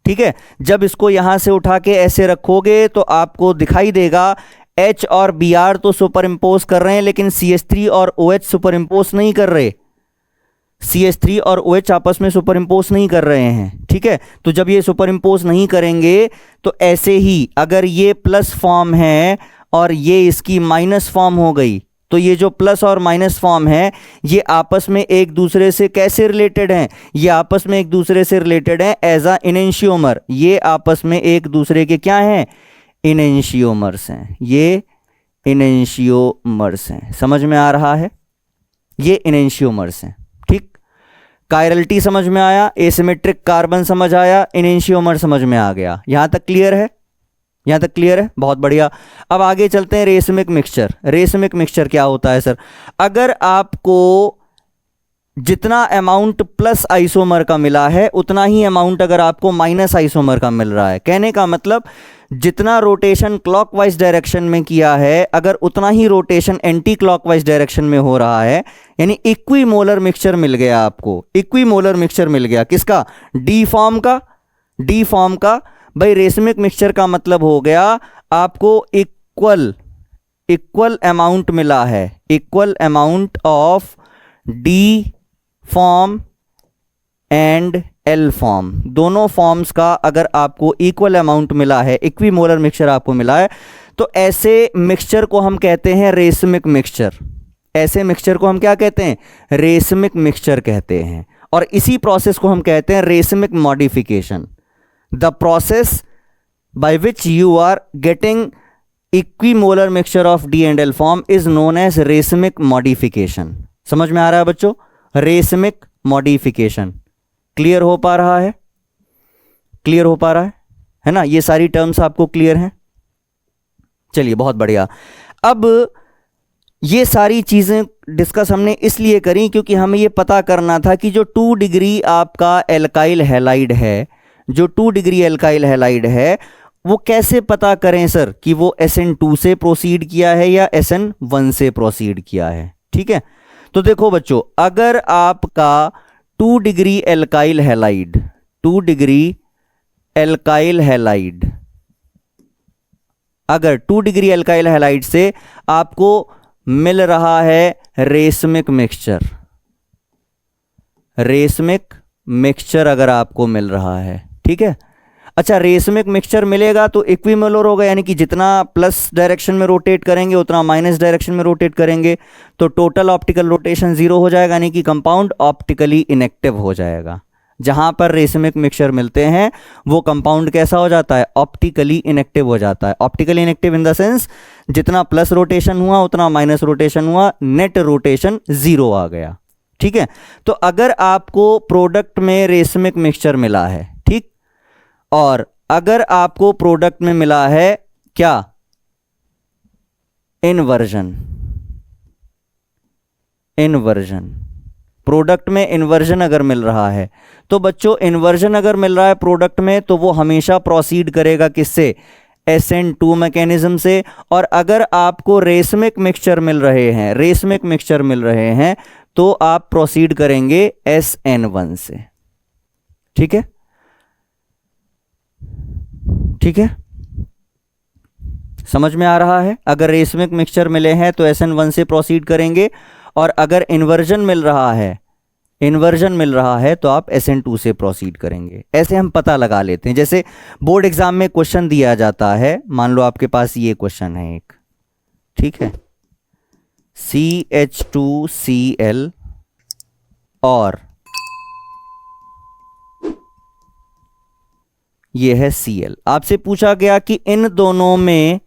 ठीक है। जब इसको यहां से उठा के ऐसे रखोगे तो आपको दिखाई देगा H और Br तो सुपर इंपोज कर रहे हैं, लेकिन CH3 और OH सुपर इंपोज नहीं कर रहे, CH3 और OH आपस में सुपर इंपोज नहीं कर रहे हैं, ठीक है। तो जब ये सुपर इंपोज नहीं करेंगे तो ऐसे ही अगर ये प्लस फॉर्म है और ये इसकी माइनस फॉर्म हो गई, तो ये जो प्लस और माइनस फॉर्म है ये आपस में एक दूसरे से कैसे रिलेटेड हैं, ये आपस में एक दूसरे से रिलेटेड हैं एज अ इनेंशियोमर। ये आपस में एक दूसरे के क्या हैं, इनेंशियोमर्स हैं, ये इनेंशियोमर्स हैं। समझ में आ रहा है, ये इनेंशियोमर्स हैं, ठीक। कायरलिटी समझ में आया, एसिमेट्रिक कार्बन समझ आया, इनेंशियोमर समझ में आ गया। यहां तक क्लियर है, यहां तक क्लियर है, बहुत बढ़िया। अब आगे चलते हैं, रेसमिक मिक्सचर। रेसमिक मिक्सचर क्या होता है सर, अगर आपको जितना अमाउंट प्लस आइसोमर का मिला है उतना ही अमाउंट अगर आपको माइनस आइसोमर का मिल रहा है, कहने का मतलब जितना रोटेशन क्लॉकवाइज डायरेक्शन में किया है अगर उतना ही रोटेशन एंटी क्लॉकवाइज डायरेक्शन में हो रहा है, यानी इक्विमोलर मिक्सचर मिल गया आपको। इक्विमोलर मिक्सचर मिल गया किसका, डी फॉर्म का, डी फॉर्म का। भाई रेसमिक मिक्सचर का मतलब हो गया आपको इक्वल अमाउंट मिला है, equal amount of D form and L form, दोनों फॉर्म्स का अगर आपको इक्वल अमाउंट मिला है, इक्विमोलर मिक्सचर आपको मिला है, तो ऐसे मिक्सचर को हम कहते हैं रेसमिक मिक्सचर। ऐसे मिक्सचर को हम क्या कहते हैं, रेसमिक मिक्सचर कहते हैं। और इसी प्रोसेस को हम कहते हैं racemic modification. The process by which you are getting equimolar mixture of D and L form is known as racemic modification. समझ में आ रहा है बच्चों, रेसमिक मॉडिफिकेशन। क्लियर हो पा रहा है, क्लियर हो पा रहा है ना, ये सारी टर्म्स आपको क्लियर हैं। चलिए बहुत बढ़िया। अब ये सारी चीजें डिस्कस हमने इसलिए करी क्योंकि हमें ये पता करना था कि जो 2 डिग्री आपका एल्काइल हैलाइड है, जो 2 डिग्री एल्काइल हैलाइड है, वो कैसे पता करें सर कि वो SN2 से प्रोसीड किया है या SN1 से प्रोसीड किया है। ठीक है, तो देखो बच्चों, अगर आपका 2 degree alkyl halide, 2 degree alkyl halide, अगर 2 डिग्री एल्काइल हैलाइड से आपको मिल रहा है रेसमिक मिक्सचर, रेसमिक मिक्सचर अगर आपको मिल रहा है, ठीक है। अच्छा, रेसमिक मिक्सचर मिलेगा तो इक्विमोलर होगा, यानी कि जितना प्लस डायरेक्शन में रोटेट करेंगे उतना माइनस डायरेक्शन में रोटेट करेंगे, तो टोटल ऑप्टिकल रोटेशन 0 हो जाएगा, यानी कि कंपाउंड ऑप्टिकली इनएक्टिव हो जाएगा। जहां पर रेसमिक मिक्सचर मिलते हैं वो कंपाउंड कैसा हो जाता है, ऑप्टिकली इनएक्टिव हो जाता है। Optically inactive in the sense जितना प्लस रोटेशन हुआ उतना माइनस रोटेशन हुआ, नेट रोटेशन 0 आ गया। ठीक है। तो अगर आपको प्रोडक्ट में रेसमिक मिक्सचर मिला है, ठीक, और अगर आपको प्रोडक्ट में मिला है क्या, इनवर्जन, इनवर्जन, प्रोडक्ट में इन्वर्जन अगर मिल रहा है, तो बच्चों इन्वर्जन अगर मिल रहा है प्रोडक्ट में, तो वो हमेशा प्रोसीड करेगा किससे, SN2 मैकेनिज्म से। और अगर आपको रेसमिक मिक्सचर मिल रहे हैं, रेसमिक मिक्सचर मिल रहे हैं, तो आप प्रोसीड करेंगे SN1 से। ठीक है, ठीक है, समझ में आ रहा है। अगर रेसमिक मिक्सचर मिले हैं तो SN1 से प्रोसीड करेंगे, और अगर इन्वर्जन मिल रहा है, इन्वर्जन मिल रहा है, तो आप SN2 से प्रोसीड करेंगे। ऐसे हम पता लगा लेते हैं। जैसे बोर्ड एग्जाम में क्वेश्चन दिया जाता है, मान लो आपके पास ये क्वेश्चन है एक, ठीक है, CH2Cl और ये है Cl। आपसे पूछा गया कि इन दोनों में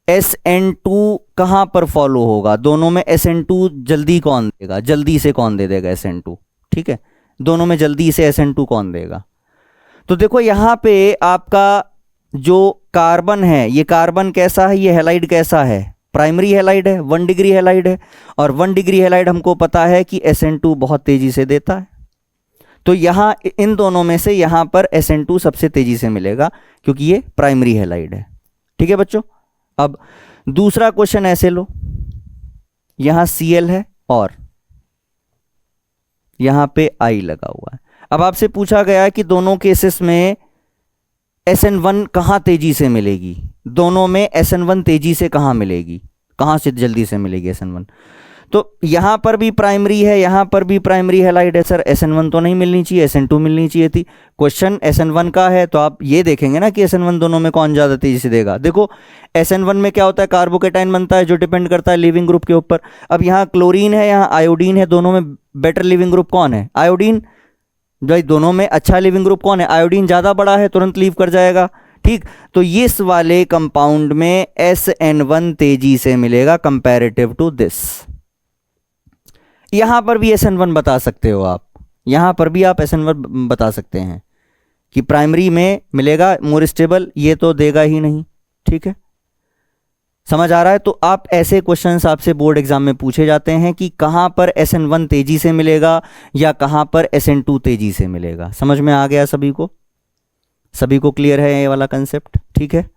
SN2 कहां पर फॉलो होगा, दोनों में SN2 जल्दी कौन देगा, जल्दी से कौन दे देगा SN2, ठीक है, दोनों में जल्दी से SN2 कौन देगा। तो देखो यहां पे आपका जो कार्बन है, ये कार्बन कैसा है, ये हैलाइड कैसा है, प्राइमरी हैलाइड है, 1 डिग्री हैलाइड है, और 1 डिग्री हैलाइड हमको पता है कि SN2 बहुत तेजी से देता है। तो यहां इन दोनों में से यहां पर SN2 सबसे तेजी से मिलेगा, क्योंकि ये प्राइमरी हैलाइड है। ठीक है बच्चों। अब दूसरा क्वेश्चन ऐसे लो, यहां Cl है और यहां पे I लगा हुआ है। अब आपसे पूछा गया कि दोनों केसेस में SN1 कहां तेजी से मिलेगी, दोनों में SN1 तेजी से कहां मिलेगी, कहां से जल्दी से मिलेगी SN1। तो यहां पर भी प्राइमरी है, यहां पर भी प्राइमरी हैलाइड है, सर SN1 तो नहीं मिलनी चाहिए, SN2 मिलनी चाहिए थी। क्वेश्चन SN1 का है, तो आप ये देखेंगे ना कि SN1 दोनों में कौन ज्यादा तेजी से देगा। देखो SN1 में क्या होता है, कार्बोकेटाइन बनता है जो डिपेंड करता है लिविंग ग्रुप के ऊपर। अब यहाँ क्लोरीन है, यहाँ आयोडीन है, दोनों में बेटर लिविंग ग्रुप कौन है, आयोडीन। भाई दोनों में अच्छा लिविंग ग्रुप कौन है, आयोडीन ज्यादा बड़ा है, तुरंत लीव कर जाएगा। ठीक, तो इस वाले कंपाउंड में SN1 तेजी से मिलेगा कंपैरेटिव टू दिस। यहां पर भी SN1 बता सकते हो आप, यहां पर भी आप SN1 बता सकते हैं कि प्राइमरी में मिलेगा मोर स्टेबल, ये तो देगा ही नहीं। ठीक है, समझ आ रहा है। तो आप ऐसे क्वेश्चंस आपसे बोर्ड एग्जाम में पूछे जाते हैं कि कहां पर SN1 तेजी से मिलेगा या कहां पर SN2 तेजी से मिलेगा। समझ में आ गया सभी को, सभी को क्लियर है ये वाला कंसेप्ट। ठीक है,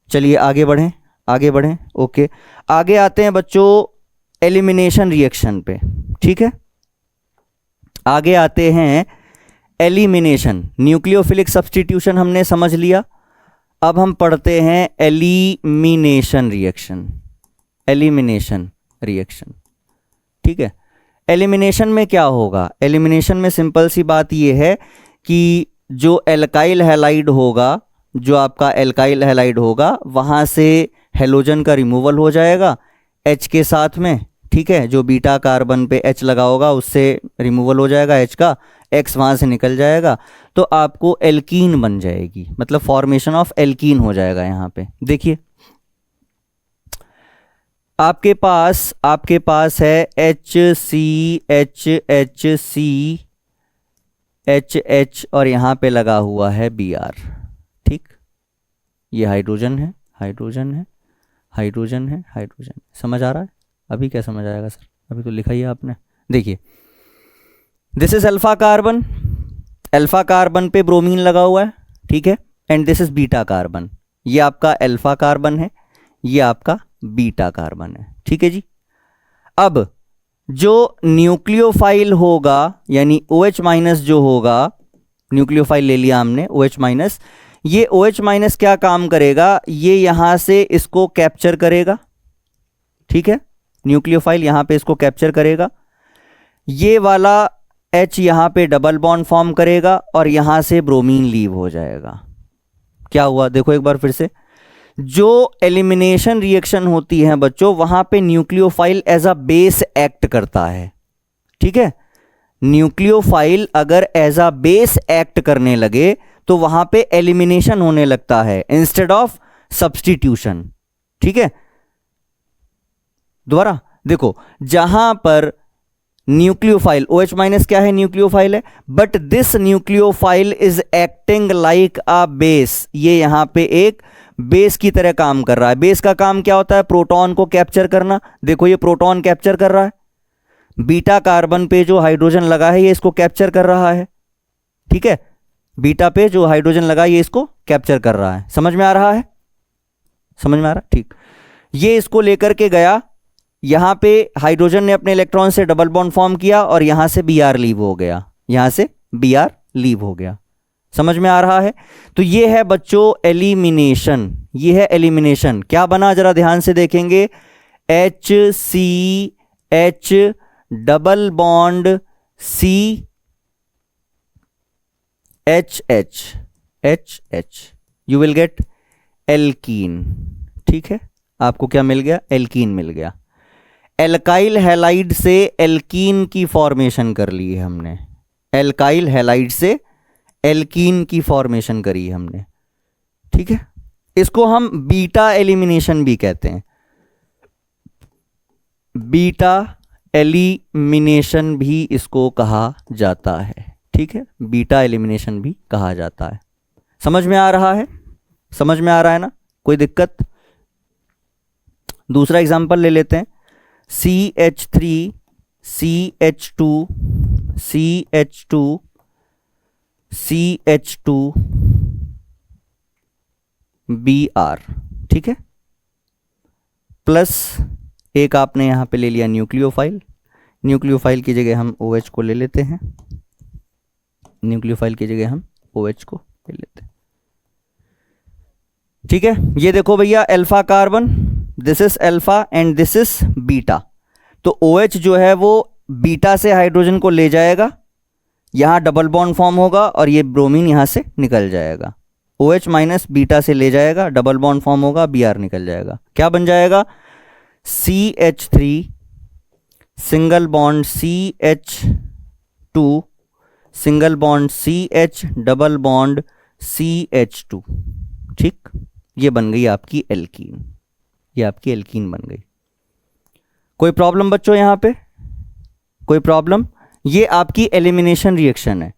चलिए आगे बढ़ें, आगे बढ़ें। ओके, आगे आते हैं बच्चों एलिमिनेशन रिएक्शन पे। ठीक है, आगे आते हैं एलिमिनेशन। न्यूक्लियोफिलिक सब्स्टिट्यूशन हमने समझ लिया, अब हम पढ़ते हैं एलिमिनेशन रिएक्शन। एलिमिनेशन रिएक्शन, ठीक है। एलिमिनेशन में क्या होगा, एलिमिनेशन में सिंपल सी बात यह है कि जो एल्काइल हैलाइड होगा, जो आपका एल्काइल हैलाइड होगा, वहां से हेलोजन का रिमूवल हो जाएगा H के साथ में। ठीक है, जो बीटा कार्बन पे H लगा होगा उससे रिमूवल हो जाएगा H का, X वहां से निकल जाएगा, तो आपको एल्कीन बन जाएगी, मतलब फॉर्मेशन ऑफ एल्कीन हो जाएगा। यहां पे देखिए आपके पास है HCHHCHH और यहां पे लगा हुआ है Br। ठीक, ये हाइड्रोजन है, हाइड्रोजन है, हाइड्रोजन है, हाइड्रोजन। समझ आ रहा है? अभी क्या समझ आएगा सर, अभी तो लिखा ही है आपने। देखिए this is alpha carbon, alpha carbon पे ब्रोमीन लगा हुआ है, ठीक है, and this is beta carbon. ये आपका अल्फा कार्बन है, ये आपका बीटा कार्बन है। ठीक है जी। अब जो न्यूक्लियोफाइल होगा, यानी OH माइनस जो होगा, न्यूक्लियोफाइल ले लिया हमने OH माइनस, ये OH माइनस क्या काम करेगा, ये यहां से इसको कैप्चर करेगा। ठीक है, न्यूक्लियोफाइल यहां पे इसको कैप्चर करेगा, ये वाला H यहां पे डबल बॉन्ड फॉर्म करेगा और यहां से ब्रोमीन लीव हो जाएगा। क्या हुआ देखो एक बार फिर से, जो एलिमिनेशन रिएक्शन होती है बच्चों, वहां पे nucleophile as a base act करता है। ठीक है, न्यूक्लियोफाइल अगर एज अ बेस एक्ट करने लगे तो वहां पे एलिमिनेशन होने लगता है इंस्टेड ऑफ सब्स्टिट्यूशन। ठीक है, दोबारा, देखो जहां पर न्यूक्लियोफाइल OH माइनस क्या है, न्यूक्लियोफाइल है, but this nucleophile is acting like a base, ये यहां पे एक बेस की तरह काम कर रहा है। बेस का काम क्या होता है, प्रोटॉन को कैप्चर करना। देखो ये प्रोटॉन कैप्चर कर रहा है, बीटा कार्बन पे जो हाइड्रोजन लगा है ये इसको कैप्चर कर रहा है, ठीक है, बीटा पे जो हाइड्रोजन लगा ये इसको कैप्चर कर रहा है। समझ में आ रहा है, समझ में आ रहा है, ठीक। ये इसको लेकर के गया, यहां पे हाइड्रोजन ने अपने इलेक्ट्रॉन से डबल बॉन्ड फॉर्म किया और यहां से Br लीव हो गया, यहां से Br लीव हो गया। समझ में आ रहा है। तो ये है बच्चों एलिमिनेशन, ये है एलिमिनेशन। क्या बना जरा ध्यान से देखेंगे, HCH double bond CHH, you will gate alkene, ठीक है, आपको क्या मिल गया, एल्कीन मिल गया। एल्काइल हैलाइड से एल्कीन की फॉर्मेशन कर ली है हमने, एल्काइल हैलाइड से एल्कीन की फॉर्मेशन करी है हमने, ठीक है। इसको हम बीटा एलिमिनेशन भी कहते हैं, बीटा एलिमिनेशन भी इसको कहा जाता है, ठीक है, बीटा एलिमिनेशन भी कहा जाता है। समझ में आ रहा है, समझ में आ रहा है ना, कोई दिक्कत। दूसरा एग्जांपल ले लेते हैं, CH3 CH2 CH2 CH2 Br, ठीक है, प्लस एक आपने यहां पे ले लिया न्यूक्लियोफाइल, न्यूक्लियोफाइल की जगह हम OH को ले लेते हैं, न्यूक्लियोफाइल की जगह हम OH को ले लेते हैं, ठीक है। ये देखो भैया alpha carbon, this is alpha and this is beta. तो OH जो है वो बीटा से हाइड्रोजन को ले जाएगा, यहां डबल बॉन्ड फॉर्म होगा और ये ब्रोमीन यहां से निकल जाएगा। OH माइनस बीटा से ले जाएगा, डबल बॉन्ड फॉर्म होगा, Br निकल जाएगा। क्या बन जाएगा, CH3 single bond CH2 single bond CH double bond CH2, ठीक। ये बन गई आपकी एल्कीन, ये आपकी एल्कीन बन गई। कोई प्रॉब्लम बच्चों यहां पे, कोई प्रॉब्लम। ये आपकी एलिमिनेशन रिएक्शन है।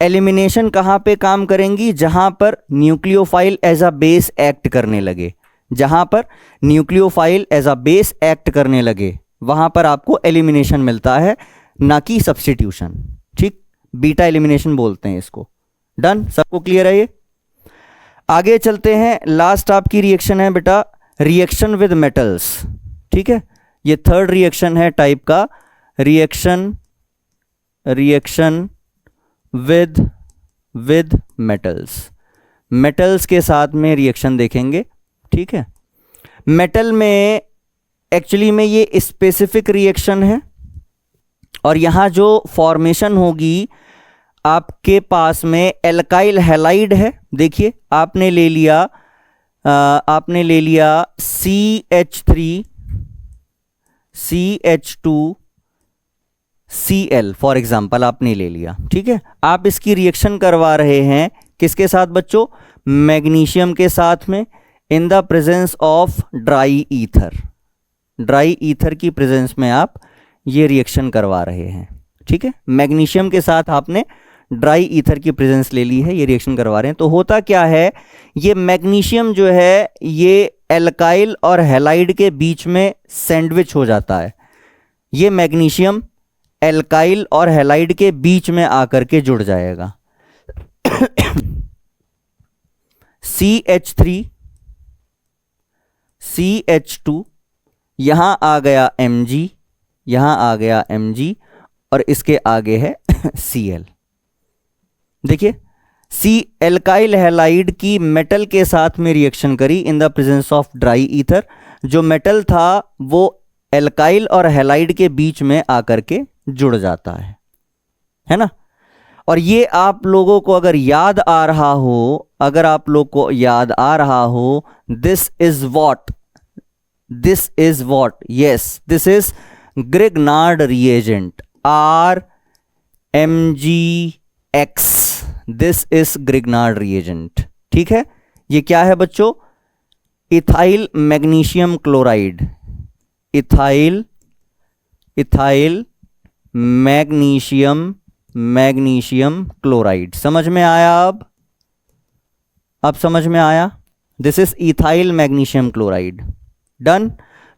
एलिमिनेशन कहां पे काम करेंगी, जहां पर nucleophile as a base act करने लगे, जहां पर nucleophile as a base act करने लगे वहां पर आपको एलिमिनेशन मिलता है, ना कि सब्स्टिट्यूशन, ठीक। बीटा एलिमिनेशन बोलते हैं इसको। डन, सबको क्लियर है ये। आगे चलते हैं, लास्ट आपकी रिएक्शन है बेटा रिएक्शन विद मेटल्स, ठीक है। ये थर्ड रिएक्शन है टाइप का, रिएक्शन विद मेटल्स। मेटल्स के साथ में रिएक्शन देखेंगे, ठीक है। मेटल में एक्चुअली में ये स्पेसिफिक रिएक्शन है और यहां जो फॉर्मेशन होगी आपके पास में एल्काइल हैलाइड है। देखिए आपने ले लिया CH3 CH2 Cl for example आपने ले लिया, ठीक है। आप इसकी रिएक्शन करवा रहे हैं किसके साथ बच्चों, मैग्नीशियम के साथ में, इन the presence of dry ether. Dry ether की प्रेजेंस में आप ये रिएक्शन करवा रहे हैं, ठीक है। मैग्नीशियम के साथ आपने ड्राई ईथर की प्रेजेंस ले ली है, ये रिएक्शन करवा रहे हैं। तो होता क्या है, ये मैग्नीशियम जो है ये एल्काइल और हैलाइड के बीच में सैंडविच हो जाता है। ये मैग्नीशियम एल्काइल और हैलाइड के बीच में आकर के जुड़ जाएगा। CH3 CH2 यहां आ गया Mg, यहां आ गया Mg और इसके आगे है Cl। देखिए सी एल्काइल हैलाइड की मेटल के साथ में रिएक्शन करी इन the presence of dry ether. जो मेटल था वो एल्काइल और हैलाइड के बीच में आकर के जुड़ जाता है ना। और ये आप लोगों को अगर याद आ रहा हो, अगर आप लोग को याद आ रहा हो, this is what, yes this is Grignard reagent, RMgX, this is Grignard reagent. ठीक है, ये क्या है बच्चों, ethyl magnesium chloride, ethyl ethyl magnesium chloride. समझ में आया? अब समझ में आया? This is ethyl magnesium chloride. Done.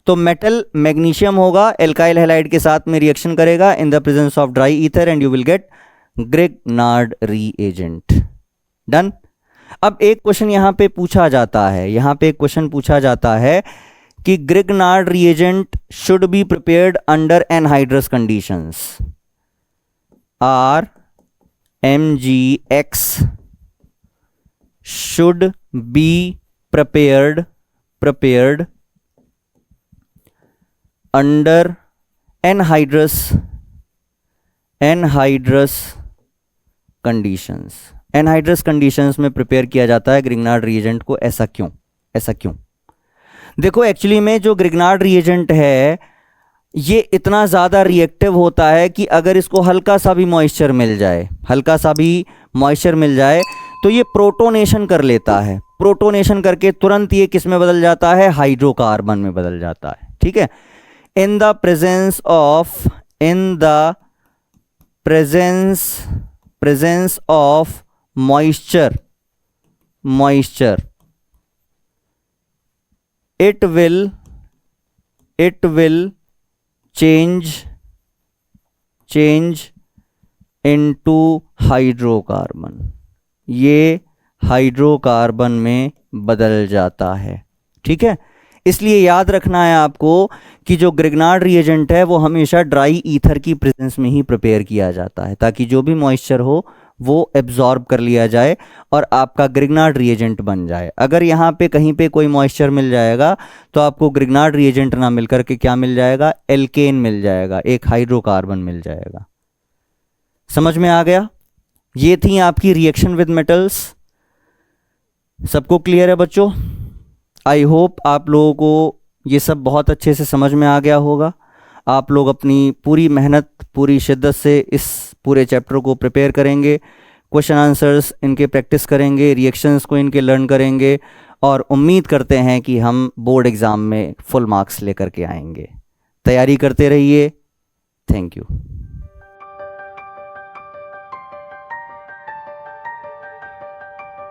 तो मेटल मैग्नीशियम होगा, एल्काइल हैलाइड के साथ में रिएक्शन करेगा इन the presence of dry ether and you will gate Grignard reagent. Done. अब एक क्वेश्चन यहां पे पूछा जाता है, कि Grignard reagent should be prepared under anhydrous conditions. R MgX should be prepared under anhydrous conditions में प्रिपेयर किया जाता है ग्रिग्नार्ड रिएजेंट को। ऐसा क्यों? देखो एक्चुअली में जो ग्रिग्नार्ड रिएजेंट है ये इतना ज़्यादा रिएक्टिव होता है कि अगर इसको हल्का सा भी मॉइस्चर मिल जाए तो ये प्रोटोनेशन कर लेता है। प्रोटोनेशन करके तुरंत ये किस में बदल जाता है? हाइड्रोकार्बन में बदल जाता है। ठीक है। इन the presence of moisture it will change into hydrocarbon. ये हाइड्रोकार्बन में बदल जाता है। ठीक है। इसलिए याद रखना है आपको कि जो ग्रिग्नार्ड रिएजेंट है वो हमेशा ड्राई ईथर की प्रेजेंस में ही प्रिपेयर किया जाता है, ताकि जो भी मॉइस्चर हो वो एब्जॉर्ब कर लिया जाए और आपका ग्रिग्नार्ड रिएजेंट बन जाए। अगर यहाँ पे कहीं पे कोई मॉइस्चर मिल जाएगा तो आपको ग्रिग्नार्ड रिएजेंट ना मिल करके क्या मिल जाएगा? एल्केन मिल जाएगा, एक हाइड्रोकार्बन मिल जाएगा। समझ में आ गया? ये थी आपकी रिएक्शन विद मेटल्स। सबको क्लियर है बच्चों? आई होप आप लोगों को ये सब बहुत अच्छे से समझ में आ गया होगा। आप लोग अपनी पूरी मेहनत, पूरी शिद्दत से इस पूरे चैप्टर को प्रिपेयर करेंगे, क्वेश्चन आंसर्स इनके प्रैक्टिस करेंगे, रिएक्शंस को इनके लर्न करेंगे और उम्मीद करते हैं कि हम बोर्ड एग्ज़ाम में फुल मार्क्स लेकर के आएंगे। तैयारी करते रहिए। Thank you.